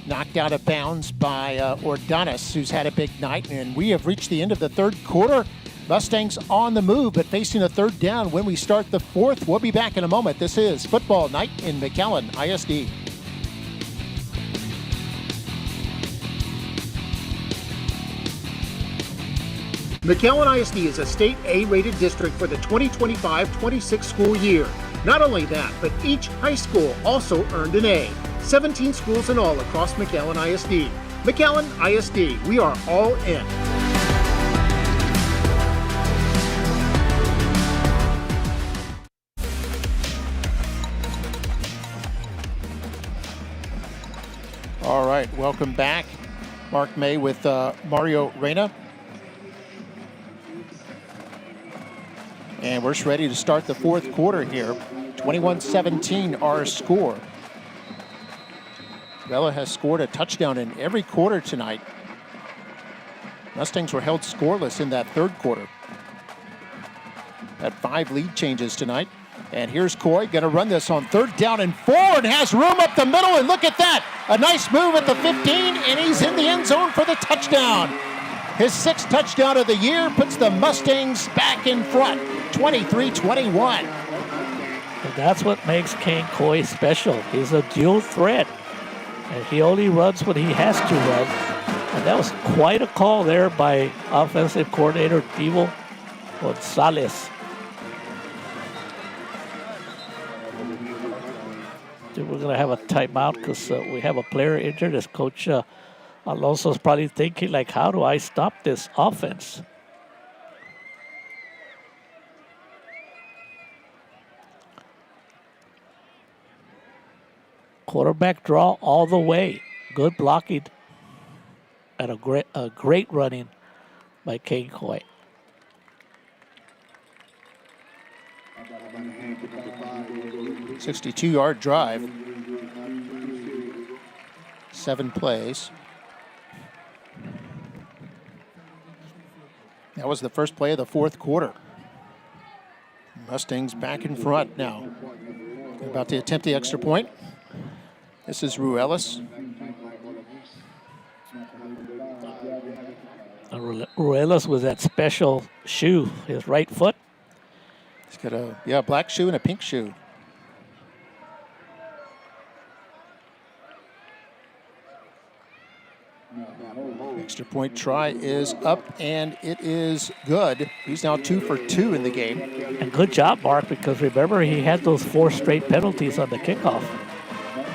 Knocked out of bounds by Ordonis, who's had a big night. And we have reached the end of the 3rd quarter. Mustangs on the move, but facing a third down when we start the fourth. We'll be back in a moment. This is Football Night in McAllen ISD. McAllen ISD is a state A-rated district for the 2025-26 school year. Not only that, but each high school also earned an A. 17 schools in all across McAllen ISD. McAllen ISD, we are all in. All right, welcome back. Mark May with Mario Reyna. And we're ready to start the fourth quarter here. 21-17 our score. Vela has scored a touchdown in every quarter tonight. Mustangs were held scoreless in that third quarter. Had 5 lead changes tonight. And here's Coy, gonna run this on third down and 4, and has room up the middle, and look at that. A nice move at the 15, and he's in the end zone for the touchdown. His 6th touchdown of the year puts the Mustangs back in front, 23-21. And that's what makes Kane Coy special. He's a dual threat, and he only runs when he has to run. And that was quite a call there by offensive coordinator Divo Gonzalez. We're going to have a timeout because we have a player injured. As Coach Alonso's probably thinking, like, how do I stop this offense? Quarterback draw all the way. Good blocking and a great running by Kane Coy. A 62-yard drive. 7 plays. That was the first play of the fourth quarter. Mustangs back in front now. About to attempt the extra point. This is Ruelas. Ruelas with that special shoe, his right foot. He's got a black shoe and a pink shoe. Extra point try is up, and it is good. He's now 2 for 2 in the game. And good job, Mark, because remember, he had those 4 straight penalties on the kickoff.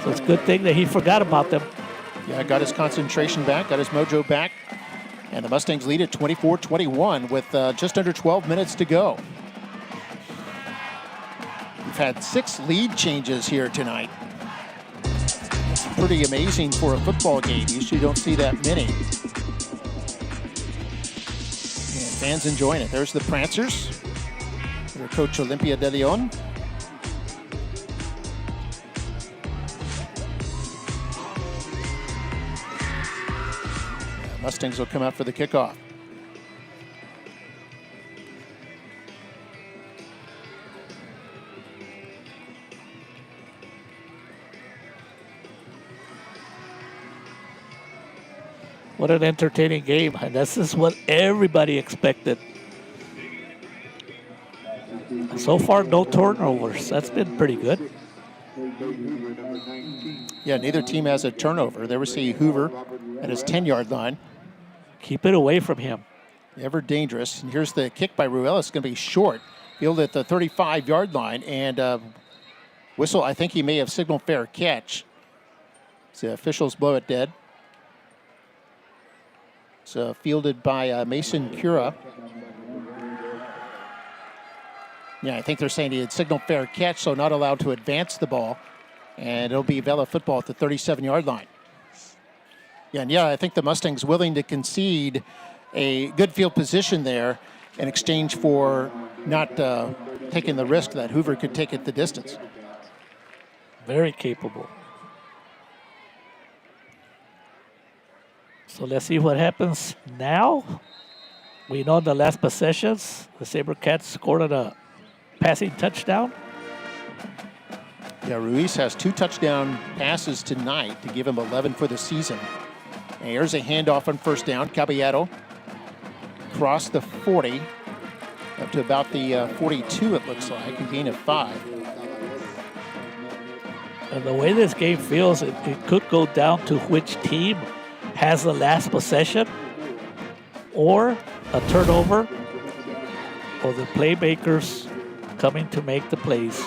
So it's a good thing that he forgot about them. Yeah, got his concentration back, got his mojo back. And the Mustangs lead at 24-21 with just under 12 minutes to go. We've had 6 lead changes here tonight. It's pretty amazing for a football game. Usually you don't see that many. And fans enjoying it. There's the Prancers. Their coach Olympia de Leon. Mustangs will come out for the kickoff. What an entertaining game. And this is what everybody expected. So far, no turnovers. That's been pretty good. Yeah, neither team has a turnover. There we see Hoover at his 10-yard line. Keep it away from him. Ever dangerous. And here's the kick by Ruelas. It's going to be short. Fielded at the 35-yard line. And whistle, I think he may have signaled fair catch. So the officials blow it dead. It's fielded by Mason Cura. Yeah, I think they're saying he had signaled fair catch, so not allowed to advance the ball. And it'll be Vela football at the 37-yard line. Yeah, I think the Mustangs willing to concede a good field position there in exchange for not taking the risk that Hoover could take it the distance. Very capable. So let's see what happens now. We know in the last possessions, the SaberCats scored on a passing touchdown. Yeah, Ruiz has 2 touchdown passes tonight to give him 11 for the season. And here's a handoff on first down. Caballero across the 40. Up to about the 42, it looks like, a gain of 5. And the way this game feels, it could go down to which team has the last possession, or a turnover, or the playmakers coming to make the plays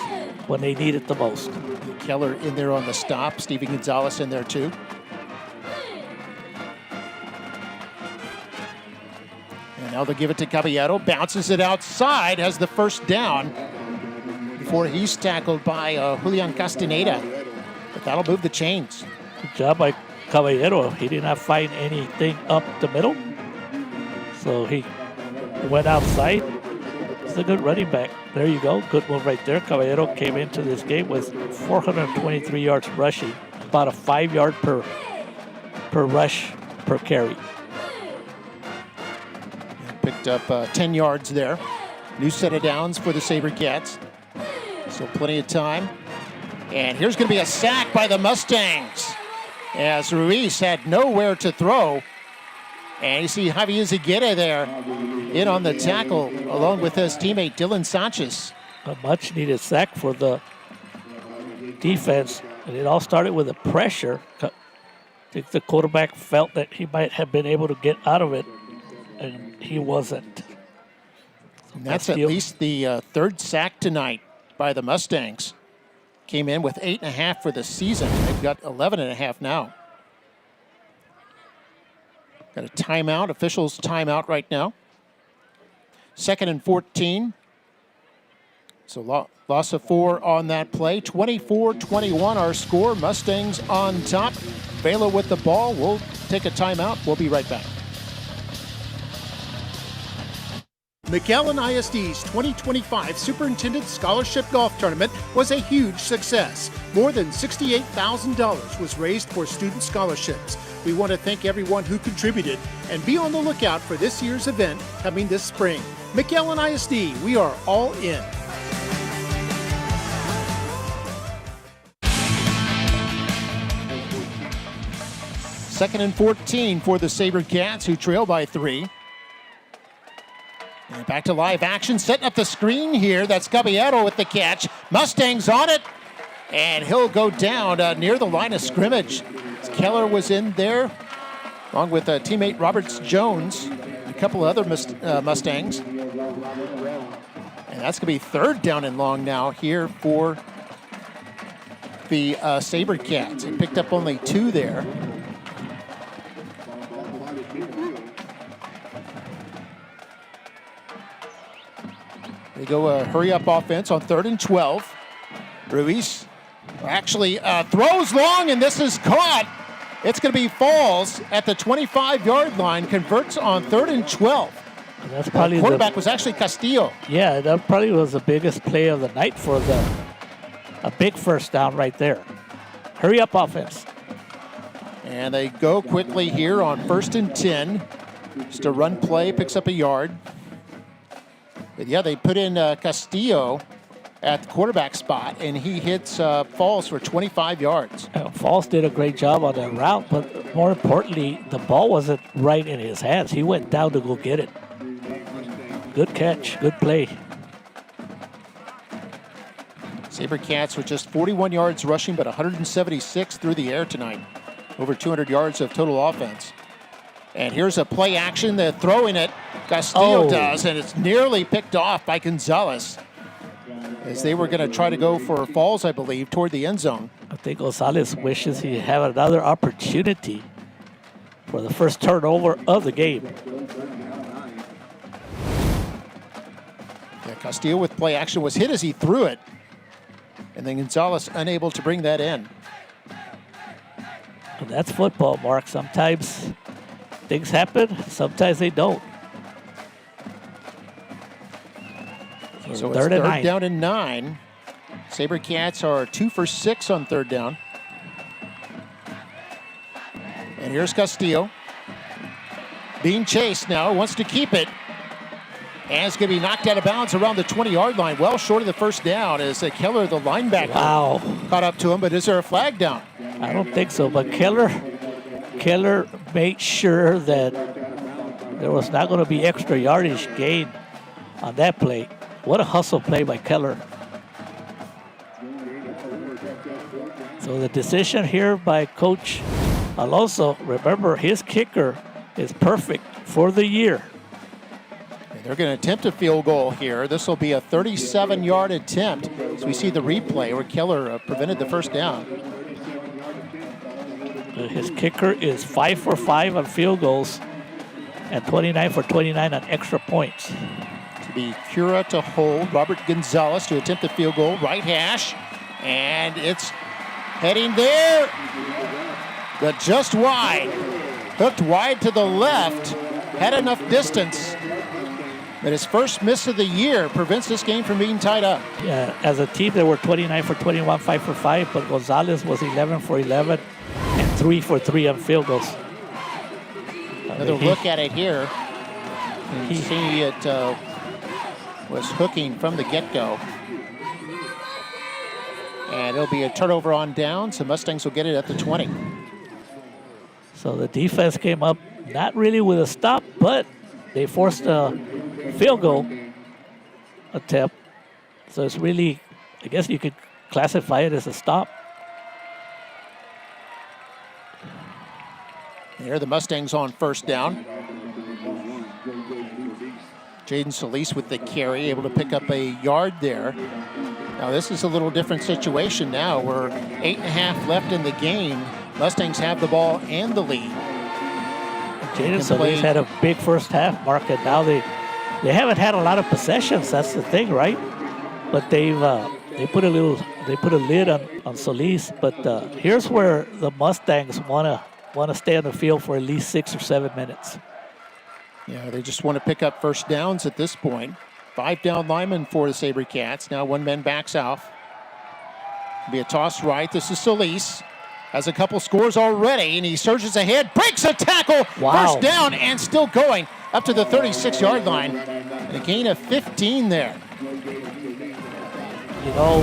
when they need it the most. Keller in there on the stop. Stevie Gonzalez in there too. And now they'll give it to Caballero. Bounces it outside, has the first down before he's tackled by Julian Castaneda. But that'll move the chains. Good job by Caballero. He did not find anything up the middle, so he went outside. It's a good running back. There you go. Good move right there. Caballero came into this game with 423 yards rushing, about a 5 yard per rush per carry. Picked up 10 yards there. New set of downs for the SaberCats. So plenty of time. And here's going to be a sack by the Mustangs as Ruiz had nowhere to throw. And you see Javier Zigueta there in on the tackle along with his teammate Dylan Sanchez. A much needed sack for the defense. And it all started with a pressure. I think the quarterback felt that he might have been able to get out of it, and he wasn't. So that's at least the third sack tonight by the Mustangs. Came in with 8.5 for the season. They've got 11.5 now. Got a timeout, officials timeout right now. 2nd and 14. So loss of 4 on that play. 24-21 our score. Mustangs on top. Vela with the ball. We'll take a timeout. We'll be right back. McAllen ISD's 2025 Superintendent Scholarship Golf Tournament was a huge success. More than $68,000 was raised for student scholarships. We want to thank everyone who contributed and be on the lookout for this year's event coming this spring. McAllen ISD, we are all in. Second and 14 for the SaberCats, who trail by 3. And back to live action, setting up the screen here. That's Caballero with the catch. Mustangs on it, and he'll go down near the line of scrimmage. Keller was in there, along with teammate Roberts Jones, a couple of other Mustangs. And that's going to be 3rd down and long now here for the SaberCats. He picked up only 2 there. They go hurry-up offense on 3rd and 12. Ruiz actually throws long, and this is caught. It's going to be Falls at the 25-yard line, converts on 3rd and 12. And that's probably the quarterback was actually Castillo. Yeah, that probably was the biggest play of the night for a big first down right there. Hurry-up offense. And they go quickly here on 1st and 10. Just a run play, picks up a yard. But yeah, they put in Castillo at the quarterback spot, and he hits Falls for 25 yards. Falls did a great job on that route, but more importantly, the ball wasn't right in his hands. He went down to go get it. Good catch, good play. SaberCats with just 41 yards rushing, but 176 through the air tonight. Over 200 yards of total offense. And here's a play action. They're throwing it. Castillo does, and it's nearly picked off by Gonzalez, as they were going to try to go for Falls, I believe, toward the end zone. I think Gonzalez wishes he had another opportunity for the first turnover of the game. Yeah, Castillo with play action was hit as he threw it, and then Gonzalez unable to bring that in. And that's football, Mark. Sometimes things happen, sometimes they don't. So it's 3rd down and 9. SaberCats are 2 for 6 on 3rd down. And here's Castillo. Being chased now, wants to keep it. And it's going to be knocked out of bounds around the 20-yard line, well short of the first down, as Keller, the linebacker, caught up to him. But is there a flag down? I don't think so, but Keller made sure that there was not going to be extra yardage gain on that play. What a hustle play by Keller. So the decision here by Coach Alonso, remember his kicker is perfect for the year. And they're going to attempt a field goal here. This will be a 37-yard attempt. So we see the replay where Keller prevented the first down. His kicker is 5 for 5 on field goals and 29 for 29 on extra points. To be Cura to hold, Robert Gonzalez to attempt the field goal, right hash, and it's heading there, but just wide. Hooked wide to the left, had enough distance, but his first miss of the year prevents this game from being tied up. Yeah, as a team, they were 29 for 21, 5 for 5, but Gonzalez was 11 for 11 and 3 for 3 on field goals. Another look at it here. You see it was hooking from the get-go. And it'll be a turnover on downs. The Mustangs will get it at the 20. So the defense came up not really with a stop, but they forced a field goal attempt. So it's really, I guess you could classify it as a stop. Here the Mustangs on first down. Jaden Solis with the carry, able to pick up a yard there. Now this is a little different situation now. We're 8.5 left in the game. Mustangs have the ball and the lead. Jaden Solis had a big first half, Mark, and now they haven't had a lot of possessions. That's the thing, right? But they put a lid on Solis. But here's where the Mustangs want to stay on the field for at least 6 or 7 minutes. Yeah, they just want to pick up first downs at this point. 5 down linemen for the SaberCats. Now one man backs off. Be a toss right. This is Solis. Has a couple scores already, and he surges ahead, breaks a tackle. Wow. First down and still going up to the 36-yard line. And a gain of 15 there. You know,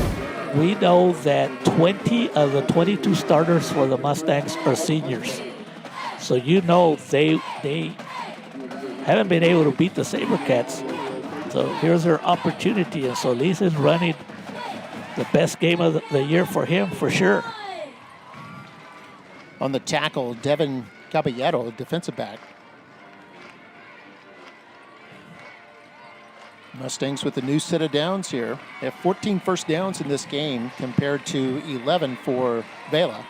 we know that 20 of the 22 starters for the Mustangs are seniors. So you know they haven't been able to beat the SaberCats. So here's their opportunity, and Solis is running the best game of the year for him, for sure. On the tackle, Devin Caballero, defensive back. Mustangs with a new set of downs here. They have 14 first downs in this game compared to 11 for Vela.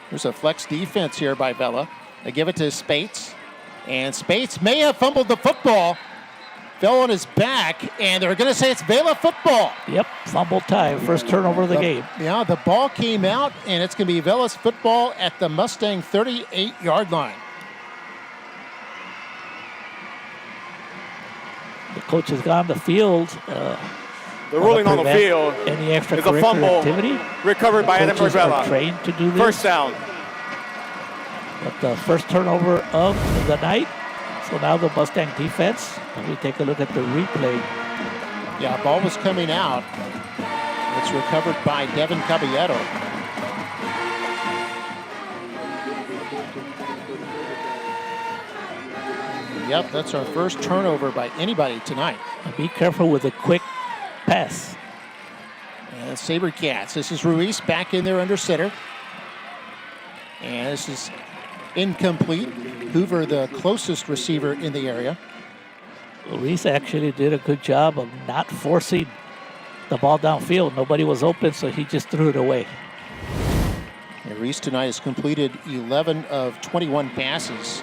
There's a flex defense here by Vela. They give it to Spates, and Spates may have fumbled the football. Fell on his back, and they're going to say it's Vela football. Yep, fumble time, first turnover of the game. Yeah, the ball came out, and it's going to be Vela's football at the Mustang 38-yard line. The coach has gone the field. The ruling on the field any is a extracurricular fumble activity. recovered by Edinburg Vela. Trained to do this. First down. But the first turnover of the night. So now the Mustang defense. Let me take a look at the replay. Yeah, ball was coming out. It's recovered by Devin Caballero. Yep, that's our first turnover by anybody tonight. And be careful with a quick pass. And SaberCats, this is Ruiz back in there under center. And this is incomplete. Hoover, the closest receiver in the area. Ruiz actually did a good job of not forcing the ball downfield. Nobody was open, so he just threw it away. And Ruiz tonight has completed 11 of 21 passes,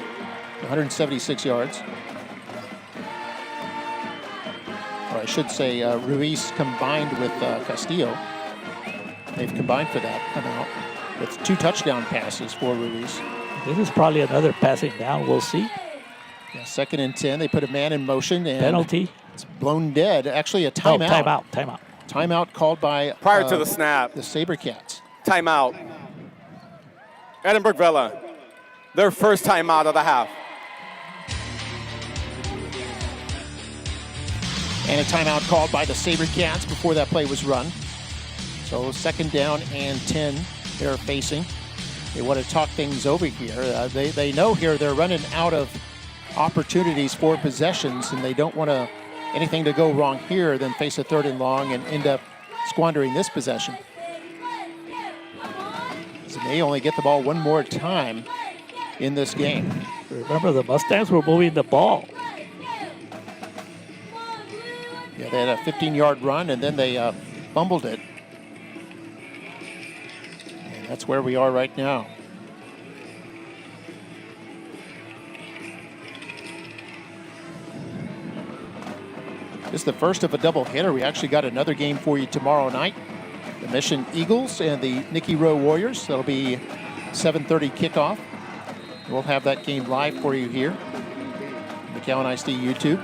176 yards. Or I should say Ruiz combined with Castillo. They've combined for that amount with 2 touchdown passes for Ruiz. This is probably another passing down. We'll see. Yeah, 2nd and 10. They put a man in motion. And penalty. It's blown dead. Actually, a timeout. Oh, timeout. Timeout called by prior to the snap. The SaberCats. Timeout. Edinburg Vela. Their first timeout of the half. And a timeout called by the SaberCats before that play was run. So 2nd down and 10 they're facing. They want to talk things over here. They know here they're running out of opportunities for possessions, and they don't want anything to go wrong here, then face a 3rd and long and end up squandering this possession. So they only get the ball one more time in this game. Remember, the Mustangs were moving the ball. Yeah, they had a 15-yard run, and then they fumbled it. And that's where we are right now. This is the first of a doubleheader. We actually got another game for you tomorrow night. The Mission Eagles and the Nicky Rowe Warriors. That'll be 7:30 kickoff. We'll have that game live for you here. McAllen ISD YouTube.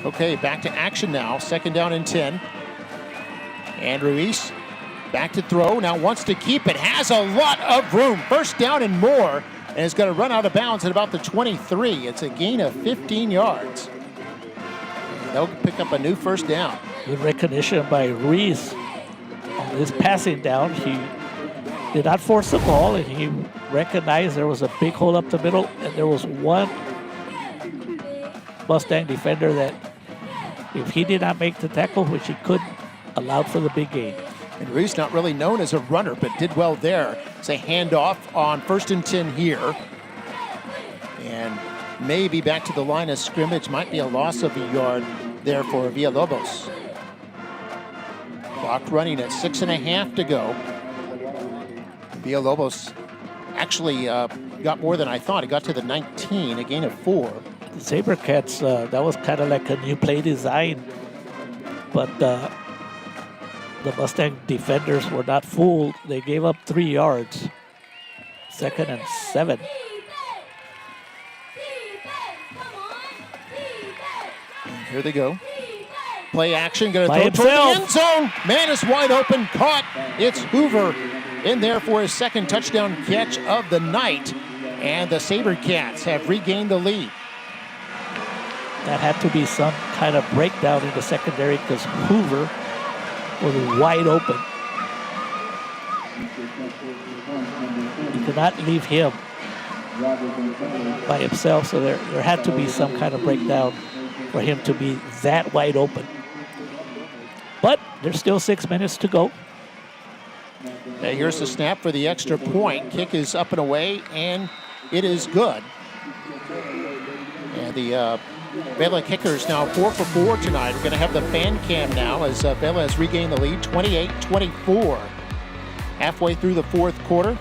Okay, back to action now. 2nd down and 10. And Ruiz back to throw. Now wants to keep it. Has a lot of room. 1st down and more. And is going to run out of bounds at about the 23. It's a gain of 15 yards. They'll pick up a new 1st down. Good recognition by Ruiz on his passing down. He did not force the ball, and he recognized there was a big hole up the middle, and there was one Mustang defender that, if he did not make the tackle, which he couldn't, allowed for the big gain. And Ruiz not really known as a runner, but did well there. It's a handoff on 1st and 10 here. And maybe back to the line of scrimmage. Might be a loss of a yard there for Villalobos. Clock running at 6.5 to go. Villalobos actually got more than I thought. He got to the 19, a gain of 4. The Sabercats, that was kind of like a new play design, but the Mustang defenders were not fooled. They gave up 3 yards. 2nd and 7. And here they go. Play action, going to By throw toward the himself. end zone. Man is wide open, caught. It's Hoover in there for his 2nd touchdown catch of the night. And the Sabercats have regained the lead. That had to be some kind of breakdown in the secondary because Hoover was wide open. You could not leave him by himself, so there had to be some kind of breakdown for him to be that wide open. But there's still 6 minutes to go. Now here's the snap for the extra point. Kick is up and away, and it is good. And the Vela kickers now 4 for 4 tonight. We're going to have the fan cam now as Vela has regained the lead, 28-24. Halfway through the 4th quarter.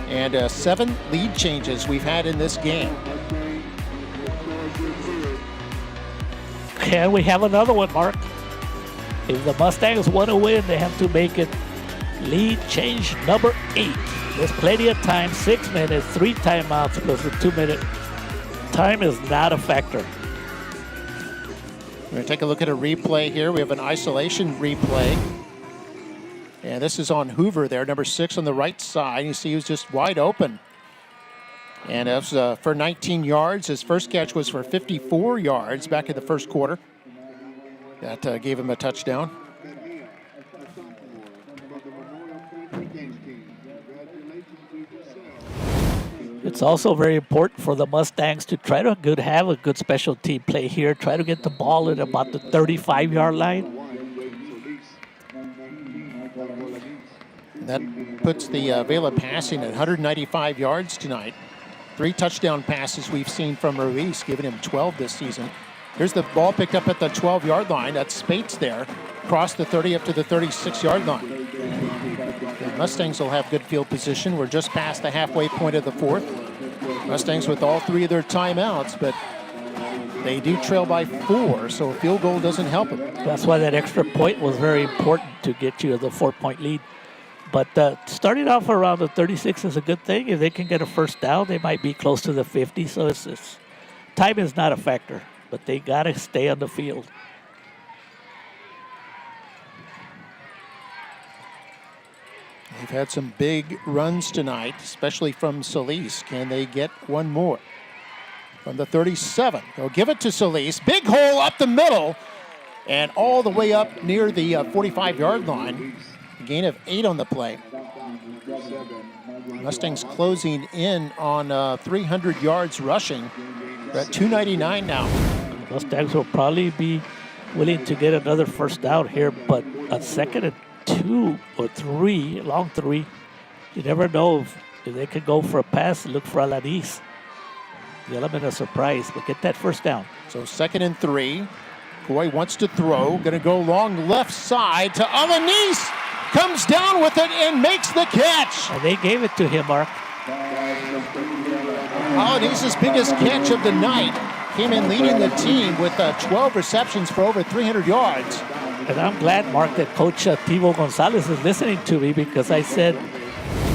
And 7 lead changes we've had in this game. Can we have another one, Mark? If the Mustangs want to win, they have to make it lead change number 8. There's plenty of time, 6 minutes, 3 timeouts plus a 2-minute. Time is not a factor. We're going to take a look at a replay here. We have an isolation replay. And this is on Hoover there, number 6 on the right side. You see he was just wide open. And that was for 19 yards. His first catch was for 54 yards back in the 1st quarter. That gave him a touchdown. It's also very important for the Mustangs to try to have a good special team play here. Try to get the ball at about the 35-yard line. That puts the Vela passing at 195 yards tonight. 3 touchdown passes we've seen from Ruiz, giving him 12 this season. Here's the ball picked up at the 12-yard line. That's Spates there. Cross the 30 up to the 36-yard line. The Mustangs will have good field position. We're just past the halfway point of the 4th. Mustangs with all 3 of their timeouts, but they do trail by 4, so a field goal doesn't help them. That's why that extra point was very important to get you the 4-point lead. But starting off around the 36 is a good thing. If they can get a first down, they might be close to the 50. So it's time is not a factor, but they got to stay on the field. They've had some big runs tonight, especially from Solis. Can they get one more? From the 37, they'll give it to Solis. Big hole up the middle and all the way up near the 45-yard line. A gain of 8 on the play. Mustangs closing in on 300 yards rushing. We're at 299 now. Mustangs will probably be willing to get another first down here, but a 2nd and 2 or 3, long 3, you never know if they could go for a pass, look for Alanis. The element of surprise, but get that first down. So 2nd and 3. Goy wants to throw, gonna go long left side to Alanis. Comes down with it and makes the catch. And they gave it to him, Mark. Alanis' biggest catch of the night. Came in leading the team with 12 receptions for over 300 yards. And I'm glad, Mark, that Coach Tivo Gonzalez is listening to me, because I said,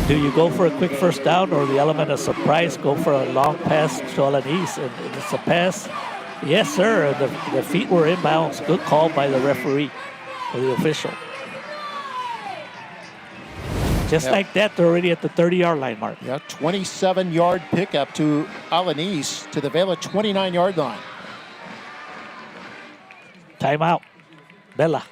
do you go for a quick first down or the element of surprise, go for a long pass to Alanis? And it's a pass. Yes, sir. The feet were inbounds. Good call by the referee or the official. Just like that, they're already at the 30-yard line, Mark. Yeah, 27-yard pickup to Alanis to the Vela 29-yard line. Timeout. Vela.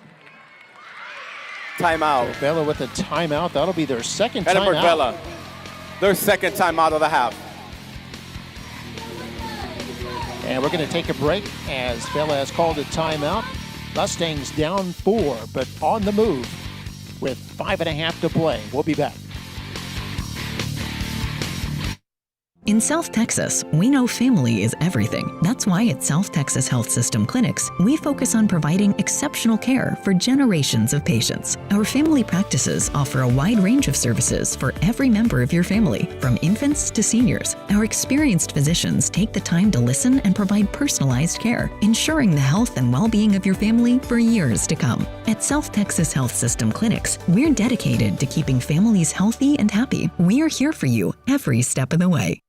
Timeout. So Vela with a timeout. That'll be their second Edinburg timeout. Vela, their second timeout of the half. And we're going to take a break as Vela has called a timeout. Mustangs down 4, but on the move with 5.5 to play. We'll be back. In South Texas, we know family is everything. That's why at South Texas Health System Clinics, we focus on providing exceptional care for generations of patients. Our family practices offer a wide range of services for every member of your family, from infants to seniors. Our experienced physicians take the time to listen and provide personalized care, ensuring the health and well-being of your family for years to come. At South Texas Health System Clinics, we're dedicated to keeping families healthy and happy. We're here for you every step of the way.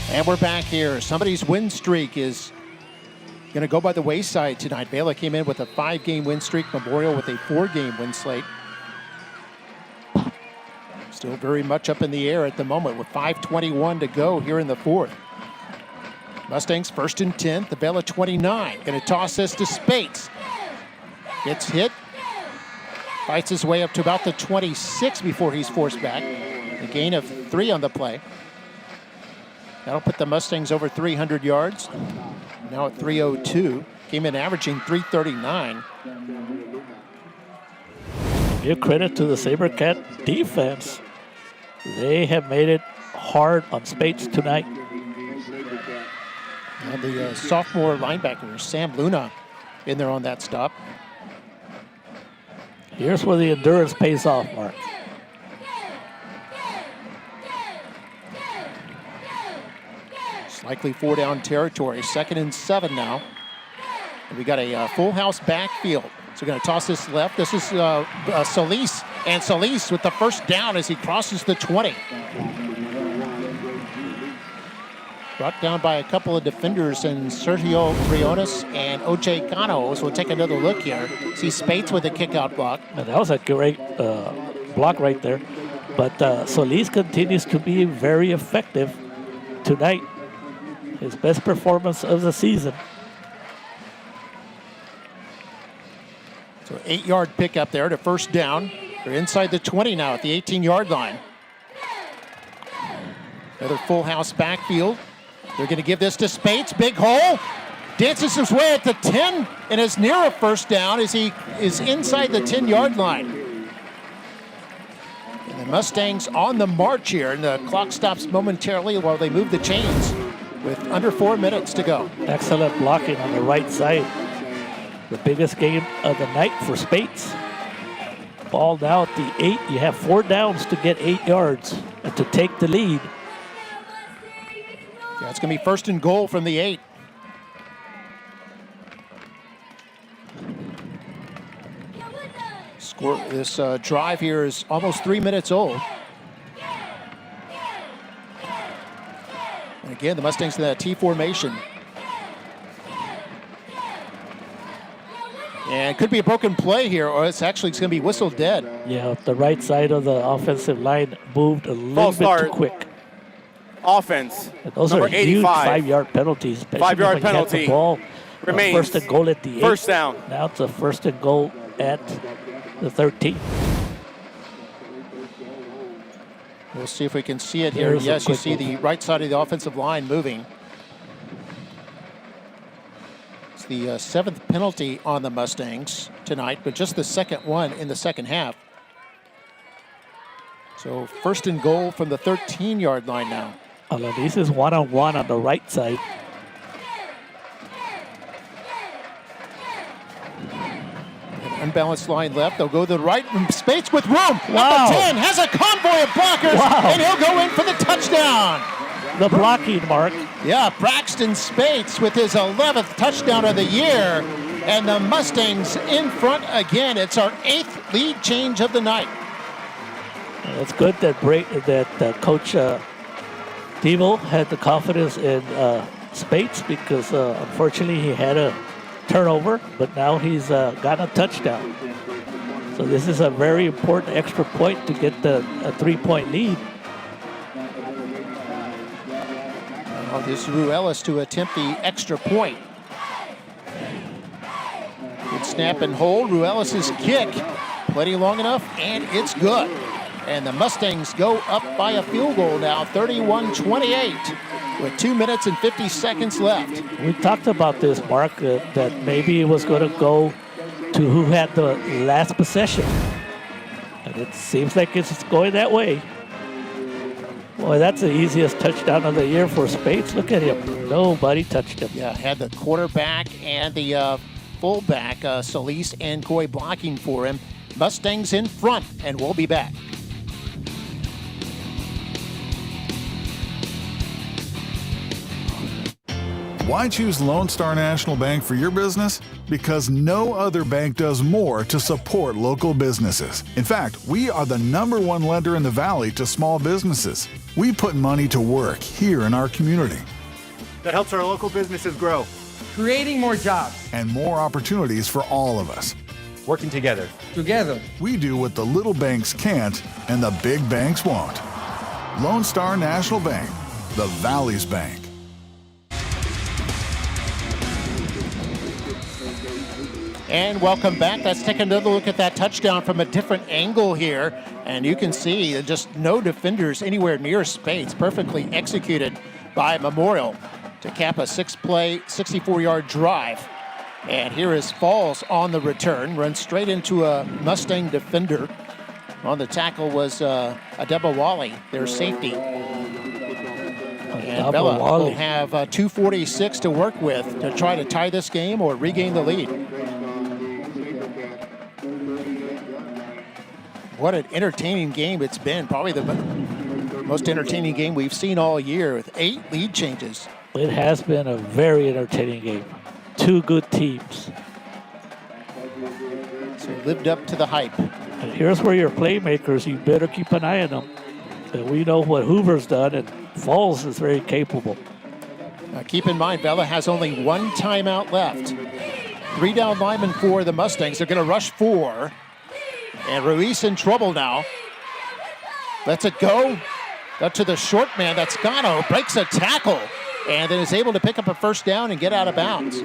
And we're back here. Somebody's win streak is going to go by the wayside tonight. Vela came in with a 5-game win streak. Memorial with a 4-game win slate. Still very much up in the air at the moment with 5:21 to go here in the 4th. Mustangs 1st and 10, the Vela 29. Going to toss this to Spates. Gets hit. Fights his way up to about the 26 before he's forced back. A gain of 3 on the play. That'll put the Mustangs over 300 yards. Now at 302. Came in averaging 339. Give credit to the SaberCat defense. They have made it hard on Spates tonight. And the sophomore linebacker, Sam Luna, in there on that stop. Here's where the endurance pays off, Mark. Likely 4-down territory. 2nd and 7 now. And we got a full house backfield. So we're going to toss this left. This is Solis. And Solis with the first down as he crosses the 20. Brought down by a couple of defenders and Sergio Briones and O.J. Cano. So we'll take another look here. See Spates with a kick-out block. And that was a great block right there. But Solis continues to be very effective tonight. His best performance of the season. So 8-yard pickup there to first down. They're inside the 20 now at the 18-yard line. Another full house backfield. They're going to give this to Spates. Big hole. Dances his way at the 10 and is near a first down as he is inside the 10-yard line. And the Mustangs on the march here, and the clock stops momentarily while they move the chains with under 4 minutes to go. Excellent blocking on the right side. The biggest game of the night for Spates. Ball now at the 8. You have 4 downs to get 8 yards and to take the lead. Yeah, it's going to be 1st and goal from the 8. This drive here is almost 3 minutes old. And again, the Mustangs in that T formation. And it could be a broken play here, or it's actually going to be whistled dead. Yeah, the right side of the offensive line moved a little bit too quick. Offense. And those number are huge 85. 5-yard penalties. 5-yard penalty. The ball, remains. 1st and goal at the 8. First down. Now it's a 1st and goal at the 13. We'll see if we can see it here. There's a Yes, you quick see one. the right side of the offensive line moving. It's the 7th penalty on the Mustangs tonight, but just the second one in the second half. So 1st and goal from the 13-yard line now. This is one-on-one on the right side. Unbalanced line left. They'll go to the right. Spates with room. Wow. Number 10 has a convoy of blockers. Wow. And he'll go in for the touchdown. The blocking, Mark. Yeah, Braxton Spates with his 11th touchdown of the year. And the Mustangs in front again. It's our 8th lead change of the night. It's good that Coach Devo had the confidence in Spates because unfortunately he had a turnover, but now he's got a touchdown. So this is a very important extra point to get a 3-point lead. Well, this is Ruelas to attempt the extra point. Good snap and hold. Ruelas' kick. Plenty long enough, and it's good. And the Mustangs go up by a field goal now, 31-28. With 2 minutes and 50 seconds left. We talked about this, Mark, that maybe it was going to go to who had the last possession. And it seems like it's going that way. Boy, that's the easiest touchdown of the year for Spates. Look at him. Nobody touched him. Yeah, had the quarterback and the fullback, Solis and Coy blocking for him. Mustangs in front, and we'll be back. Why choose Lone Star National Bank for your business? Because no other bank does more to support local businesses. In fact, we are the #1 lender in the Valley to small businesses. We put money to work here in our community. That helps our local businesses grow, creating more jobs. And more opportunities for all of us. Working together. Together. We do what the little banks can't and the big banks won't. Lone Star National Bank, the Valley's bank. And welcome back. Let's take another look at that touchdown from a different angle here. And you can see just no defenders anywhere near Spates. Perfectly executed by Memorial to cap a 6-play, 64-yard drive. And here is Falls on the return. Runs straight into a Mustang defender. On the tackle was Adeba Wally, their safety. And Vela will have 2:46 to work with to try to tie this game or regain the lead. What an entertaining game it's been. Probably the most entertaining game we've seen all year with 8 lead changes. It has been a very entertaining game. 2 good teams. So lived up to the hype. And here's where your playmakers, you better keep an eye on them. And we know what Hoover's done, and Falls is very capable. Now keep in mind, Vela has only 1 timeout left. 3 down linemen for the Mustangs. They're going to rush 4. And Ruiz in trouble now. Lets it go. Up to the short man. That's Gano. Breaks a tackle. And then is able to pick up a first down and get out of bounds.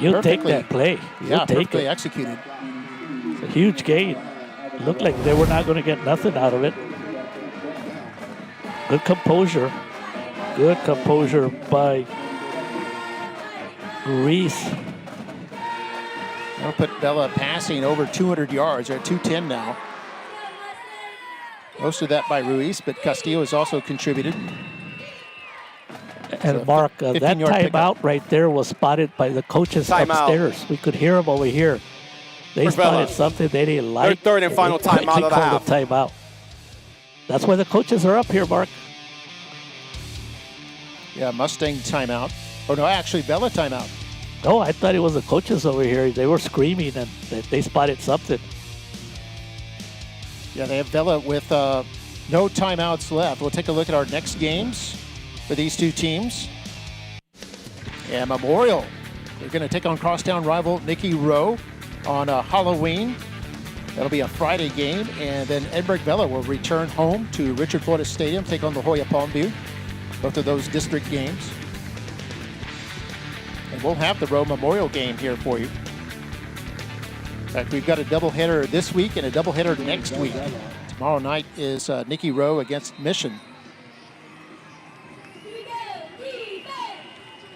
You'll take that play. Yeah, perfectly executed. It's a huge gain. It looked like they were not going to get nothing out of it. Good composure. Good composure by Ruiz. That'll put Vela passing over 200 yards. They're at 210 now. Most of that by Ruiz, but Castillo has also contributed. And Mark, that timeout right there was spotted by the coaches upstairs. We could hear them over here. They spotted something they didn't like. Third and final timeout of the half. Timeout. That's why the coaches are up here, Mark. Yeah, Mustang timeout. Oh, no, actually, Vela timeout. No, I thought it was the coaches over here. They were screaming and they spotted something. Yeah, they have Vela with no timeouts left. We'll take a look at our next games for these two teams. And Memorial, they're going to take on crosstown rival Nicky Rowe on Halloween. That'll be a Friday game. And then Edinburg Vela will return home to Richard Flores Stadium, take on La Jolla Palmview. Both of those district games. And we'll have the Rowe Memorial game here for you. In fact, we've got a doubleheader this week and a doubleheader next week to Tomorrow night is Nikki Rowe against Mission.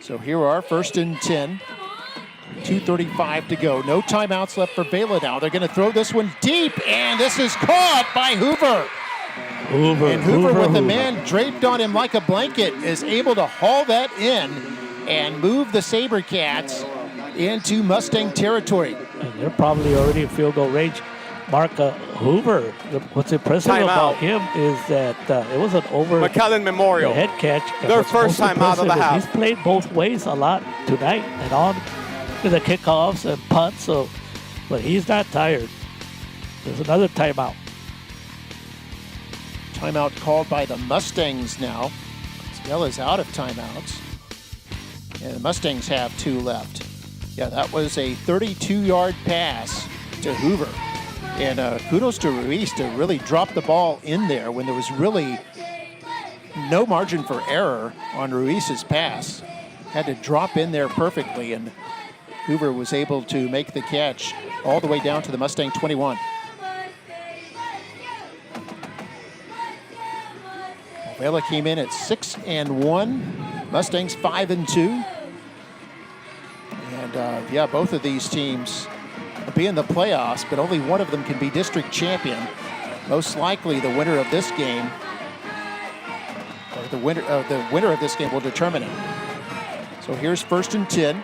So here are 1st and 10. 2:35 to go. No timeouts left for Vela now. They're going to throw this one deep, and this is caught by Hoover. And Hoover, with the man draped on him like a blanket, is able to haul that in and move the SaberCats into Mustang territory. And they're probably already in field goal range. Mark Hoover, what's impressive about him is that it was an over McAllen Memorial. head catch. Their first time out of the half. He's played both ways a lot tonight and on to the kickoffs and punts, but he's not tired. There's another timeout. Timeout called by the Mustangs now. Vela's out of timeouts. And the Mustangs have 2 left. Yeah, that was a 32-yard pass to Hoover. And kudos to Ruiz to really drop the ball in there when there was really no margin for error on Ruiz's pass. Had to drop in there perfectly, and Hoover was able to make the catch all the way down to the Mustang 21. Vela came in at 6-1. Mustangs 5-2. And yeah, both of these teams will be in the playoffs, but only one of them can be district champion. Most likely the winner of this game, or the winner of this game will determine it. So here's 1st and 10.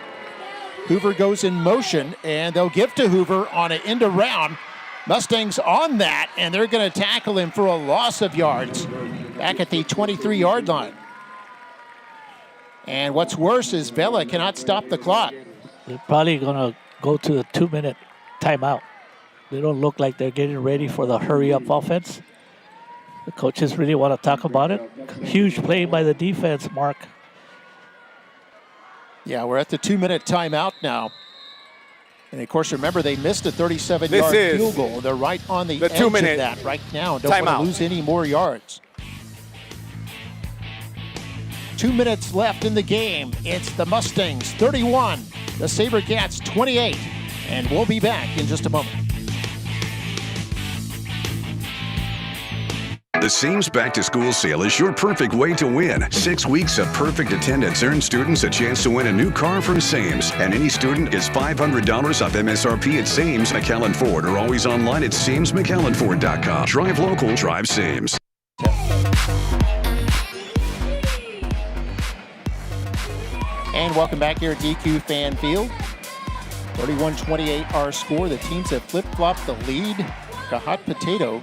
Hoover goes in motion, and they'll give to Hoover on an end around. Mustangs on that, and they're going to tackle him for a loss of yards back at the 23-yard line. And what's worse is Vela cannot stop the clock. They're probably going to go to a 2-minute timeout. They don't look like they're getting ready for the hurry-up offense. The coaches really want to talk about it. Huge play by the defense, Mark. Yeah, we're at the 2-minute timeout now. And of course, remember, they missed a 37-yard field goal. They're right on the edge of that right now. Don't want to lose any more yards. 2 minutes left in the game. It's the Mustangs 31, the SaberCats 28. And we'll be back in just a moment. The Sames Back to School sale is your perfect way to win. 6 weeks of perfect attendance earn students a chance to win a new car from Sames. And any student is $500 off MSRP at Sames McAllen Ford, or always online at SamesMcAllenFord.com. Drive local, drive Sames. And welcome back here at DQ Fan Field. 31-28 our score. The teams have flip-flopped the lead to hot potato.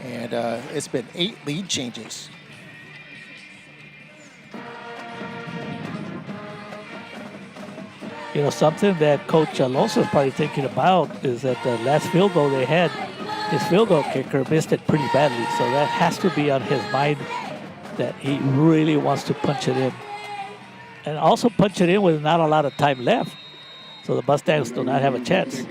And it's been 8 lead changes. You know, something that Coach Alonso is probably thinking about is that the last field goal they had, his field goal kicker missed it pretty badly. So that has to be on his mind, that he really wants to punch it in. And also punch it in with not a lot of time left. So the Mustangs do not have a chance.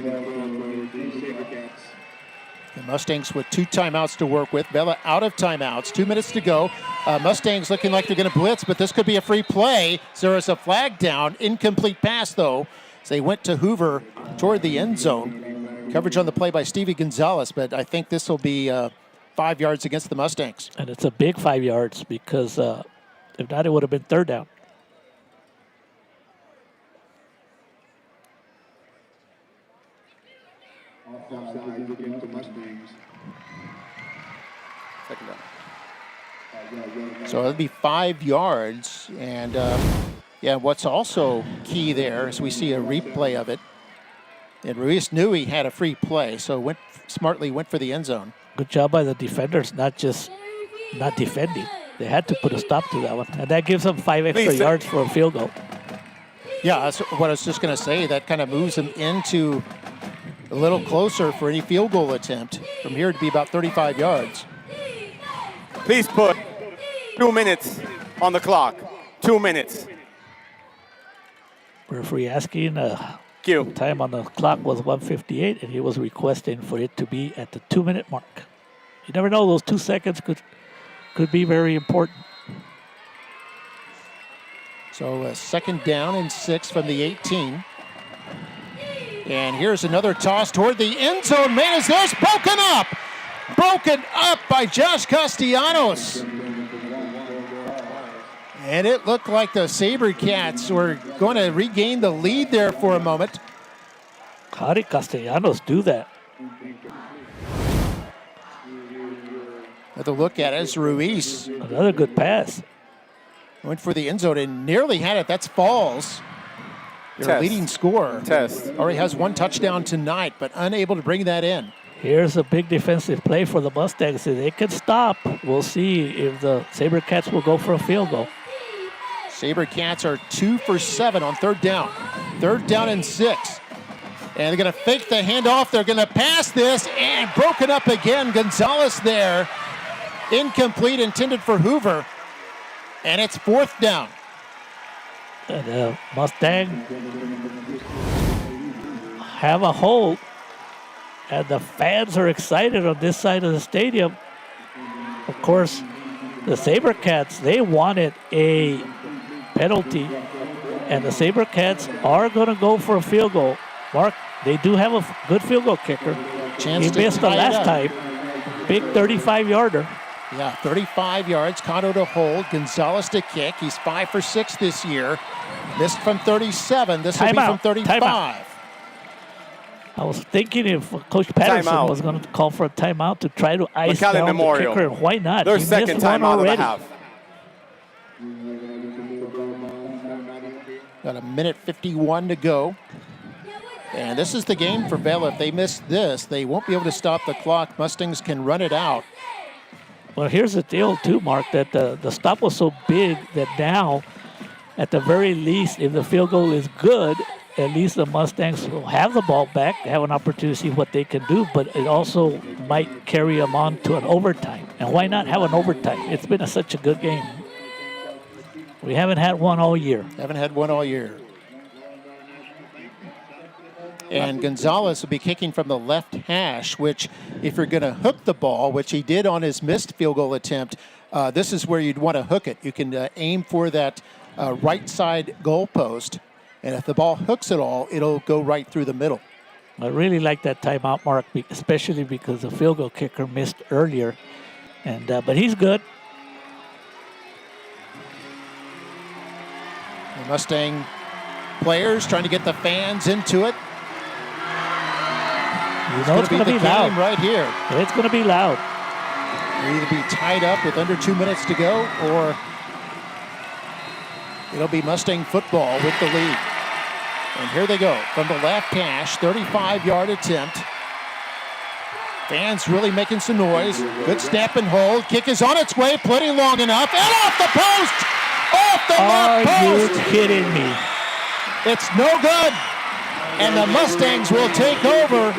The Mustangs with 2 timeouts to work with. Vela out of timeouts. 2 minutes to go. Mustangs looking like they're going to blitz, but this could be a free play. There is a flag down. Incomplete pass, though, as they went to Hoover toward the end zone. Coverage on the play by Stevie Gonzalez, but I think this will be 5 yards against the Mustangs. And it's a big 5 yards because if not, it would have been 3rd down. So it'll be 5 yards. And yeah, what's also key there is we see a replay of it. And Ruiz knew he had a free play, so went for the end zone. Good job by the defenders, not defending. They had to put a stop to that one. And that gives them 5 extra yards for a field goal. Yeah, that's what I was just going to say. That kind of moves them into a little closer for any field goal attempt. From here to be about 35 yards. Please put 2 minutes on the clock. 2 minutes. Referee asking, time on the clock was 1:58, and he was requesting for it to be at the 2-minute mark. You never know; those 2 seconds could be very important. So 2nd down and 6 from the 18. And here's another toss toward the end zone. Man, is this broken up? Broken up by Josh Castellanos. And it looked like the SaberCats were going to regain the lead there for a moment. How did Castellanos do that? Another look at it is Ruiz. Another good pass. Went for the end zone and nearly had it. That's Falls. Their leading scorer. Already has one touchdown tonight, but unable to bring that in. Here's a big defensive play for the Mustangs. If they can stop, we'll see if the SaberCats will go for a field goal. SaberCats are 2 for 7 on third down. Third down and 6. And they're going to fake the handoff. They're going to pass this, and broken up again. Gonzalez there. Incomplete, intended for Hoover. And it's fourth down. And Mustang have a hold, and the fans are excited on this side of the stadium. Of course, the SaberCats, they wanted a penalty, and the SaberCats are going to go for a field goal. Mark, they do have a good field goal kicker. He missed the last time. Big 35-yarder. Yeah, 35 yards. Cotto to hold. Gonzalez to kick. He's 5 for 6 this year. Missed from 37. This will be from 35. I was thinking if Coach Patterson was going to call for a timeout to try to ice McAllen down Memorial. the kicker. Why not? Their He second missed one timeout of the already. half. Got a minute 51 to go. And this is the game for Vela. If they miss this, they won't be able to stop the clock. Mustangs can run it out. Well, here's the deal, too, Mark, that the stop was so big that now, at the very least, if the field goal is good, at least the Mustangs will have the ball back, have an opportunity to see what they can do, but it also might carry them on to an overtime. And why not have an overtime? It's been such a good game. We haven't had one all year. Haven't had one all year. And Gonzalez will be kicking from the left hash, which if you're going to hook the ball, which he did on his missed field goal attempt, this is where you'd want to hook it. You can aim for that right side goalpost, and if the ball hooks it all, it'll go right through the middle. I really like that timeout, Mark, especially because the field goal kicker missed earlier. And but he's good. The Mustang players trying to get the fans into it. You know it's going to be loud right here. It's going to be loud. It'll either be tied up with under 2 minutes to go, or it'll be Mustang football with the lead. And here they go from the left hash, 35-yard attempt. Fans really making some noise. Good snap and hold. Kick is on its way, plenty long enough, and off the post! Off the left post! Are you kidding me? It's no good. And the Mustangs will take over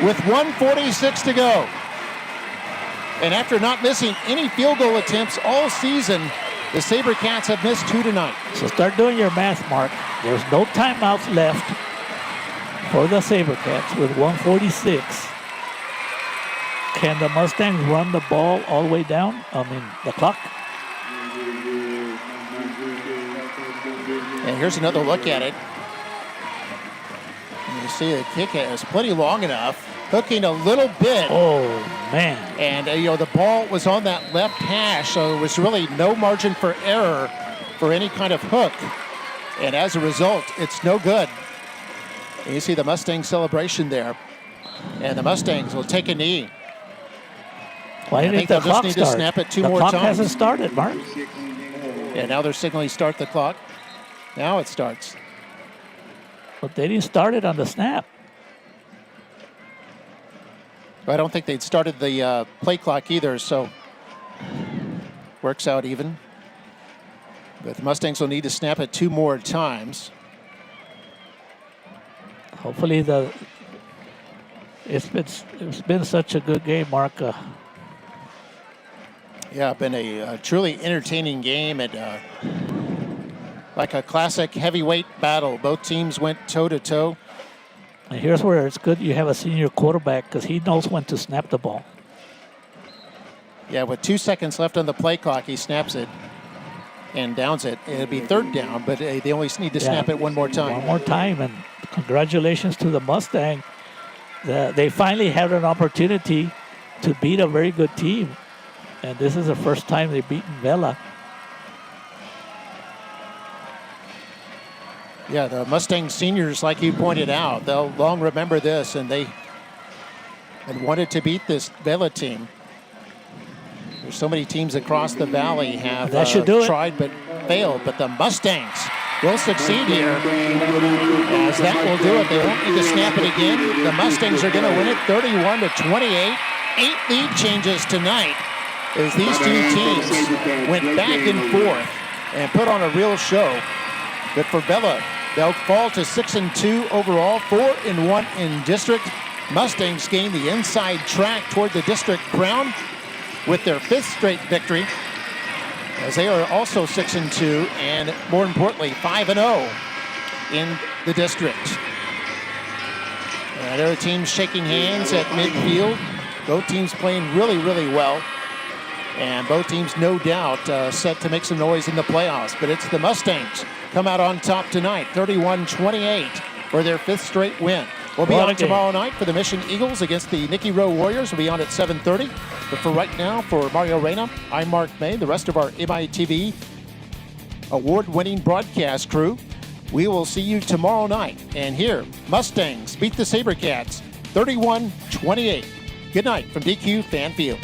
with 1:46 to go. And after not missing any field goal attempts all season, the SaberCats have missed 2 tonight. So start doing your math, Mark. There's no timeouts left for the SaberCats with 1:46. Can the Mustangs run the ball all the way down? I mean, the clock? And here's another look at it. You see the kick is plenty long enough, hooking a little bit. Oh, man. And, the ball was on that left hash, so there was really no margin for error for any kind of hook. And as a result, it's no good. And you see the Mustang celebration there. And the Mustangs will take a knee. Why didn't the clock just need start? to snap it two the more clock times. hasn't started, Mark. Yeah, now they're signaling start the clock. Now it starts. But they didn't start it on the snap. I don't think they'd started the play clock either, so works out even. But the Mustangs will need to snap it 2 more times. Hopefully it's been such a good game, Mark. Yeah, been a truly entertaining game and like a classic heavyweight battle. Both teams went toe-to-toe. And here's where it's good you have a senior quarterback because he knows when to snap the ball. Yeah, with 2 seconds left on the play clock, he snaps it. and downs it. It'll be third down, but they only need to snap it one more time. One more time, and congratulations to the Mustang. They finally had an opportunity to beat a very good team, and this is the first time they've beaten Vela. Yeah, the Mustang seniors, like you pointed out, they'll long remember this, and they had wanted to beat this Vela team. There's so many teams across the valley have tried but failed, but the Mustangs will succeed here, as that will do it. They won't need to snap it again. The Mustangs are going to win it 31-28. 8 lead changes tonight as these two teams went back and forth and put on a real show. But for Vela, they'll fall to 6-2 overall, 4-1 in district. Mustangs gain the inside track toward the district crown with their 5th straight victory, as they are also 6-2 and, more importantly, 5-0 in the district. There are teams shaking hands at midfield. Both teams playing really, really well. And both teams, no doubt, set to make some noise in the playoffs. But it's the Mustangs come out on top tonight, 31-28 for their 5th straight win. We'll be on tomorrow night for the Mission Eagles against the Nicky Rowe Warriors. We'll be on at 7:30. But for right now, for Mario Reyna, I'm Mark May, the rest of our MITV award-winning broadcast crew. We will see you tomorrow night. And here, Mustangs beat the SaberCats 31-28. Good night from DQ Fan Field.